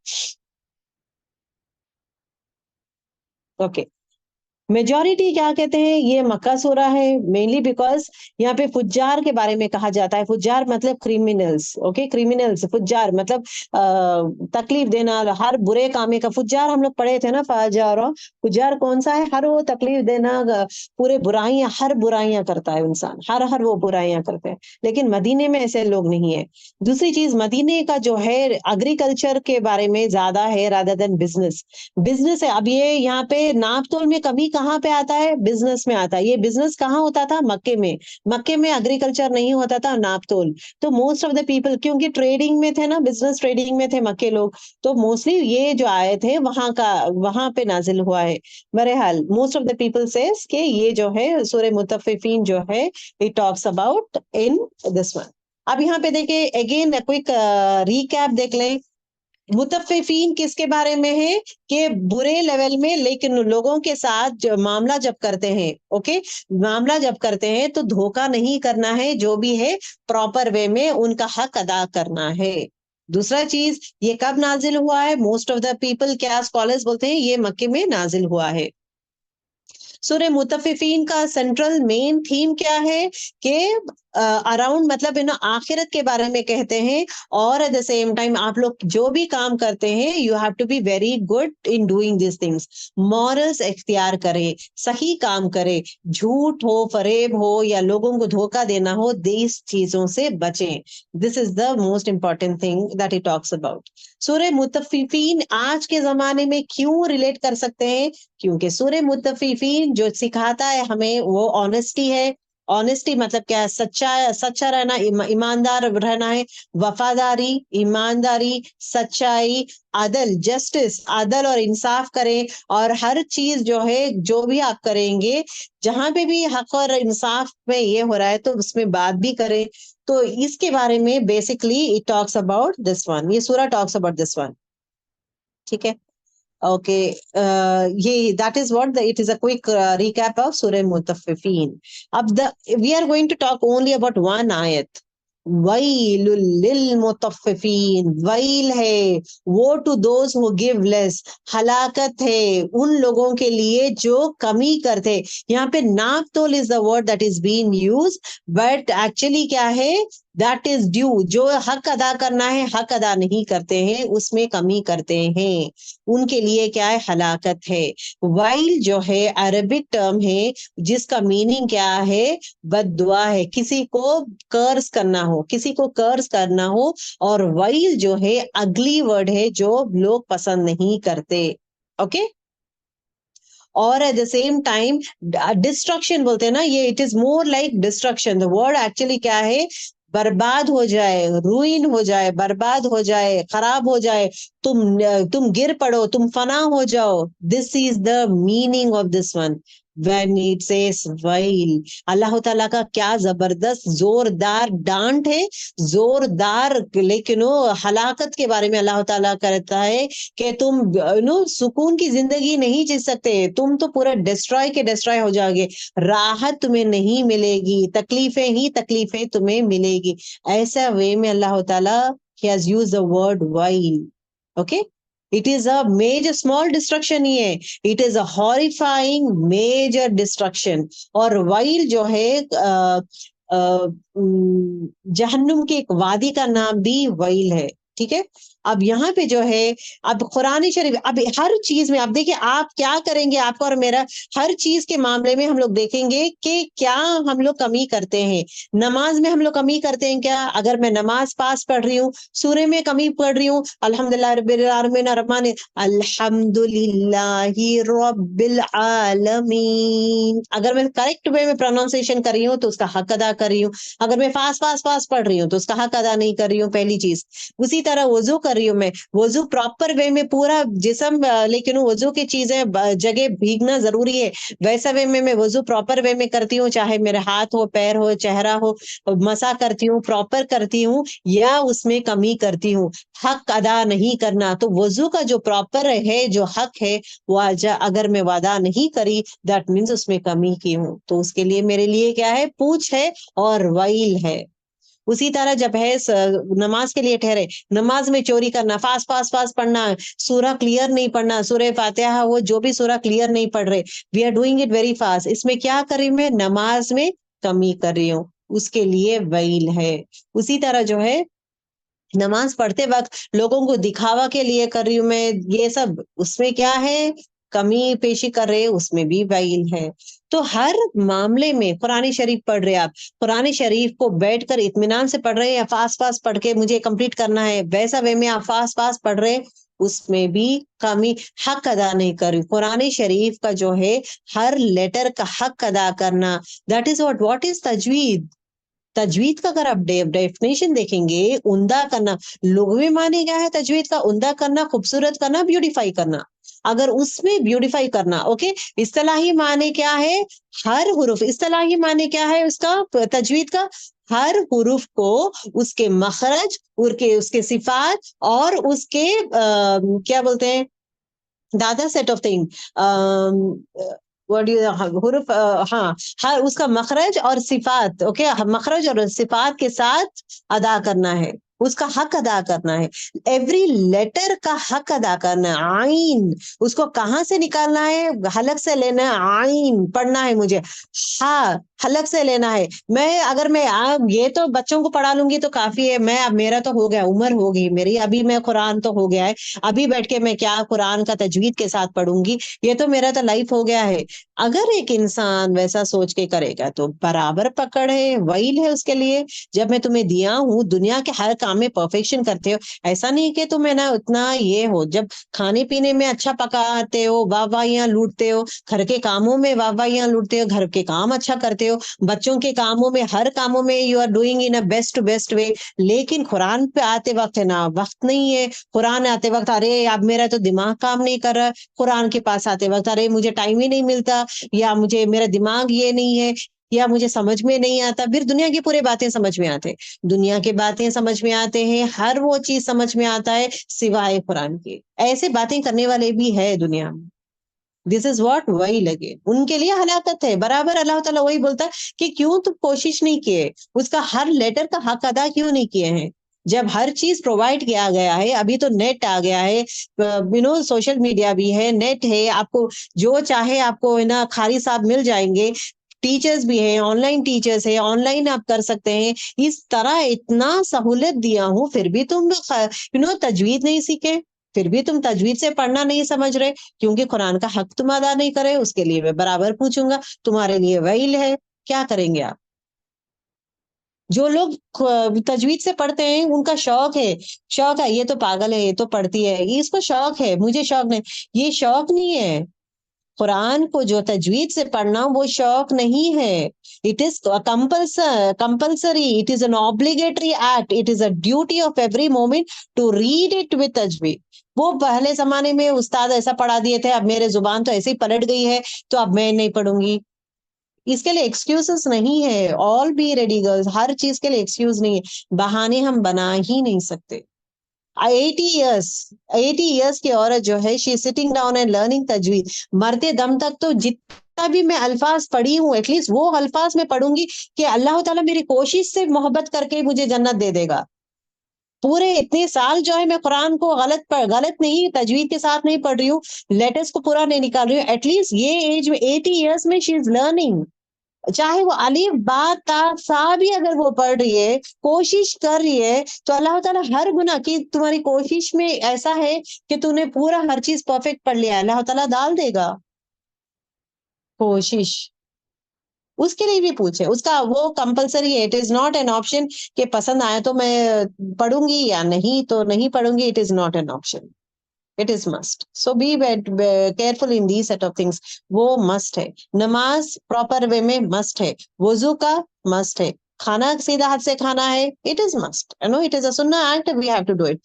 ओके, मेजॉरिटी क्या कहते हैं ये मक्का सूरा है, मेनली बिकॉज यहाँ पे फुज्जार के बारे में कहा जाता है। फुज्जार मतलब क्रिमिनल्स। ओके, क्रिमिनल्स, फुज्जार मतलब तकलीफ देना, हर बुरे कामे का फुज्जार हम लोग पढ़े थे ना, फज्जार। फुज्जार कौन सा है? हर वो तकलीफ देना, पूरे बुराइयां, हर बुराइयां करता है इंसान, हर हर वो बुराइयां करते हैं। लेकिन मदीने में ऐसे लोग नहीं है। दूसरी चीज, मदीने का जो है एग्रीकल्चर के बारे में ज्यादा है रादर देन बिजनेस। बिजनेस है। अब ये यहाँ पे नाप तोल में कमी कहाँ पे आता है? बिजनेस में आता है। ये बिजनेस कहाँ होता था? मक्के में। मक्के में एग्रीकल्चर नहीं होता था, नाप तोल। तो मोस्ट ऑफ द पीपल क्योंकि ट्रेडिंग में थे ना, बिजनेस ट्रेडिंग में थे मक्के लोग, तो मोस्टली ये जो आए थे वहां पे नाजिल हुआ है। बहरहाल most of the people says कि ये जो है सूरह मुतफ्फिफीन जो है, it talks about in this one. अब यहाँ पे देखिए अगेन क्विक रीकैप देख लें। मुतफ्फिफीन किसके बारे में है? कि बुरे लेवल में लेकिन लोगों के साथ जो मामला जब करते हैं, ओके, मामला जब करते हैं तो धोखा नहीं करना है, जो भी है प्रॉपर वे में उनका हक अदा करना है। दूसरा चीज, ये कब नाजिल हुआ है? मोस्ट ऑफ द पीपल, क्या स्कॉलर्स बोलते हैं, ये मक्के में नाजिल हुआ है। सूर्य मुतफिफीन का सेंट्रल मेन थीम क्या है? कि अराउंड मतलब आखिरत के बारे में कहते हैं, और एट द सेम टाइम आप लोग जो भी काम करते हैं, you have to be very good in doing this things. Morals इख्तियार करें, सही काम करें, झूठ हो, फरेब हो या लोगों को धोखा देना हो, इस चीजों से बचें। This is the most important thing that it talks about. सूर्य मुतफिफीन आज के जमाने में क्यों रिलेट कर सकते हैं? क्योंकि सूर्य मुत्तफिफीन जो सिखाता है हमें वो ऑनेस्टी है। ऑनेस्टी मतलब क्या है? सच्चा रहना, ईमानदार रहना है। वफादारी, ईमानदारी, सच्चाई, अदल, जस्टिस, अदल और इंसाफ करें। और हर चीज जो है, जो भी आप करेंगे, जहां पे भी हक और इंसाफ में ये हो रहा है तो उसमें बात भी करें। तो इसके बारे में basically it talks about this one, ये सूरा टॉक्स अबाउट दिस वन। ठीक है। Okay, ये that is what it is a quick recap of Surah Mutaffifin. अब we are going to talk only about one ayat. वैलुल लिल मुतफ्फिफीन, वैल है वो to those who give less, हलाकत है उन लोगों के लिए जो कमी करते। यहाँ पे नाप तोल is the word that is being used, but actually क्या है? दैट इज ड्यू, जो हक अदा करना है हक अदा नहीं करते हैं, उसमें कमी करते हैं, उनके लिए क्या है? हलाकत है। वाइल जो है अरबिक टर्म है, जिसका मीनिंग क्या है? बद्दुआ है, किसी को कर्ज करना हो, किसी को कर्ज करना हो। और वाइल जो है अगली वर्ड है जो लोग पसंद नहीं करते। ओके। और at the same time destruction बोलते हैं ना, ये it is more like destruction. The word actually क्या है? बर्बाद हो जाए, रूइन हो जाए, बर्बाद हो जाए, खराब हो जाए, तुम गिर पड़ो, तुम फना हो जाओ। This is the meaning of this one. when it says while, अल्लाह ताला का क्या जबरदस्त जोरदार डांट है, जोरदार, लेकिन वो हलाकत के बारे में अल्लाह ताला करता है कि तुम सुकून की जिंदगी नहीं जी सकते, तुम तो पूरा डिस्ट्रॉय के डिस्ट्रॉय हो जाओगे, राहत तुम्हें नहीं मिलेगी, तकलीफें ही तकलीफें तुम्हें मिलेगी। ऐसा वे में अल्लाह ताला he has used the word while. Okay, it is a major, small destruction ही है, it is a horrifying major destruction. और वाइल जो है जहन्नुम के एक वादी का नाम भी वाइल है। ठीक है, अब यहाँ पे जो है, अब कुरान शरीफ, अब हर चीज में, अब देखिए आप क्या करेंगे, आपका और मेरा हर चीज के मामले में हम लोग देखेंगे कि क्या हम लोग कमी करते हैं। नमाज में हम लोग कमी करते हैं क्या? अगर मैं नमाज पास पढ़ रही हूँ, सूर्य में कमी पढ़ रही हूँ, अल्हम्दुलिल्लाह रब्बिल आलमीन अर्रहमान अल्हम्दुलिल्लाहि रब्बिल आलमीन, अगर मैं करेक्ट वे में प्रोनाउंसिएशन कर रही हूँ तो उसका हक अदा कर रही हूँ। अगर मैं फास्ट फास्ट फास्ट पढ़ रही हूँ तो उसका हक अदा नहीं कर रही हूँ, पहली चीज। उसी तरह वजू कर रही हूँ मैं, वजू प्रॉपर वे में पूरा जिसम, लेकिन वजू की चीजें जगह भीगना जरूरी है, वैसा वे में मैं वजू प्रॉपर वे में करती हूँ, चाहे मेरे हाथ हो, पैर हो, चेहरा हो, मसा करती हूँ, प्रॉपर करती हूँ, या उसमें कमी करती हूँ, हक अदा नहीं करना। तो वजू का जो प्रॉपर है, जो हक है, वो अगर मैं वादा नहीं करी, दैट मीन्स उसमें कमी की हूँ, तो उसके लिए मेरे लिए क्या है? पूछ है और वाइल है। उसी तरह जब है नमाज के लिए ठहरे, नमाज में चोरी करना, फास्ट फास्ट फास्ट पढ़ना, सूरा क्लियर नहीं पढ़ना, सूरह फातिहा वो जो भी सूरा क्लियर नहीं पढ़ रहे, we are doing it very fast, इसमें क्या कर रही हूँ मैं? नमाज में कमी कर रही हूँ, उसके लिए वैल है। उसी तरह जो है नमाज पढ़ते वक्त लोगों को दिखावा के लिए कर रही हूँ मैं, ये सब उसमें क्या है? कमी पेशी कर रहे हैं, उसमें भी वैल है। तो हर मामले में कुरान शरीफ पढ़ रहे हैं आप, कुरान शरीफ को बैठकर इत्मीनान से पढ़ रहे हैं, या फास्ट फास्ट पढ़ के मुझे कंप्लीट करना है, वैसा वे में आप फास्ट फास्ट पढ़ रहे हैं, उसमें भी कमी, हक अदा नहीं कर रही। कुरान शरीफ का जो है हर लेटर का हक अदा करना, दैट इज व्हाट इज तजवीद। तजवीद का अगर आप डेफिनेशन देखेंगे, उम्दा करना, लुग़वी माने क्या है तजवीद का? उम्दा करना, खूबसूरत करना, ब्यूटीफाई करना। अगर उसमें ब्यूटीफाई करना, ओके। इस्तिलाही माने क्या है? हर हुरूफ, इस्तिलाही माने क्या है उसका, तजवीद का? हर हुरूफ को उसके मखरज, उसके उसके सिफात और उसके क्या बोलते हैं, दादा सेट ऑफ थिंग, हुरूफ, हाँ, हर उसका मखरज और सिफात, ओके, मखरज और सिफात के साथ अदा करना है, उसका हक अदा करना है, एवरी लेटर का हक अदा करना है। आइन, उसको कहाँ से निकालना है? हलक से लेना है, आइन पढ़ना है मुझे, हाँ, हलक से लेना है। मैं अगर मैं ये तो बच्चों को पढ़ा लूंगी तो काफी है, मैं अब मेरा तो हो गया, उम्र हो गई मेरी, अभी मैं कुरान तो हो गया है, अभी बैठ के मैं क्या कुरान का तजवीद के साथ पढ़ूंगी, ये तो मेरा तो लाइफ हो गया है। अगर एक इंसान वैसा सोच के करेगा तो बराबर पकड़ है, वहील है उसके लिए। जब मैं तुम्हें दिया हूँ, दुनिया के हर काम में परफेक्शन करते हो, ऐसा नहीं कि तुम्हें ना उतना ये हो, जब खाने पीने में अच्छा पकाते हो, वाहवाहियां लूटते हो, घर के कामों में वाहवाहियां लूटते हो, घर के काम अच्छा करते हो, बच्चों के कामों में, हर कामों में you are doing in a best to best way, लेकिन कुरान पे आते वक्त है ना, वक्त नहीं है। कुरान आते वक्त अरे अब मेरा तो दिमाग काम नहीं कर रहा, कुरान के पास आते वक्त अरे मुझे टाइम ही नहीं मिलता, या मुझे मेरा दिमाग ये नहीं है, या मुझे समझ में नहीं आता। फिर दुनिया की पूरी बातें समझ में आते, दुनिया की बातें समझ में आते हैं, हर वो चीज समझ में आता है सिवाय कुरान के। ऐसे बातें करने वाले भी है दुनिया में। दिस इज व्हाट, वही लगे उनके लिए हलाकत है। बराबर अल्लाह ताला वही बोलता है कि क्यों तुम कोशिश नहीं किए, उसका हर लेटर का हक अदा क्यों नहीं किए हैं? जब हर चीज प्रोवाइड किया गया है, अभी तो नेट आ गया है, सोशल मीडिया भी है, नेट है, आपको जो चाहे आपको है ना खारी साहब मिल जाएंगे, टीचर्स भी है, ऑनलाइन टीचर्स है, ऑनलाइन आप कर सकते हैं, इस तरह इतना सहूलियत दिया हूं, फिर भी तुम तजवीद नहीं सीखे, फिर भी तुम तजवीद से पढ़ना नहीं समझ रहे, क्योंकि कुरान का हक तुम अदा नहीं करे, उसके लिए मैं बराबर पूछूंगा, तुम्हारे लिए वहील है। क्या करेंगे आप? जो लोग तजवीद से पढ़ते हैं उनका शौक है, शौक है, ये तो पागल है, ये तो पढ़ती है, ये इसको शौक है, मुझे शौक नहीं, ये शौक नहीं है। कुरान को जो तजवीद से पढ़ना वो शौक नहीं है, it is compulsory, it is an obligatory act, it is a duty of every moment to read it with तजवीद। वो पहले जमाने में उस्ताद ऐसा पढ़ा दिए थे, अब मेरे जुबान तो ऐसे ही पलट गई है तो अब मैं नहीं पढ़ूंगी। इसके लिए एक्सक्यूजेस नहीं है, ऑल बी रेडी गर्ल्स, हर चीज के लिए एक्सक्यूज नहीं है, बहाने हम बना ही नहीं सकते। 80 इयर्स, 80 इयर्स की औरत जो है, she sitting down and learning तजवीद, मरते दम तक तो जितना भी मैं अल्फाज पढ़ी हूँ एटलीस्ट वो अल्फाज में पढ़ूंगी कि अल्लाह ताला मेरी कोशिश से मोहब्बत करके मुझे जन्नत दे देगा। पूरे इतने साल जो है मैं कुरान को गलत नहीं, तजवीद के साथ नहीं पढ़ रही हूँ, लेटर्स को पूरा नहीं निकाल रही हूँ, एटलीस्ट ये एज में 80 इयर्स में शी इज लर्निंग। चाहे वो अलीफ बात ता सा भी अगर वो पढ़ रही है, कोशिश कर रही है, तो अल्लाह ताला हर गुना की तुम्हारी कोशिश में ऐसा है कि तूने पूरा हर चीज परफेक्ट पढ़ लिया है, अल्लाह ताला डाल देगा। कोशिश उसके लिए भी पूछे, उसका वो कंपलसरी है, it is not an option कि पसंद आया तो मैं पढ़ूंगी या नहीं तो नहीं पढ़ूंगी, it is not an option, it is must. So be careful in the set of things. वो मस्ट है, नमाज प्रॉपर वे में मस्ट है, वजू का मस्ट है, खाना सीधा हाथ से खाना है, it is must, you know, it is a सुन्ना act, we have to do it.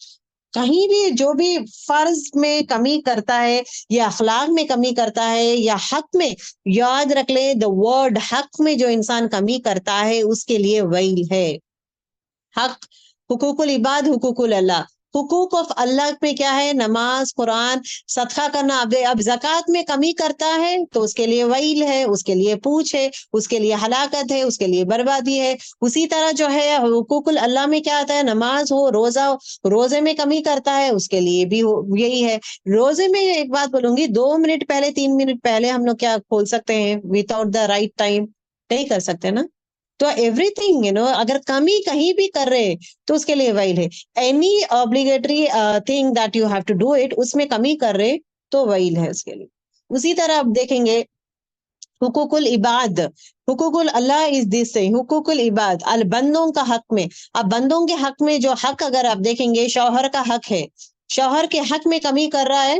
कहीं भी जो भी फर्ज में कमी करता है या अखलाक में कमी करता है या हक में, याद रख ले, द वर्ड हक में जो इंसान कमी करता है उसके लिए वैल है। हक, हुकूकुल इबाद, हुकूकुल अल्लाह, हुकूक ऑफ अल्लाह में क्या है, नमाज, कुरान, सदका करना। अब जक़ात में कमी करता है तो उसके लिए वैल है, उसके लिए पूछ है, उसके लिए हलाकत है, उसके लिए बर्बादी है। उसी तरह जो है हुकूकुल अल्लाह में क्या आता है, नमाज हो, रोजा हो, रोजे में कमी करता है उसके लिए भी यही है। रोजे में एक बात बोलूंगी, 2 मिनट पहले 3 मिनट पहले हम लोग क्या खोल सकते हैं विदाउट द राइट टाइम? नहीं कर सकते ना। तो एवरीथिंग, यू नो, अगर कमी कहीं भी कर रहे तो उसके लिए वैल है। Any obligatory thing that you have to do it, उसमें कमी कर रहे तो वैल है उसके लिए। उसी तरह आप देखेंगे हुकूकुल इबाद, हुकूकुल अल्लाह इज दिस से, हुकूकुल इबाद अल बंदों का हक में। अब बंदों के हक में जो हक अगर आप देखेंगे, शौहर का हक है, शौहर के हक में कमी कर रहा है,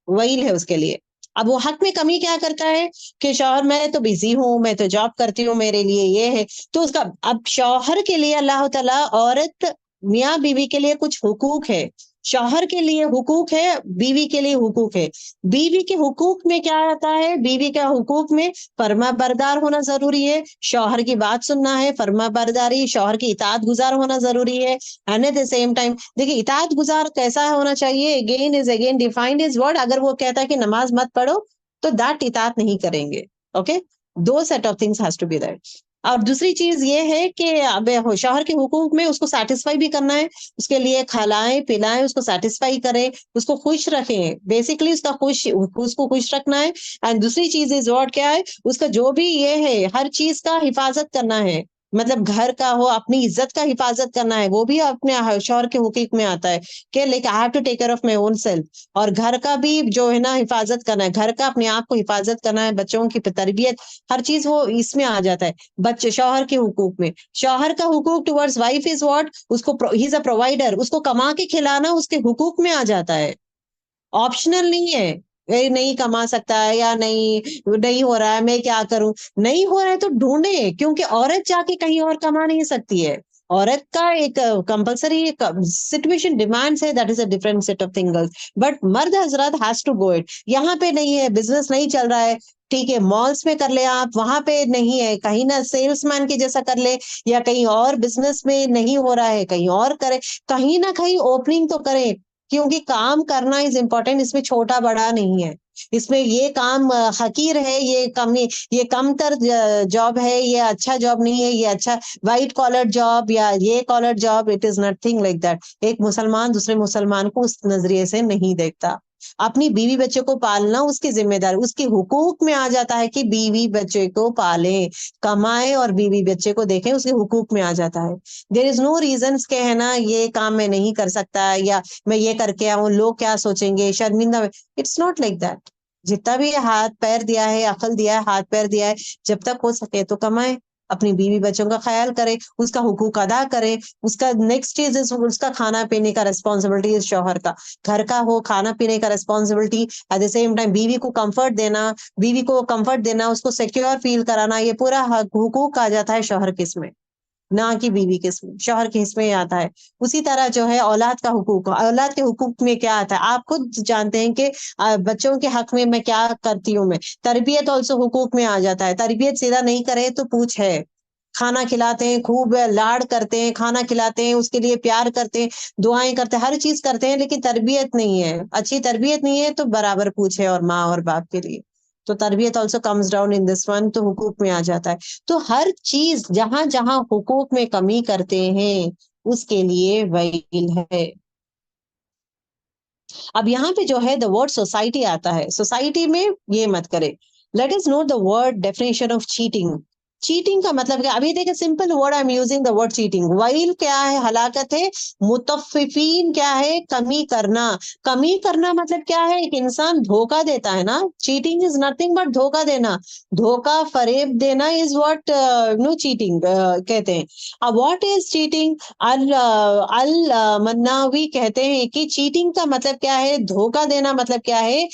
वैल है उसके लिए। अब वो हक में कमी क्या करता है कि शौहर, मैं तो बिजी हूँ, मैं तो जॉब करती हूँ, मेरे लिए ये है, तो उसका, अब शौहर के लिए अल्लाह ताला औरत मियाँ बीवी के लिए कुछ हुकूक है, शौहर के लिए हुकूक है, बीवी के लिए हुकूक है। बीवी के हुकूक में क्या आता है, बीवी का हुकूक में फर्मा बरदार होना जरूरी है, शौहर की बात सुनना है, फर्मा बरदारी, शौहर की इताअत गुजार होना जरूरी है। And eight the same time देखिए, इताअत गुजार कैसा होना चाहिए, अगेन डिफाइंड इज वर्ड, अगर वो कहता है कि नमाज मत पढ़ो तो दैट इताअत नहीं करेंगे। ओके, दो set of things has to be that. और दूसरी चीज ये है कि अब शौहर के हुकूक में उसको सेटिस्फाई भी करना है, उसके लिए खिलाएं पिलाएं, उसको सेटिस्फाई करें, उसको खुश रखें, बेसिकली उसको खुश रखना है। एंड दूसरी चीज इज व्हाट, क्या है उसका जो भी ये है, हर चीज का हिफाजत करना है, मतलब घर का हो, अपनी इज्जत का हिफाजत करना है, वो भी अपने शौहर के हुकूक में आता है कि like I have to take care of my own self. और घर का भी जो है ना हिफाजत करना है, घर का अपने आप को हिफाजत करना है, बच्चों की तरबियत, हर चीज वो इसमें आ जाता है। बच्चे शौहर के हुकूक में, शौहर का हुकूक टुवर्ड्स वाइफ इज व्हाट, उसको ही इज अ प्रोवाइडर, उसको कमा के खिलाना उसके हुकूक में आ जाता है, ऑप्शनल नहीं है। ये नहीं कमा सकता है या नहीं नहीं हो रहा है, मैं क्या करूं? नहीं हो रहा है तो ढूंढे, क्योंकि औरत जाके कहीं और कमा नहीं सकती है। औरत का एक कंपलसरी सिचुएशन डिमांड्स है, that is a different set of things, but मर्द हजरत हैज टू गो इट। यहाँ पे नहीं है, बिजनेस नहीं चल रहा है, ठीक है, मॉल्स में कर ले आप, वहां पे नहीं है, कहीं ना सेल्समैन के जैसा कर ले, या कहीं और बिजनेस में नहीं हो रहा है कहीं और करे, कहीं ना कहीं ओपनिंग तो करें, क्योंकि काम करना इज इम्पोर्टेंट, इसमें छोटा बड़ा नहीं है। इसमें ये काम हकीर है, ये कमतर जॉब है, ये अच्छा जॉब नहीं है, ये अच्छा वाइट कॉलर जॉब या ये collar job, it is nothing like that. एक मुसलमान दूसरे मुसलमान को उस नजरिए से नहीं देखता। अपनी बीवी बच्चे को पालना उसकी जिम्मेदारी, उसके हुकूक में आ जाता है कि बीवी बच्चे को पालें, कमाए और बीवी बच्चे को देखें, उसके हुकूक में आ जाता है। देर इज नो रीजन के है ना ये काम मैं नहीं कर सकता, या मैं ये करके आऊं, लोग क्या सोचेंगे, शर्मिंदा। It's not like that. जितना भी हाथ पैर दिया है, अकल दिया है, हाथ पैर दिया है, जब तक हो सके तो कमाए, अपनी बीवी बच्चों का ख्याल करे, उसका हुकूक अदा करे। उसका नेक्स्ट चीज उसका खाना पीने का रिस्पॉन्सिबिलिटी इस शौहर का, घर का हो खाना पीने का responsibility, eight the same time बीवी को कंफर्ट देना, उसको सिक्योर फील कराना, ये पूरा हुकूक आ जाता है शौहर के इसमें, ना कि बीवी के इसमें, शौहर के हिस्से में आता है। उसी तरह जो है औलाद का हुकूक, औलाद के हुकूक में क्या आता है, आप खुद जानते हैं कि बच्चों के हक में मैं क्या करती हूँ। मैं तरबियत ऑल्सो हुकूक में आ जाता है। तरबियत सीधा नहीं करे तो पूछ है। खाना खिलाते हैं, खूब लाड़ करते हैं, खाना खिलाते हैं, उसके लिए प्यार करते हैं, दुआएं करते हैं, हर चीज करते हैं, लेकिन तरबियत नहीं है, अच्छी तरबियत नहीं है तो बराबर पूछे, और माँ और बाप के लिए। तो तरबियत also comes down in this one, तो हुकूक में आ जाता है। तो हर चीज जहां जहां हुकूक में कमी करते हैं उसके लिए वकील है। अब यहाँ पे जो है द वर्ड सोसाइटी आता है, सोसाइटी में ये मत करे। Let is know the word definition of cheating. Cheating का मतलब क्या, अभी देखिए simple word I am using the word cheating. वाइल क्या है, हलाकत है। मुतफ्फिफीन क्या है, कमी करना। कमी करना मतलब क्या है, एक इंसान धोखा देता है ना, चीटिंग इज नथिंग बट धोखा देना। धोखा फरेब देना इज व्हाट नो चीटिंग कहते हैं। अब व्हाट इज चीटिंग, अल अल मन्नावी कहते हैं कि चीटिंग का मतलब क्या है, धोखा देना मतलब क्या है,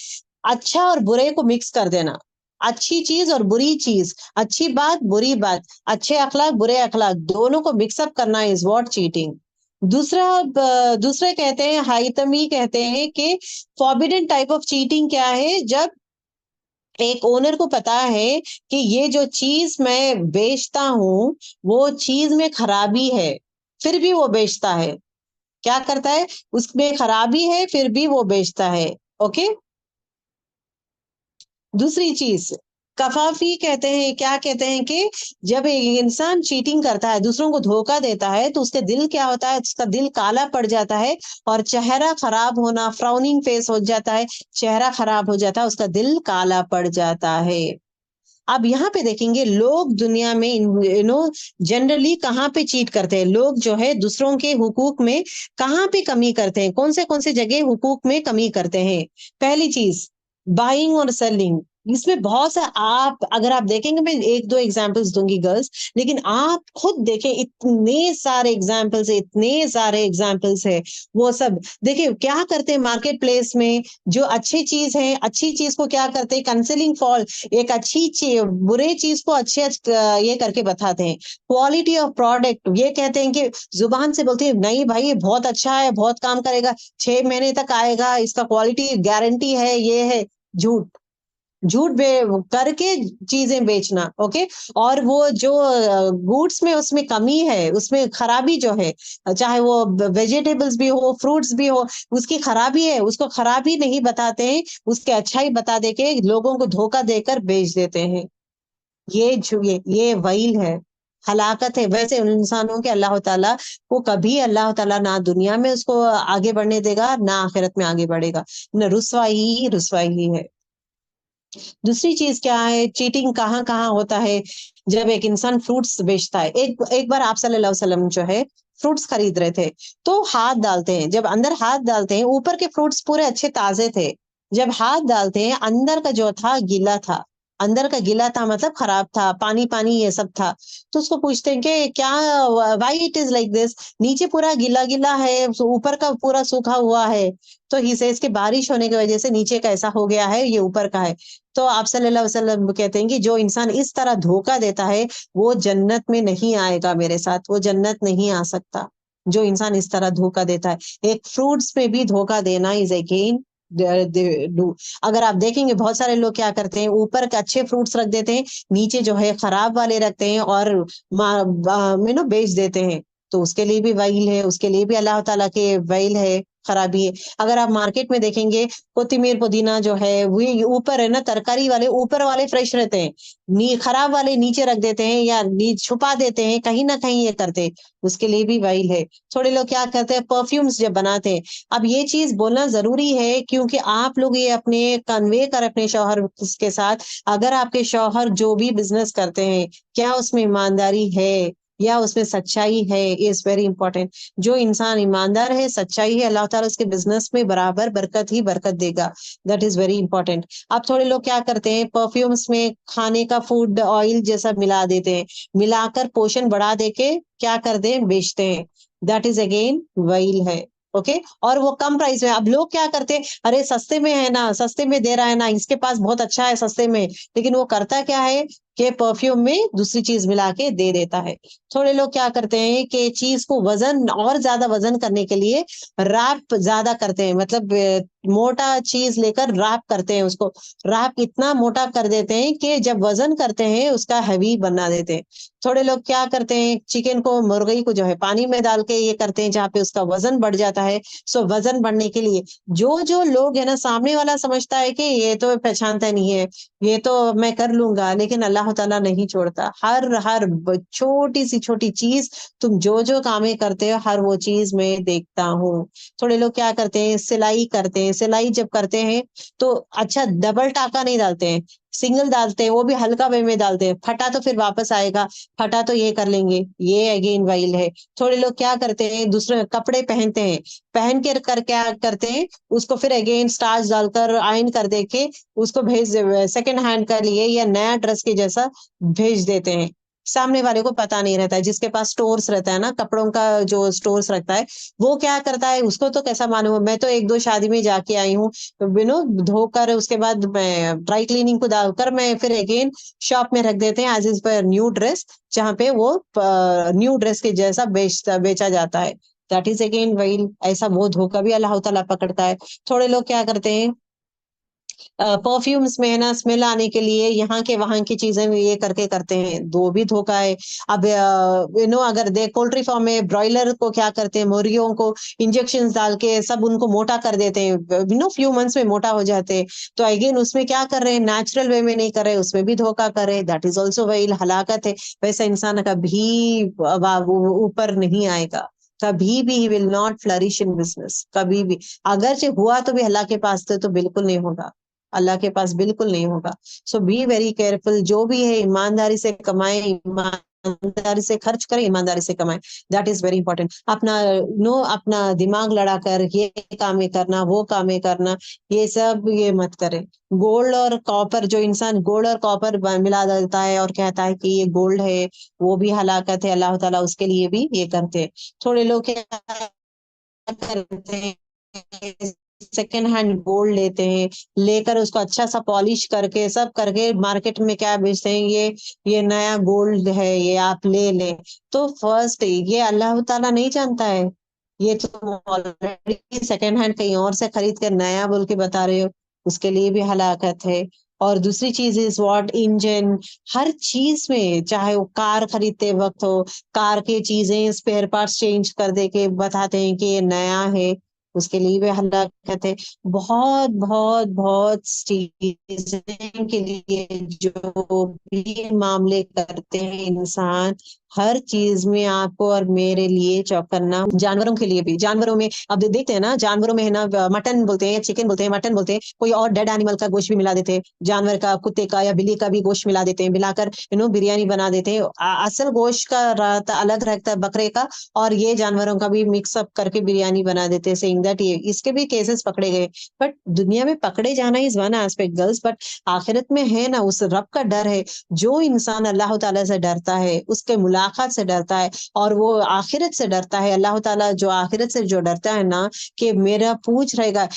अच्छा और बुरे को मिक्स कर देना। अच्छी चीज और बुरी चीज, अच्छी बात बुरी बात, अच्छे अखलाक बुरे अखलाक, दोनों को मिक्सअप करना इज व्हाट चीटिंग। दूसरे कहते हैं, हाइतमी कहते हैं कि फॉरबिडन टाइप ऑफ चीटिंग क्या है, जब एक ओनर को पता है कि ये जो चीज मैं बेचता हूँ वो चीज में खराबी है, फिर भी वो बेचता है। क्या करता है, उसमें खराबी है फिर भी वो बेचता है। ओके। दूसरी चीज कफाफी कहते हैं, क्या कहते हैं कि जब एक इंसान चीटिंग करता है, दूसरों को धोखा देता है, तो उसके दिल क्या होता है, उसका दिल काला पड़ जाता है और चेहरा खराब होना, फ्राउनिंग फेस हो जाता है, चेहरा खराब हो जाता है, उसका दिल काला पड़ जाता है। अब यहाँ पे देखेंगे लोग दुनिया में जनरली कहाँ पे चीट करते हैं, लोग जो है दूसरों के हुकूक में कहाँ पे कमी करते हैं, कौन से जगह हुकूक में कमी करते हैं। पहली चीज बाइंग और सेलिंग। इसमें बहुत सा, आप अगर आप देखेंगे, मैं एक दो एग्जांपल्स दूंगी गर्ल्स, लेकिन आप खुद देखें, इतने सारे एग्जांपल्स है, इतने सारे एग्जांपल्स है। वो सब देखिए क्या करते हैं मार्केट प्लेस में, जो अच्छी चीज है, अच्छी चीज को क्या करते हैं, कंसेलिंग फॉल, एक अच्छी चीज बुरे चीज को अच्छे ये करके बताते हैं। क्वालिटी ऑफ प्रोडक्ट, ये कहते हैं कि जुबान से बोलते हैं नहीं भाई ये बहुत अच्छा है, बहुत काम करेगा, 6 महीने तक आएगा, इसका क्वालिटी गारंटी है, ये है। झूठ, झूठ करके चीजें बेचना। ओके। और वो जो गुड्स में उसमें कमी है, उसमें खराबी जो है, चाहे वो वेजिटेबल्स भी हो, फ्रूट्स भी हो, उसकी खराबी है, उसको खराबी नहीं बताते हैं, उसके अच्छाई बता दे के लोगों को धोखा देकर बेच देते हैं। ये वहील है, हलाकत है। वैसे उन इंसानों के अल्लाह ताला को कभी अल्लाह ताला ना दुनिया में उसको आगे बढ़ने देगा, ना आखिरत में आगे बढ़ेगा, न रुसवाई ही रुसवाई ही है। दूसरी चीज क्या है, चीटिंग कहाँ कहाँ होता है, जब एक इंसान फ्रूट्स बेचता है। एक एक बार आप सल्लल्लाहु अलैहि वसल्लम जो है फ्रूट्स खरीद रहे थे, तो हाथ डालते हैं, जब अंदर हाथ डालते हैं, ऊपर के फ्रूट्स पूरे अच्छे ताजे थे, जब हाथ डालते हैं अंदर का जो था गीला था, अंदर का गीला था मतलब खराब था, पानी पानी ये सब था। तो उसको पूछते हैं कि क्या, why it is like this, नीचे पूरा गीला गीला है, ऊपर का पूरा सूखा हुआ है। तो ही से इसके बारिश होने की वजह से नीचे का ऐसा हो गया है, ये ऊपर का है। तो आप सल्लल्लाहु अलैहि वसल्लम कहते हैं कि जो इंसान इस तरह धोखा देता है वो जन्नत में नहीं आएगा, मेरे साथ वो जन्नत नहीं आ सकता। जो इंसान इस तरह धोखा देता है, एक फ्रूट्स में भी धोखा देना इज अगेन डू। अगर आप देखेंगे बहुत सारे लोग क्या करते हैं, ऊपर के अच्छे फ्रूट्स रख देते हैं, नीचे जो है खराब वाले रखते हैं और बेच देते हैं। तो उसके लिए भी वहील है, उसके लिए भी अल्लाह ताला के वहील है, खराबी है। अगर आप मार्केट में देखेंगे कोथिमीर पुदीना जो है वो ऊपर है ना, तरकारी वाले ऊपर वाले फ्रेश रहते हैं, खराब वाले नीचे रख देते हैं या छुपा देते हैं, कहीं ना कहीं ये करते हैं, उसके लिए भी वहील है। थोड़े लोग क्या करते हैं, परफ्यूम्स जब बनाते हैं। अब ये चीज बोलना जरूरी है क्योंकि आप लोग ये अपने कन्वे कर अपने शौहर के साथ, अगर आपके शौहर जो भी बिजनेस करते हैं क्या उसमें ईमानदारी है, या उसमें सच्चाई है, इज वेरी इंपॉर्टेंट। जो इंसान ईमानदार है, सच्चाई है, अल्लाह ताला उसके बिजनेस में बराबर बरकत ही बरकत देगा। That is very important. अब थोड़े लोग क्या करते हैं, परफ्यूम्स में खाने का फूड ऑयल जैसा मिला देते हैं, मिलाकर पोषण बढ़ा देके क्या करते हैं, बेचते हैं। दैट इज अगेन वहील है। ओके और वो कम प्राइस में। अब लोग क्या करते हैं, अरे सस्ते में है ना, सस्ते में दे रहा है ना, इसके पास बहुत अच्छा है सस्ते में, लेकिन वो करता क्या है कि परफ्यूम में दूसरी चीज मिला के दे देता है। थोड़े लोग क्या करते हैं कि चीज को वजन और ज्यादा वजन करने के लिए रैप ज्यादा करते हैं, मतलब मोटा चीज लेकर रैप करते हैं उसको, रैप इतना मोटा कर देते हैं कि जब वजन करते हैं उसका हैवी बना देते हैं। थोड़े लोग क्या करते हैं, चिकन को, मुर्गी को जो है पानी में डाल के ये करते हैं, जहाँ पे उसका वजन बढ़ जाता है। सो वजन बढ़ने के लिए जो जो लोग है ना, सामने वाला समझता है कि ये तो पहचानता नहीं है, ये तो मैं कर लूंगा, लेकिन अल्लाह ताला नहीं छोड़ता। हर छोटी सी छोटी चीज, तुम जो जो कामें करते हो हर वो चीज मैं देखता हूँ। थोड़े लोग क्या करते हैं, सिलाई करते हैं, सिलाई जब करते हैं तो अच्छा डबल टाका नहीं डालते हैं, सिंगल डालते हैं, वो भी हल्का वे में डालते हैं, फटा तो फिर वापस आएगा, फटा तो ये कर लेंगे, ये अगेन वाइल है। थोड़े लोग क्या करते हैं, दूसरे कपड़े पहनते हैं, पहन के कर क्या करते हैं, उसको फिर अगेन स्टार्च डालकर आयन कर दे के उसको भेज, सेकंड हैंड कर लिए या नया ड्रेस के जैसा भेज देते हैं। सामने वाले को पता नहीं रहता है, जिसके पास स्टोर्स रहता है ना, कपड़ों का जो स्टोर्स रखता है, वो क्या करता है, उसको तो कैसा मालूम है। मैं तो एक दो शादी में जाके आई हूँ, धोकर उसके बाद मैं ड्राई क्लीनिंग को डालकर मैं फिर अगेन शॉप में रख देते हैं एज इज पर न्यू ड्रेस, जहाँ पे वो न्यू ड्रेस के जैसा बेचा जाता है। दैट इज अगेन वही, ऐसा वो धोखा भी अल्लाह ताला पकड़ता है। थोड़े लोग क्या करते हैं, परफ्यूम्स में है ना स्मेल आने के लिए यहाँ के वहां की चीजें भी ये करके करते हैं, दो भी धोखा है। अब अगर दे पोल्ट्री फार्म में ब्रॉयलर को क्या करते हैं, मुर्गियों को इंजेक्शन डाल के सब उनको मोटा कर देते हैं, फ्यू मंथ्स में मोटा हो जाते हैं। तो अगेन उसमें क्या कर रहे हैं, नेचुरल वे में नहीं कर रहे, उसमें भी धोखा कर रहे हैं। दैट इज ऑल्सो वही हलाकत है। वैसा इंसान कभी ऊपर नहीं आएगा, कभी भी he will not flourish in business, कभी भी। अगर जो हुआ तो भी अल्लाह के पास तो बिल्कुल नहीं होगा, अल्लाह के पास बिल्कुल नहीं होगा। सो बी वेरी केयरफुल, जो भी है ईमानदारी से कमाए, ईमानदारी से खर्च करें, ईमानदारी से कमाए। That is very important. अपना अपना दिमाग लड़ाकर ये कामें करना, वो कामें करना, ये सब ये मत करें। गोल्ड और कॉपर, जो इंसान गोल्ड और कॉपर मिला देता है और कहता है कि ये गोल्ड है, वो भी हलाकत है, अल्लाह ताला उसके लिए भी ये करते हैं। थोड़े लोग क्या करते हैं, सेकेंड हैंड गोल्ड लेते हैं, लेकर उसको अच्छा सा पॉलिश करके सब करके मार्केट में क्या बेचते हैं, ये नया गोल्ड है, ये आप ले लें। तो फर्स्ट ये अल्लाह ताला नहीं जानता है, ये तो ऑलरेडी सेकेंड हैंड कहीं और से खरीद कर नया बोल के बता रहे हो, उसके लिए भी हलाकत है। और दूसरी चीज इज व्हाट, इंजन, हर चीज में, चाहे वो कार खरीदते वक्त हो, कार के चीजें स्पेयर पार्ट्स चेंज कर दे के बताते हैं कि ये नया है, उसके लिए भी हलाकत है। बहुत बहुत बहुत चीजें के लिए जो भी मामले करते हैं इंसान, हर चीज में आपको और मेरे लिए चौकन्ना। जानवरों के लिए भी, जानवरों में अब देखते हैं ना, जानवरों में है ना, मटन बोलते हैं, चिकन बोलते हैं, मटन बोलते हैं, कोई और डेड एनिमल का गोश्त भी मिला देते हैं, जानवर का, कुत्ते का या बिल्ली का भी गोश्त मिला देते हैं, मिलाकर बिरयानी बना देते हैं। असल गोश्त का रहता अलग रहता है बकरे का, और ये जानवरों का भी मिक्सअप करके बिरयानी बना देते हैं, सेइंग दैट ये इसके भी केसेस पकड़े गए। बट दुनिया में पकड़े जाना is one aspect girls, but आखिरत में है ना उस रब का डर है। जो इंसान अल्लाह ताला से डरता है, उसके मुलाकात से डरता है, और वो आखिरत से डरता है, अल्लाह ताला जो आखिरत से जो डरता है ना, कि मेरा पूछ रहेगा,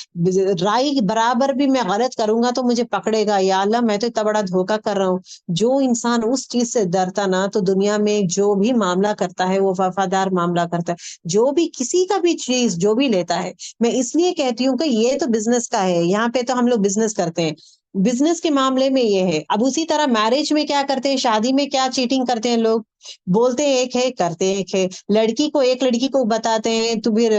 राई बराबर भी मैं गलत करूंगा तो मुझे पकड़ेगा, या अल्लाह मैं तो इतना बड़ा धोखा कर रहा हूँ। जो इंसान उस चीज से डरता ना, तो दुनिया में जो भी मामला करता है वो वफादार मामला करता है। जो भी किसी का भी चीज जो भी लेता है, मैं इसलिए कहती हूँ कि ये तो बिजनेस का है, यहाँ पे तो हम लोग बिजनेस करते हैं, बिजनेस के मामले में ये है। अब उसी तरह मैरिज में क्या करते हैं, शादी में क्या चीटिंग करते हैं लोग, बोलते हैं एक है, करते हैं एक है। लड़की को एक लड़की को बताते हैं, तो फिर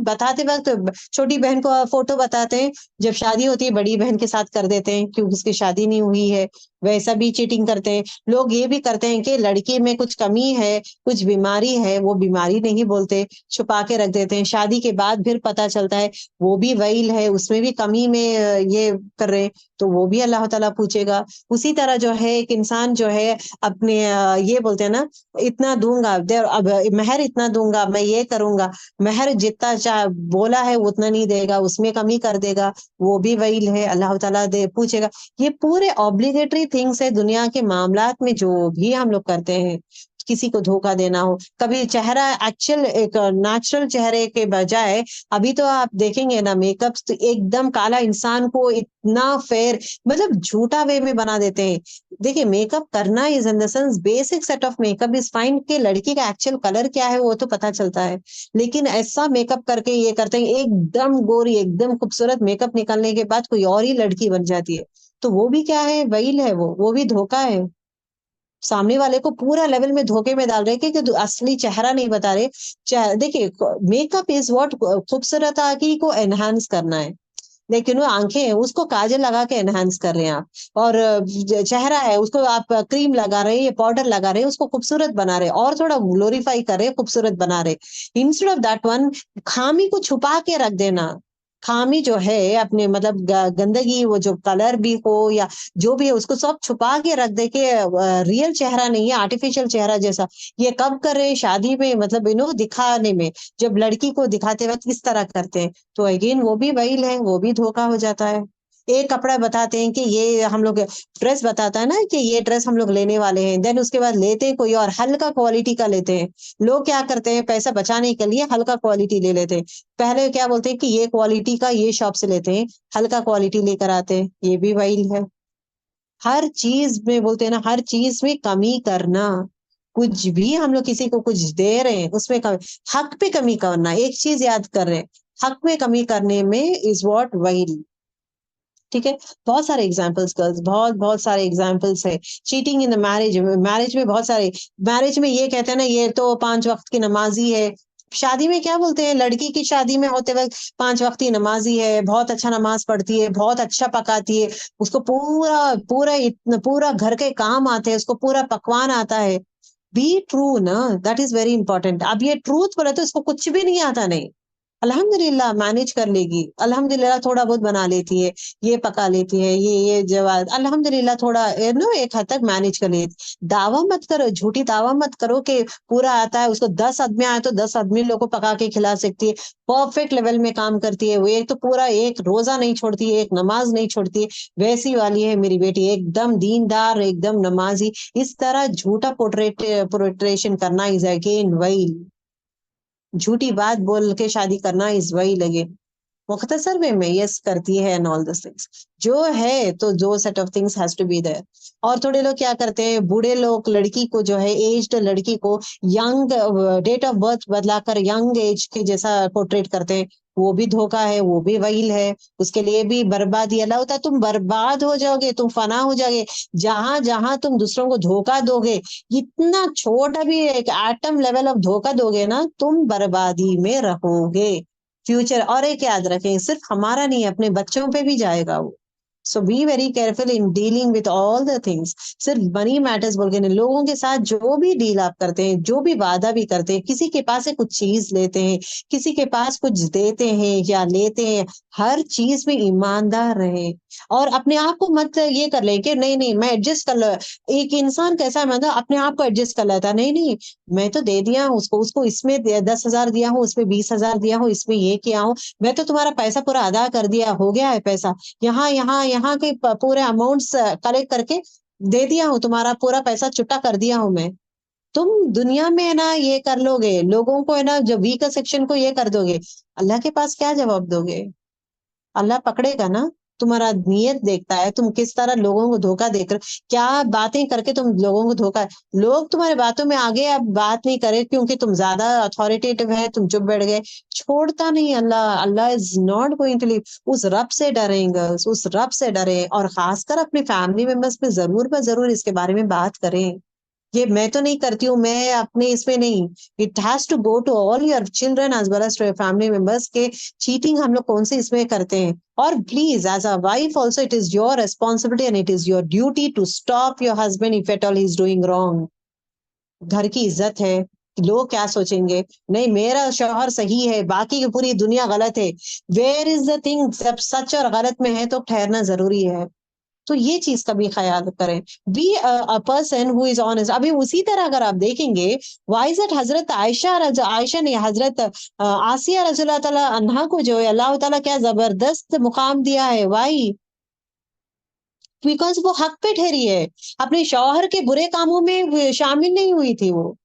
बताते वक्त छोटी बहन को फोटो बताते हैं, जब शादी होती है बड़ी बहन के साथ कर देते हैं क्योंकि उसकी शादी नहीं हुई है। वैसा भी चीटिंग करते हैं लोग। ये भी करते हैं कि लड़की में कुछ कमी है, कुछ बीमारी है, वो बीमारी नहीं बोलते, छुपा के रख देते हैं, शादी के बाद फिर पता चलता है वो भी वहील है, उसमें भी कमी में ये कर रहे हैं, तो वो भी अल्लाह ताला पूछेगा। उसी तरह जो है एक इंसान जो है अपने ये बोलते हैं हैं ना, इतना दूंगा, अब मेहर इतना दूंगा, मैं ये करूंगा, मेहर जितना बोला है उतना नहीं देगा, उसमें कमी कर देगा, वो भी वही है, अल्लाह ताला दे पूछेगा। ये पूरे ऑब्लिगेटरी थिंग्स है दुनिया के मामलात में, जो भी हम लोग करते हैं। किसी को धोखा देना हो, कभी चेहरा एक्चुअल एक नेचुरल चेहरे के बजाय, अभी तो आप देखेंगे ना मेकअप तो एकदम काला इंसान को इतना फेयर, मतलब झूठा वे में बना देते हैं। देखिए मेकअप करना is in the sense basic set of makeup is fine, कि लड़की का एक्चुअल कलर क्या है वो तो पता चलता है, लेकिन ऐसा मेकअप करके ये करते हैं एकदम गोरी एकदम खूबसूरत, मेकअप निकालने के बाद कोई और ही लड़की बन जाती है। तो वो भी क्या है, वही है, वो भी धोखा है। सामने वाले को पूरा लेवल में धोखे में डाल रहे हैं कि असली चेहरा नहीं बता रहे। देखिए मेकअप इज व्हाट, खूबसूरती को एनहांस करना है, लेकिन वो आंखें हैं उसको काजल लगा के एनहांस कर रहे हैं आप, और चेहरा है उसको आप क्रीम लगा रहे हैं, ये पाउडर लगा रहे हैं, उसको खूबसूरत बना रहे हैं और थोड़ा ग्लोरीफाई कर रहे हैं, खूबसूरत बना रहे हैं। इंस्टेड ऑफ दैट वन, खामी को छुपा के रख देना। खामी जो है अपने मतलब गंदगी, वो जो कलर भी हो या जो भी है उसको सब छुपा के रख दे के रियल चेहरा नहीं है, आर्टिफिशियल चेहरा जैसा। ये कब कर रहे हैं, शादी में, मतलब दिखाने में, जब लड़की को दिखाते वक्त किस तरह करते हैं, तो अगेन वो भी वही है, वो भी धोखा हो जाता है। एक कपड़ा बताते हैं कि ये हम लोग, ड्रेस बताता है ना कि ये ड्रेस हम लोग लेने वाले हैं, देन उसके बाद लेते हैं कोई और हल्का क्वालिटी का लेते हैं। लोग क्या करते हैं, पैसा बचाने के लिए हल्का क्वालिटी ले लेते हैं। पहले क्या बोलते हैं कि ये क्वालिटी का ये शॉप से लेते हैं, हल्का क्वालिटी लेकर आते हैं, ये भी वही है। हर चीज में बोलते हैं ना, हर चीज में कमी करना। कुछ भी हम लोग किसी को कुछ दे रहे हैं उसमें कमी, हक पे कमी करना, एक चीज याद कर रहे हैं, हक में कमी करने में इज व्हाट वही। ठीक है, बहुत सारे एग्जाम्पल्स गर्ल्स, बहुत बहुत सारे एग्जाम्पल्स है। Cheating in the marriage, marriage में बहुत सारे, मैरिज में ये कहते हैं ना ये तो 5 वक्त की नमाजी है। शादी में क्या बोलते हैं, लड़की की शादी में होते वक्त 5 वक्त की नमाजी है, बहुत अच्छा नमाज पढ़ती है, बहुत अच्छा पकाती है, उसको पूरा पूरा इतना पूरा घर के काम आते हैं, उसको पूरा पकवान आता है। बी ट्रू ना, दैट इज वेरी इंपॉर्टेंट। अब ये ट्रूथ बोले तो इसको कुछ भी नहीं आता, नहीं, अल्हम्दुलिल्लाह मैनेज कर लेगी, अल्हम्दुलिल्लाह थोड़ा बहुत बना लेती है, ये पका लेती है, ये जवाब अल्हम्दुलिल्लाह थोड़ा एक हद तक मैनेज कर लेती। दावा मत करो, झूठी दावा मत करो कि पूरा आता है उसको, 10 आदमी आए तो 10 आदमी लोग को पका के खिला सकती है, परफेक्ट लेवल में काम करती है वो, एक तो पूरा एक रोजा नहीं छोड़ती है, एक नमाज नहीं छोड़ती है, वैसी वाली है मेरी बेटी, एकदम दीनदार, एकदम नमाजी। इस तरह झूठा पोर्ट्रेशन करना इज अगेन वही, झूठी बात बोल के शादी करना इज वही लगे। मुख्तसर वे में यस करती है एंड ऑल दिस थिंग्स जो है, तो जो set of things has to be there. और थोड़े लोग क्या करते हैं, बूढ़े लोग लड़की को जो है, एज्ड लड़की को यंग डेट ऑफ बर्थ बदलाकर यंग एज के जैसा पोर्ट्रेट करते हैं, वो भी धोखा है, वो भी वहील है। उसके लिए भी बर्बादी, अल्लाह होता है तुम बर्बाद हो जाओगे, तुम फना हो जाओगे, जहां जहां तुम दूसरों को धोखा दोगे, इतना छोटा भी एक एटम लेवल ऑफ धोखा दोगे ना, तुम बर्बादी में रहोगे। फ्यूचर, और एक याद रखें, सिर्फ हमारा नहीं, अपने बच्चों पे भी जाएगा वो। So be very careful in dealing with all the things. सिर्फ मनी मैटर्स बोल के नहीं, लोगों के साथ जो भी डील आप करते हैं, जो भी वादा भी करते हैं, किसी के पास से कुछ चीज लेते हैं, किसी के पास कुछ देते हैं या लेते हैं, हर चीज में ईमानदार रहे। और अपने आप को मत ये कर ले कि नहीं नहीं मैं एडजस्ट कर लो। एक इंसान कैसा है, मतलब अपने आप को एडजस्ट कर लेता है, नहीं नहीं मैं तो दे दिया हूँ उसको, उसको इसमें 10,000 दिया हूँ, उसमें 20,000 दिया हूँ, इसमें ये किया हूँ, मैं तो तुम्हारा पैसा पूरा अदा कर दिया, हो गया है पैसा, यहाँ यहाँ यहाँ के पूरे अमाउंट्स कलेक्ट करके दे दिया हूँ, तुम्हारा पूरा पैसा छुट्टा कर दिया हूँ मैं। तुम दुनिया में है ना ये कर लोगे, लोगों को है ना जो वीकर सेक्शन को ये कर दोगे, अल्लाह के पास क्या जवाब दोगे? अल्लाह पकड़ेगा ना। तुम्हारा नियत देखता है, तुम किस तरह लोगों को धोखा देकर, क्या बातें करके तुम लोगों को धोखा, लोग तुम्हारे बातों में आगे अब बात नहीं करे क्योंकि तुम ज्यादा अथॉरिटेटिव है, तुम चुप बैठ गए। छोड़ता नहीं Allah, Allah is not going to leave. उस रब से डरेंगे, उस रब से डरे, और खासकर अपने फैमिली मेंबर्स में जरूर ब जरूर इसके बारे में बात करें। ये मैं तो नहीं करती हूँ, मैं अपने इसमें नहीं, it has to go to all your children as well as to family members के चीटिंग हम लोग कौन से इसमें करते हैं। और please as a wife also it is your responsibility and it is your duty to stop your husband if at all is doing wrong. घर की इज्जत है, लोग क्या सोचेंगे, नहीं मेरा शौहर सही है बाकी की पूरी दुनिया गलत है, वेयर इज द थिंग, जब सच और गलत में है तो ठहरना जरूरी है। तो ये चीज का भी ख्याल करें। Be a person who is honest. अभी उसी तरह अगर आप देखेंगे, व्हाई इज इट हजरत आयशा ने हजरत आसिया रज़ियल्लाहु ताला अन्हा को जो है अल्लाह ताला क्या जबरदस्त मुकाम दिया है। व्हाई? बिकॉज वो हक पे ठहरी है, अपने शौहर के बुरे कामों में शामिल नहीं हुई थी वो।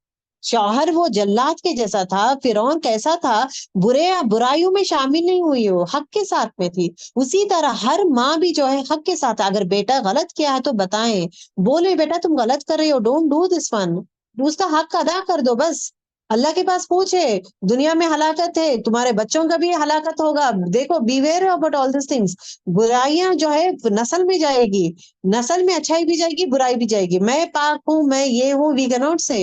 शौहर वो जल्लाद के जैसा था, फिरौन कैसा था, बुराइयों में शामिल नहीं हुई, वो हक के साथ में थी। उसी तरह हर माँ भी जो है हक के साथ है। अगर बेटा गलत किया है तो बताएं, बोले बेटा तुम गलत कर रही हो, डोंट डू दिस वन, उसका हक अदा कर दो बस। अल्लाह के पास पूछे, दुनिया में हलाकत है, तुम्हारे बच्चों का भी हलाकत होगा, देखो beware about all this things. बुराइयां जो है नस्ल में जाएगी, नस्ल में अच्छाई भी जाएगी, बुराई भी जाएगी। मैं पाक हूँ, मैं ये हूँ, वी कैन नॉट से।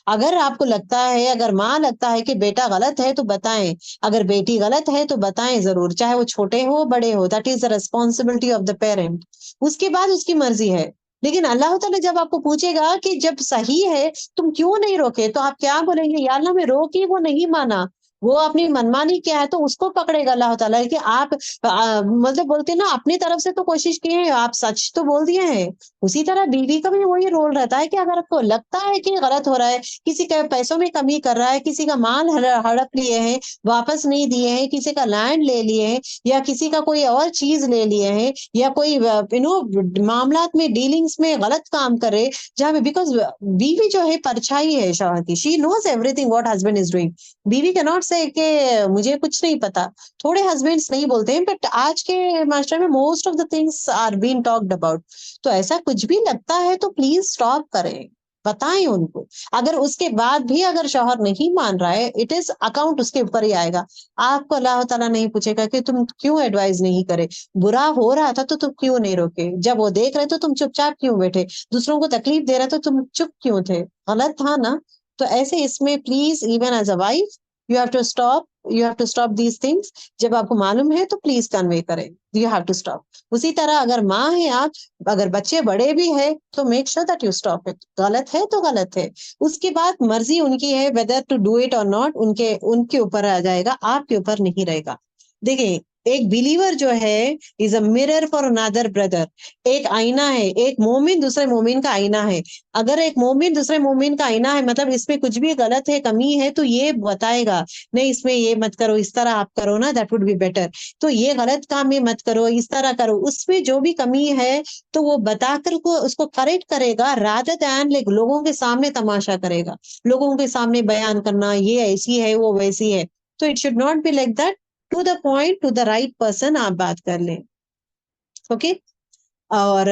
अगर आपको लगता है, अगर माँ लगता है कि बेटा गलत है तो बताएं, अगर बेटी गलत है तो बताएं जरूर, चाहे वो छोटे हो बड़े हो, that is the responsibility of the parent. उसके बाद उसकी मर्जी है। लेकिन अल्लाह ताला जब आपको पूछेगा कि जब सही है तुम क्यों नहीं रोके, तो आप क्या बोलेंगे? या अल्लाह मैं रोकी, वो नहीं माना, वो अपनी मनमानी क्या है, तो उसको पकड़ेगा अल्लाह ताला कि आप मतलब बोलते हैं ना, अपनी तरफ से तो कोशिश की है, आप सच तो बोल दिए हैं। उसी तरह बीवी का भी वही रोल रहता है कि अगर आपको लगता है कि गलत हो रहा है, किसी के पैसों में कमी कर रहा है, किसी का माल हड़प लिए हैं, वापस नहीं दिए हैं, किसी का लैंड ले लिए हैं, या किसी का कोई और चीज ले लिए हैं, या कोई मामलात में डीलिंग्स में गलत काम करे, जहाँ पे बिकॉज बीवी जो है परछाई है शौहर की, she knows everything what husband is doing. बीवी कैन नॉट से कि मुझे कुछ नहीं पता। थोड़े हस्बैंड्स नहीं बोलते हैं, बट आज के मास्टर में most of the things are been talked about. तो ऐसा कुछ भी लगता है तो प्लीज स्टॉप करें, बताएं उनको। अगर उसके बाद भी अगर शौहर नहीं मान रहा है, इट इज अकाउंट उसके ऊपर ही आएगा। आपको अल्लाह ताला नहीं पूछेगा कि तुम क्यों एडवाइस नहीं करे, बुरा हो रहा था तो तुम क्यों नहीं रोके, जब वो देख रहे तो तुम चुपचाप क्यों बैठे, दूसरों को तकलीफ दे रहे तो तुम चुप क्यों थे, गलत था ना। तो ऐसे इसमें please even as a wife you have to stop, you have to stop these things. जब आपको मालूम है तो प्लीज कन्वे करें, यू हैव टू स्टॉप। उसी तरह अगर माँ है आप, अगर बच्चे बड़े भी है तो make sure that you stop it. गलत है तो गलत है, उसके बाद मर्जी उनकी है वेदर टू डू इट और नॉट, उनके उनके ऊपर आ जाएगा, आपके ऊपर नहीं रहेगा। देखिए, एक बिलीवर जो है is a mirror for another brother. एक आईना है, एक मोमिन दूसरे मोमिन का आईना है। अगर एक मोमिन दूसरे मोमिन का आईना है, मतलब इसमें कुछ भी गलत है, कमी है, तो ये बताएगा, नहीं इसमें ये मत करो, इस तरह आप करो ना, दैट वुड बी बेटर, तो ये गलत काम में मत करो, इस तरह करो, उसमें जो भी कमी है तो वो बताकर को उसको करेक्ट करेगा, रादर दैन लोगों के सामने तमाशा करेगा, लोगों के सामने बयान करना ये ऐसी है वो वैसी है। तो it should not be like that. To the point, to the right person आप बात कर लें। ओके। और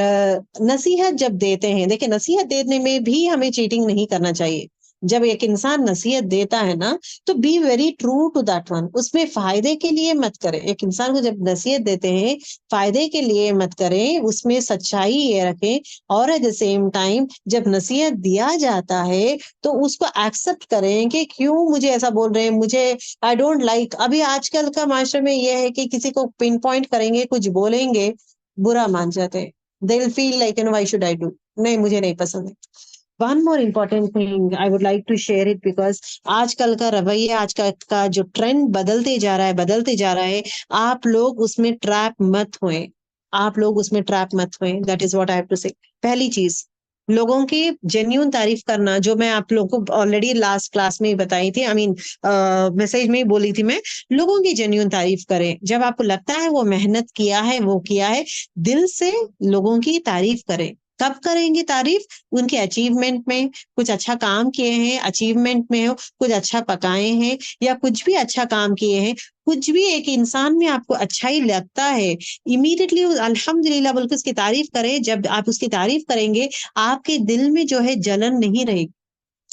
नसीहत जब देते हैं, देखिए नसीहत देने में भी हमें चीटिंग नहीं करना चाहिए। जब एक इंसान नसीहत देता है ना, तो be very true to that one, उसमें फायदे के लिए मत करें। एक इंसान को जब नसीहत देते हैं, फायदे के लिए मत करें, उसमें सच्चाई ये रखें। और एट द सेम टाइम जब नसीहत दिया जाता है तो उसको एक्सेप्ट करें कि क्यों मुझे ऐसा बोल रहे हैं, मुझे आई डोंट लाइक। अभी आजकल का माशरे में ये है कि किसी को पिन पॉइंट करेंगे, कुछ बोलेंगे, बुरा मान जाते हैं। They will feel like why should I do, नहीं मुझे नहीं पसंद है। One more important thing I would like to share it, because आजकल का रवैया, आजकल का जो ट्रेंड बदलते जा रहा है, बदलते जा रहा है, आप लोग उसमें ट्रैप मत हुए, आप लोग उसमें ट्रैप मत हुए, that is what I have to say. पहली चीज, लोगों की जेन्यून तारीफ करना, जो मैं आप लोगों को ऑलरेडी लास्ट क्लास में ही बताई थी, आई मीन मैसेज में ही बोली थी मैं। लोगों की जेन्यून तारीफ करें, जब आपको लगता है वो मेहनत किया है, वो किया है, दिल से लोगों की तारीफ करें। कब करेंगे तारीफ? उनके अचीवमेंट में, कुछ अच्छा काम किए हैं, अचीवमेंट में हो, कुछ अच्छा पकाए हैं, या कुछ भी अच्छा काम किए हैं, कुछ भी एक इंसान में आपको अच्छा ही लगता है, इमीडिएटली अल्हम्दुलिल्लाह बोल के उसकी तारीफ करें। जब आप उसकी तारीफ करेंगे, आपके दिल में जो है जलन नहीं रहेगी।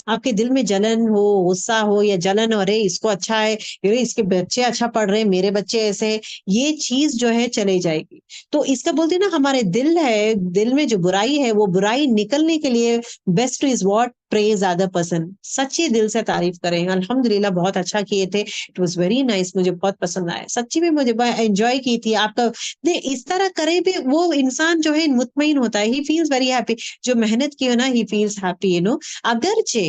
आपके दिल में जलन हो, गुस्सा हो, या जलन हो, अरे इसको अच्छा है, अरे इसके बच्चे अच्छा पढ़ रहे हैं, मेरे बच्चे ऐसे हैं, ये चीज जो है चले जाएगी। तो इसका बोलते हैं ना, हमारे दिल है, दिल में जो बुराई है, वो बुराई निकलने के लिए best is what praise other person. सच्चे दिल से तारीफ करें, अल्हम्दुलिल्लाह बहुत अच्छा किए थे, इट वाज वेरी नाइस, मुझे बहुत पसंद आया, सच्ची में मुझे एंजॉय की थी आपका। दे इस तरह करे भी वो इंसान जो है मुतमईन होता है, ही फील्स वेरी हैप्पी। जो मेहनत की हो ना, ही फील्स हैप्पी, अगरचे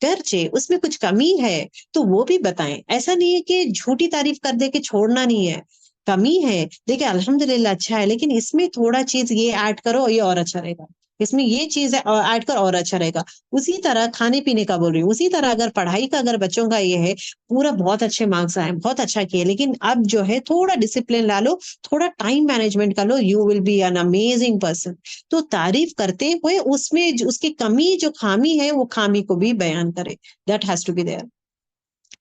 गर्चे उसमें कुछ कमी है तो वो भी बताएं। ऐसा नहीं है कि झूठी तारीफ कर दे के छोड़ना नहीं है। कमी है, देखिए अल्हम्दुलिल्लाह अच्छा है, लेकिन इसमें थोड़ा चीज ये ऐड करो, ये और अच्छा रहेगा, इसमें ये चीज ऐड कर और अच्छा रहेगा। उसी तरह खाने पीने का बोल रही हूँ, उसी तरह अगर पढ़ाई का अगर बच्चों का ये है, पूरा बहुत अच्छे मार्क्स आए, बहुत अच्छा किए, लेकिन अब जो है थोड़ा डिसिप्लिन ला लो, थोड़ा टाइम मैनेजमेंट कर लो, you will be an amazing person. तो तारीफ करते हुए उसमें उसकी कमी जो खामी है, वो खामी को भी बयान करे, that has to be there.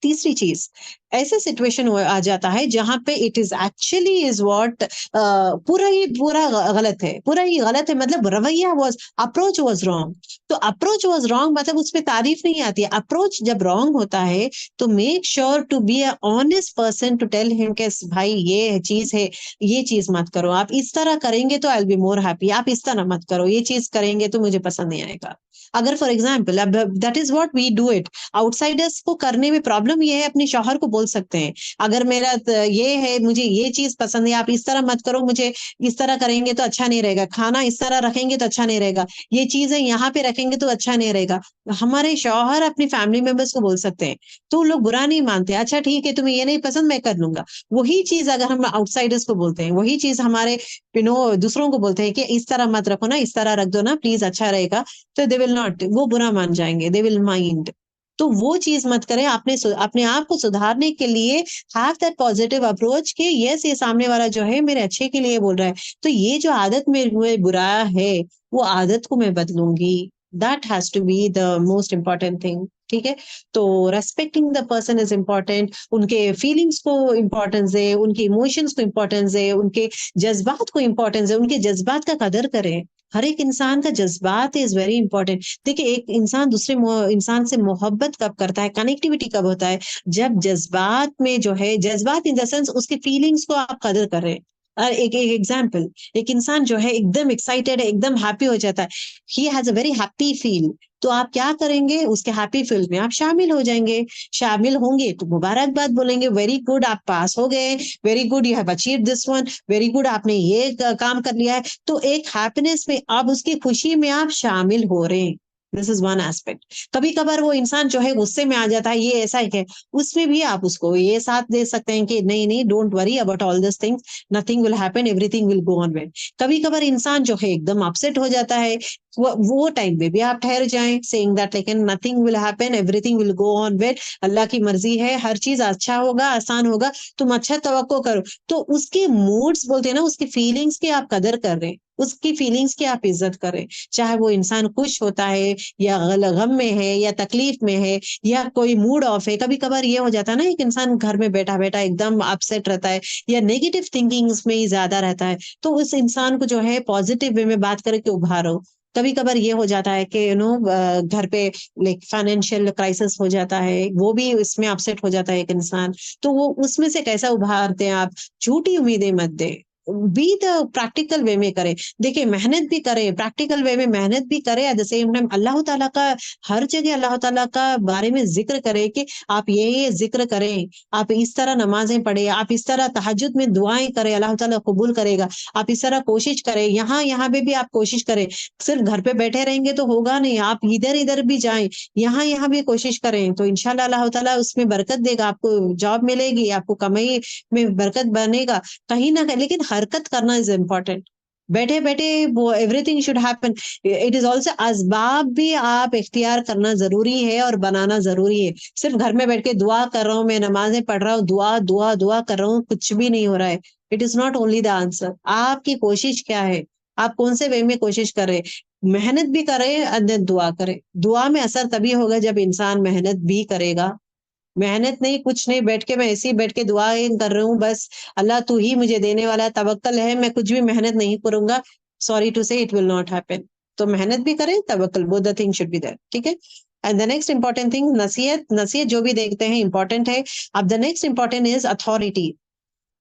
तीसरी चीज, ऐसा सिचुएशन आ जाता है जहां पे it is actually is what पूरा ही पूरा गलत है, पूरा ही गलत है, मतलब रवैया वाज, अप्रोच वाज रॉन्ग। तो अप्रोच वाज रॉन्ग मतलब उसमें तारीफ नहीं आती है। अप्रोच जब रॉन्ग होता है तो make sure to be a honest person to tell him के भाई ये चीज है, ये चीज मत करो, आप इस तरह करेंगे तो I will be more happy, आप इस तरह मत करो, ये चीज करेंगे तो मुझे पसंद नहीं आएगा। अगर फॉर एग्जाम्पल, अब that is what we do it, outsiders को करने में प्रॉब्लम ये है, अपने शौहर को बोल सकते हैं, अगर मेरा ये है, मुझे ये चीज पसंद है, आप इस तरह मत करो, मुझे इस तरह करेंगे तो अच्छा नहीं रहेगा, खाना इस तरह रखेंगे तो अच्छा नहीं रहेगा, ये चीजें यहाँ पे रखेंगे तो अच्छा नहीं रहेगा। हमारे शौहर अपने फैमिली मेंबर्स को बोल सकते हैं, तो लोग बुरा नहीं मानते, अच्छा ठीक है तुम्हें ये नहीं पसंद, मैं कर लूंगा। वही चीज अगर हम आउटसाइडर्स को बोलते हैं, वही चीज हमारे दूसरों को बोलते हैं कि इस तरह मत रखो ना, इस तरह रख दो ना प्लीज, अच्छा रहेगा, तो दे विल नॉट, वो बुरा मान जाएंगे, दे विल माइंड। तो वो चीज मत करें, अपने आप को सुधारने के लिए हैव दैट पॉजिटिव अप्रोच कि यस ये सामने वाला जो है मेरे अच्छे के लिए बोल रहा है, तो ये जो आदत मेरे में बुरा है, वो आदत को मैं बदलूंगी। That has to be the most important thing. ठीक है, तो respecting the person is important, उनके फीलिंग्स को इम्पोर्टेंस दे, उनके इमोशंस को इम्पोर्टेंस दे, उनके जज्बात को इम्पोर्टेंस दे, उनके जज्बात का कदर करें। हर एक इंसान का जज्बात इज वेरी इंपॉर्टेंट। देखिए एक इंसान दूसरे इंसान से मोहब्बत कब करता है, कनेक्टिविटी कब होता है, जब जज्बात में जो है, जज्बात इन द सेंस उसके फीलिंग्स को आप कदर कर रहे हैं। और एक एक एग्जाम्पल, एक इंसान जो है एकदम एक्साइटेड है, एकदम हैप्पी हो जाता है, he has a very happy feel, तो आप क्या करेंगे, उसके हैप्पी फील में आप शामिल हो जाएंगे। शामिल होंगे तो मुबारकबाद बोलेंगे, वेरी गुड आप पास हो गए, very good you have achieve this one, very good आपने ये काम कर लिया है। तो एक हैप्पीनेस में आप उसकी खुशी में आप शामिल हो रहे हैं। This is one aspect. कभी कभार वो इंसान जो है गुस्से में आ जाता है, ये ऐसा ही है, उसमें भी आप उसको ये साथ दे सकते हैं कि नहीं नहीं, don't worry about all this things, nothing will happen, everything will go on well. कभी कभार इंसान जो है एकदम अपसेट हो जाता है, वो टाइम पे भी आप ठहर जाएं, सेइंग दैट लेकिन nothing will happen, everything will go on well, Allah की मर्जी है, हर चीज अच्छा होगा, आसान होगा, तुम अच्छा तवक्को करो। तो उसके मूड्स बोलते हैं ना, उसकी फीलिंग्स की आप कदर कर रहे हैं, उसकी फीलिंग्स की आप इज्जत करें, चाहे वो इंसान खुश होता है या गम में है या तकलीफ में है या कोई मूड ऑफ है। कभी कभार ये हो जाता है ना, एक इंसान घर में बैठा बैठा एकदम अपसेट रहता है या नेगेटिव थिंकिंग्स में ही ज्यादा रहता है, तो उस इंसान को जो है पॉजिटिव वे में बात करके उभारो। कभी कभार ये हो जाता है कि घर पे लाइक फाइनेंशियल क्राइसिस हो जाता है, वो भी इसमें अपसेट हो जाता है एक इंसान, तो वो उसमें से कैसा उभारते हैं आप, झूठी उम्मीदें मत दे, बी द प्रैक्टिकल वे में करें। देखिए मेहनत भी करें, प्रैक्टिकल वे में मेहनत भी करें, एट द सेम टाइम अल्लाह ताला का हर जगह अल्लाह ताला का बारे में जिक्र करें कि आप ये जिक्र करें, आप इस तरह नमाजें पढ़े, आप इस तरह तहज्जुद में दुआएं करें, अल्लाह ताला कबूल करेगा। आप इस तरह कोशिश करें, यहाँ यहाँ पे भी आप कोशिश करें, सिर्फ घर पे बैठे रहेंगे तो होगा नहीं, आप इधर इधर भी जाएं, यहाँ यहाँ भी कोशिश करें, तो इंशाल्लाह अल्लाह ताला उसमें बरकत देगा, आपको जॉब मिलेगी, आपको कमाई में बरकत बनेगा कहीं ना कहीं। लेकिन हरकत करना इज इम्पोर्टेंट, बैठे बैठे वो everything should happen, it is also असबाब भी आप इख्तियार करना जरूरी है और बनाना जरूरी है। सिर्फ घर में बैठ के दुआ कर रहा हूँ, मैं नमाजें पढ़ रहा हूँ, दुआ दुआ दुआ कर रहा हूँ, कुछ भी नहीं हो रहा है, it is not only the answer. आपकी कोशिश क्या है, आप कौन से वे में कोशिश कर रहे हैं, मेहनत भी करें और then दुआ करें। दुआ में असर तभी होगा जब इंसान मेहनत भी करेगा। मेहनत नहीं, कुछ नहीं, बैठ के मैं ऐसे ही बैठ के दुआएं कर रही हूँ बस, अल्लाह तू ही मुझे देने वाला है, तवक्कल है, मैं कुछ भी मेहनत नहीं करूंगा, sorry to say it will not happen. तो मेहनत भी करें, तवक्कल, both the thing should be there. ठीक है, and the next important thing, नसीहत, नसीहत जो भी देखते हैं इंपॉर्टेंट है। अब the next important is authority.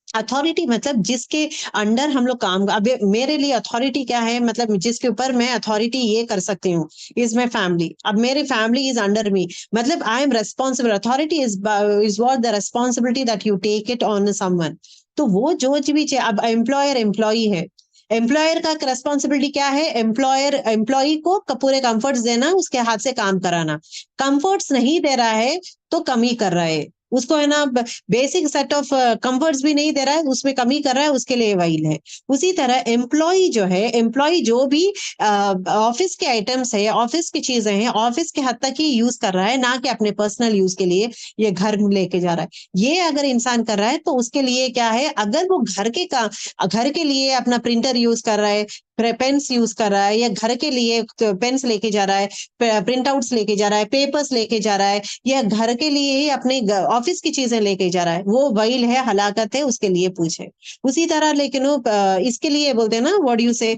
Authority मतलब जिसके अंडर हम लोग काम, अब मेरे लिए अथॉरिटी क्या है, मतलब जिसके ऊपर मैं अथॉरिटी ये कर सकती हूँ, इज माई फैमिली। अब मेरी फैमिली इज अंडर मी, मतलब I am responsible, authority is what the responsibility that you take it on someone. तो वो जो भी अब एम्प्लॉयर एम्प्लॉई है, एम्प्लॉयर का रेस्पॉन्सिबिलिटी क्या है, एम्प्लॉयर एम्प्लॉई को पूरे कंफर्ट्स देना, उसके हाथ से काम कराना। कंफर्ट्स नहीं दे रहा है तो कमी कर रहा है, उसको है ना बेसिक सेट ऑफ कंफर्ट्स भी नहीं दे रहा है, उसमें कमी कर रहा है, उसके लिए वाइल है। उसी तरह एम्प्लॉय जो है, एम्प्लॉय जो भी ऑफिस के आइटम्स है, ऑफिस की चीजें हैं, ऑफिस के हद तक ही यूज कर रहा है, ना कि अपने पर्सनल यूज के लिए ये घर लेके जा रहा है। ये अगर इंसान कर रहा है तो उसके लिए क्या है, अगर वो घर के लिए अपना प्रिंटर यूज कर रहा है, पेन्स यूज कर रहा है, या घर के लिए पेन्स लेके जा रहा है, प्रिंट आउट्स लेके जा रहा है, पेपर्स लेके जा रहा है, या घर के लिए ही अपने ऑफिस की चीजें लेके जा रहा है, वो वैल है, हलाकत है, उसके लिए पूछे। उसी तरह लेकिन वो इसके लिए बोलते हैं ना, व्हाट यू से,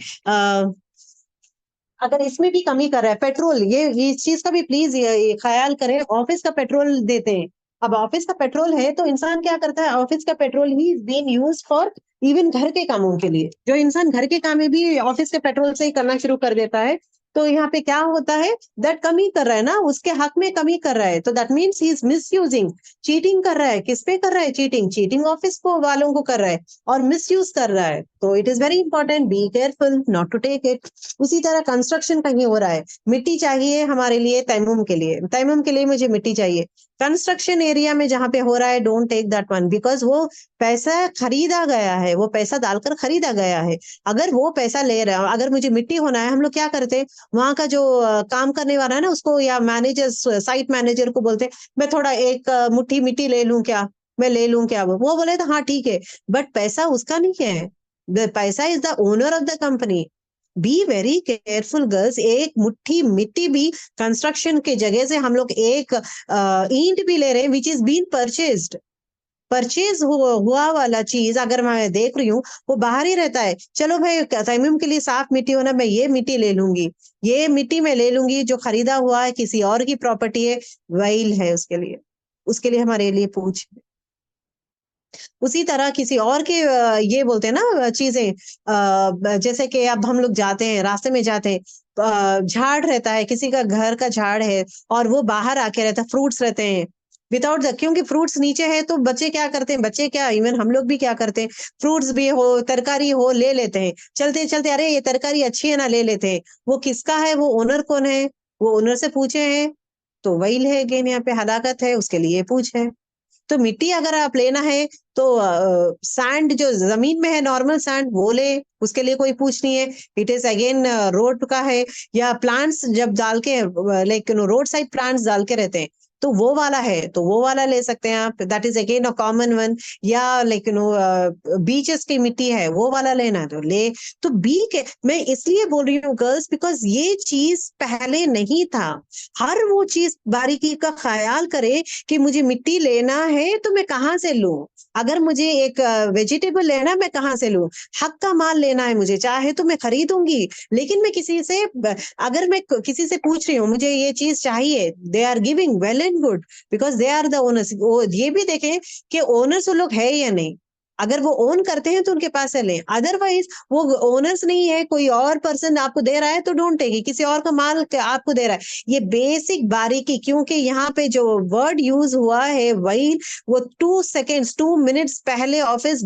अगर इसमें भी कमी कर रहा है, पेट्रोल, ये इस चीज का भी प्लीज ये ख्याल करें, ऑफिस का पेट्रोल देते हैं। अब ऑफिस का पेट्रोल है तो इंसान क्या करता है, ऑफिस का petrol he is being use for even घर के कामों के लिए। जो इंसान घर के काम में भी ऑफिस के पेट्रोल से ही करना शुरू कर देता है, तो यहाँ पे क्या होता है, दैट कमी कर रहा है ना, उसके हक में कमी कर रहा है, तो that means he is misusing, cheating कर रहा है। किस पे कर रहा है चीटिंग? चीटिंग ऑफिस को वालों को कर रहा है और मिसयूज कर रहा है। तो it is very important, be careful not to take it. उसी तरह कंस्ट्रक्शन कहीं हो रहा है, मिट्टी चाहिए हमारे लिए, तैमूम के लिए, तैमूम के लिए मुझे मिट्टी चाहिए, कंस्ट्रक्शन एरिया में जहां पे हो रहा है, don't take that one, because वो पैसा खरीदा गया है, वो पैसा डालकर खरीदा गया है। अगर वो पैसा ले रहा है, अगर मुझे मिट्टी होना है, हम लोग क्या करते हैं, वहां का जो काम करने वाला है ना, उसको या मैनेजर, साइट मैनेजर को बोलते हैं, मैं थोड़ा एक मुट्ठी मिट्टी ले लूं क्या, मैं ले लूं क्या? वो बोले तो हाँ ठीक है, बट पैसा उसका नहीं है, पैसा is the owner of the company. B very careful girls, एक मुट्ठी मिट्टी भी कंस्ट्रक्शन के जगह से हम लोग एक ईंट भी ले रहे हैं, विच इज बीन परचेज्ड, हुआ वाला चीज अगर मैं देख रही हूँ, वो बाहर ही रहता है, चलो भाई तयम्मुम के लिए साफ मिट्टी होना, मैं ये मिट्टी ले लूंगी, ये मिट्टी मैं ले लूंगी, जो खरीदा हुआ है किसी और की प्रॉपर्टी है, वैल है उसके लिए, उसके लिए हमारे लिए पूछ। उसी तरह किसी और के ये बोलते हैं ना चीजें, जैसे कि अब हम लोग जाते हैं, रास्ते में जाते हैं, झाड़ रहता है, किसी का घर का झाड़ है और वो बाहर आके रहता है, फ्रूट्स रहते हैं विदाउट द, क्योंकि फ्रूट्स नीचे है तो बच्चे क्या करते हैं, बच्चे क्या, इवन हम लोग भी क्या करते हैं, फ्रूट्स भी हो, तरकारी हो, ले लेते हैं, चलते चलते, अरे ये तरकारी अच्छी है ना, ले लेते हैं। वो किसका है, वो ओनर कौन है, वो ओनर से पूछे हैं, तो वही है अगेन, यहाँ पे हलाकत है, उसके लिए पूछ है। तो मिट्टी अगर आप लेना है तो सैंड जो जमीन में है, नॉर्मल सैंड, वो ले, उसके लिए कोई पूछ नहीं है। इट इज अगेन रोड का है, या प्लांट्स जब डाल के, लाइक रोड साइड प्लांट्स डाल के रहते हैं, तो वो वाला है तो वो वाला ले सकते हैं आप, that is again a common one. या लाइक बीचेस की मिट्टी है, वो वाला लेना है तो ले। तो बी के, मैं इसलिए बोल रही हूँ गर्ल्स, बिकॉज ये चीज पहले नहीं था। हर वो चीज बारीकी का ख्याल करे कि मुझे मिट्टी लेना है तो मैं कहाँ से लूं, अगर मुझे एक वेजिटेबल लेना है मैं कहाँ से लूं, हक का माल लेना है मुझे, चाहे तो मैं खरीदूंगी, लेकिन मैं किसी से, अगर मैं किसी से पूछ रही हूँ मुझे ये चीज चाहिए, they are giving well and good, because they are the owners. ये भी देखें कि ओनर्स वो लोग है या नहीं, अगर वो ओन करते हैं तो उनके पास से लें, अदरवाइज वो ओनर्स नहीं है, कोई और पर्सन आपको दे रहा है तो डोंट टेक, किसी और का माल आपको दे रहा है। ये बेसिक बारीकी, क्योंकि यहाँ पे जो वर्ड यूज हुआ है वही, वो 2 सेकेंड्स 2 मिनट्स पहले ऑफिस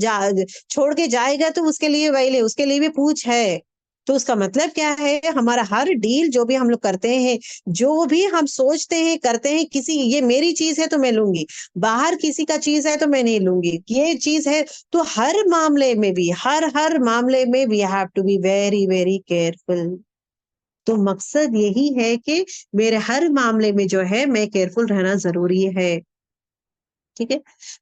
छोड़ के जाएगा तो उसके लिए वही, उसके लिए भी पूछ है। तो उसका मतलब क्या है, हमारा हर डील जो भी हम लोग करते हैं, जो भी हम सोचते हैं करते हैं, किसी ये मेरी चीज है तो मैं लूंगी, बाहर किसी का चीज है तो मैं नहीं लूंगी, ये चीज है, तो हर मामले में भी, हर हर मामले में we have to be very very careful. तो मकसद यही है कि मेरे हर मामले में जो है मैं केयरफुल रहना जरूरी है। ठीक है।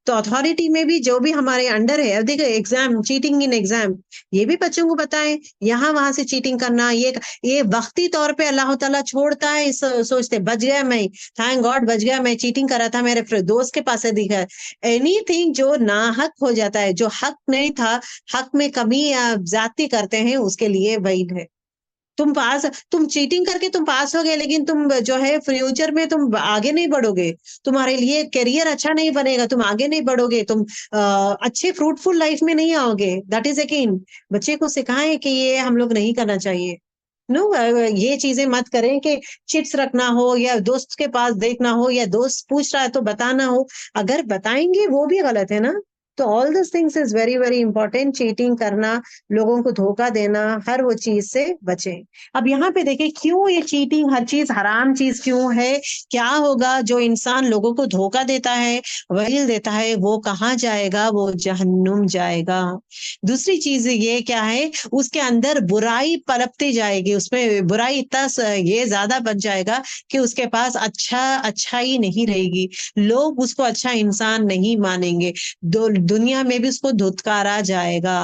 तो अथॉरिटी में भी जो भी हमारे अंडर है, अब देखो एग्जाम, चीटिंग इन एग्जाम, ये भी बच्चों को बताएं, यहाँ वहां से चीटिंग करना, ये वक्ती तौर पे अल्लाह ताला छोड़ता है, इस सोचते बच गया मैं, थैंक गॉड बच गया, मैं चीटिंग करा था, मेरे दोस्त के पास से दिखा। एनीथिंग जो नाहक हो जाता है, जो हक नहीं था, हक में कमी या ज्यादती करते हैं, उसके लिए वही है। तुम चीटिंग करके तुम पास हो गए, लेकिन तुम जो है फ्यूचर में तुम आगे नहीं बढ़ोगे, तुम्हारे लिए करियर अच्छा नहीं बनेगा, तुम आगे नहीं बढ़ोगे, तुम अच्छे फ्रूटफुल लाइफ में नहीं आओगे। दैट इज अगेन, बच्चे को सिखाएं कि ये हम लोग नहीं करना चाहिए। नो, ये चीजें मत करें कि चिट्स रखना हो, या दोस्त के पास देखना हो, या दोस्त पूछ रहा है तो बताना हो। अगर बताएंगे वो भी गलत है ना, तो all this things is very very important. Cheating करना, लोगों को धोखा देना, हर वो चीज से बचें। अब यहाँ पे देखिए क्यों ये चीटिंग हर चीज हराम चीज क्यों है। क्या होगा, जो इंसान लोगों को धोखा देता है, वहील देता है, वो कहाँ जाएगा, वो जहन्नुम जाएगा। दूसरी चीज ये क्या है, उसके अंदर बुराई पनपती जाएगी, उसमें बुराई इतना ये ज्यादा बन जाएगा कि उसके पास अच्छाई नहीं रहेगी, लोग उसको अच्छा इंसान नहीं मानेंगे, दुनिया में भी उसको धुतकारा जाएगा।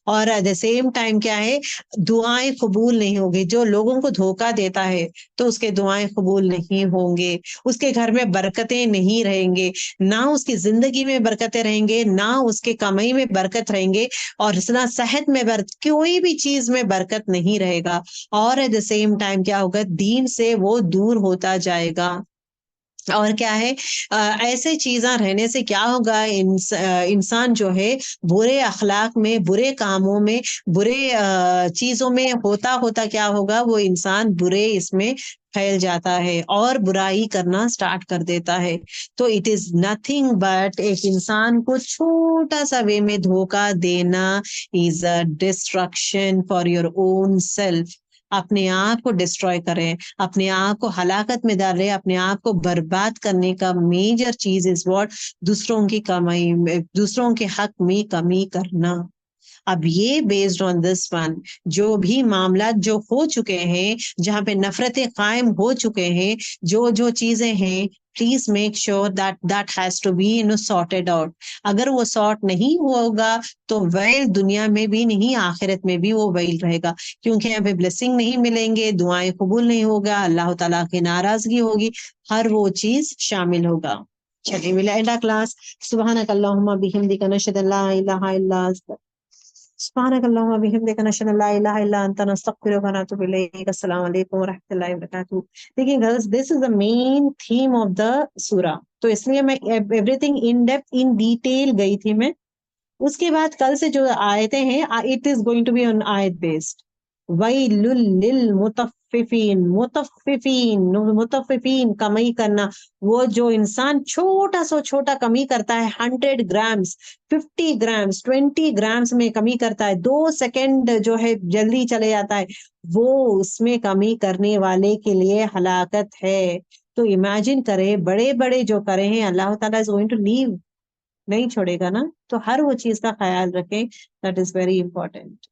और एट द सेम टाइम क्या है, दुआएं कबूल नहीं होगी। जो लोगों को धोखा देता है तो उसके दुआएं कबूल नहीं होंगे, उसके घर में बरकतें नहीं रहेंगे, ना उसकी जिंदगी में बरकतें रहेंगे, ना उसके कमाई में बरकत रहेंगे, और ना सेहत में कोई भी चीज में बरकत नहीं रहेगा। और एट द सेम टाइम क्या होगा, दीन से वो दूर होता जाएगा। और क्या है, ऐसे चीजें रहने से क्या होगा, इंसान जो है बुरे अखलाक में, बुरे कामों में, बुरे चीजों में होता होता क्या होगा, वो इंसान बुरे इसमें फैल जाता है और बुराई करना स्टार्ट कर देता है। तो इट इज नथिंग बट, एक इंसान को छोटा सा वे में धोखा देना is a destruction for your own self. अपने आप को डिस्ट्रॉय करें, अपने आप को हलाकत में डालें, अपने आप को बर्बाद करने का मेजर चीज इज व्हाट, दूसरों की कमाई में, दूसरों के हक में कमी करना। अब ये बेस्ड ऑन दिस वन, जो भी मामला जो हो चुके हैं, जहां पे नफरतें कायम हो चुके हैं, जो जो चीजें हैं, please make sure that that has to be sorted out. अगर वो सॉर्ट नहीं होगा तो वैल दुनिया में भी नहीं, आखिरत में भी वो वैल रहेगा, क्योंकि यहाँ पे ब्लेसिंग नहीं मिलेंगे, दुआएं कबूल नहीं होगा, अल्लाह ताला की नाराजगी होगी, हर वो चीज शामिल होगा। चलिए मिला एंड क्लास। सुब्हानक अल्लाहुम्मा बिहम्दिका नशहदु अल्ला इलाहा इल्ला अंत, सुब्हानक अल्लाहुम्मा बिहम्दिका नशहदु अल्ला इलाहा इल्ला अंत, नस्तगफिरुका व नतूबु इलैक। अस्सलाम वालेकुम व रहमतुल्लाहि व बरकातहू। देखिए girls, this is the main theme of the सूरा, तो इसलिए मैं everything in depth in detail गई थी मैं। उसके बाद कल से जो आयतें हैं, it is going to be on आयत बेस्ड। वैलुल लिल मुतफ्फिफीन, मुतफ्फिफीन, मुतफ्फिफीन कमाई करना, वो जो इंसान छोटा सा छोटा कमी करता है, 100 ग्राम्स, 50 ग्राम्स, 20 ग्राम्स में कमी करता है, 2 सेकंड जो है जल्दी चले जाता है, वो उसमें कमी करने वाले के लिए हलाकत है। तो इमेजिन करें, बड़े बड़े जो करे हैं, अल्लाह ताला इज गोइंग टू लीव, नहीं छोड़ेगा ना। तो हर वो चीज का ख्याल रखें, दैट इज वेरी इंपॉर्टेंट।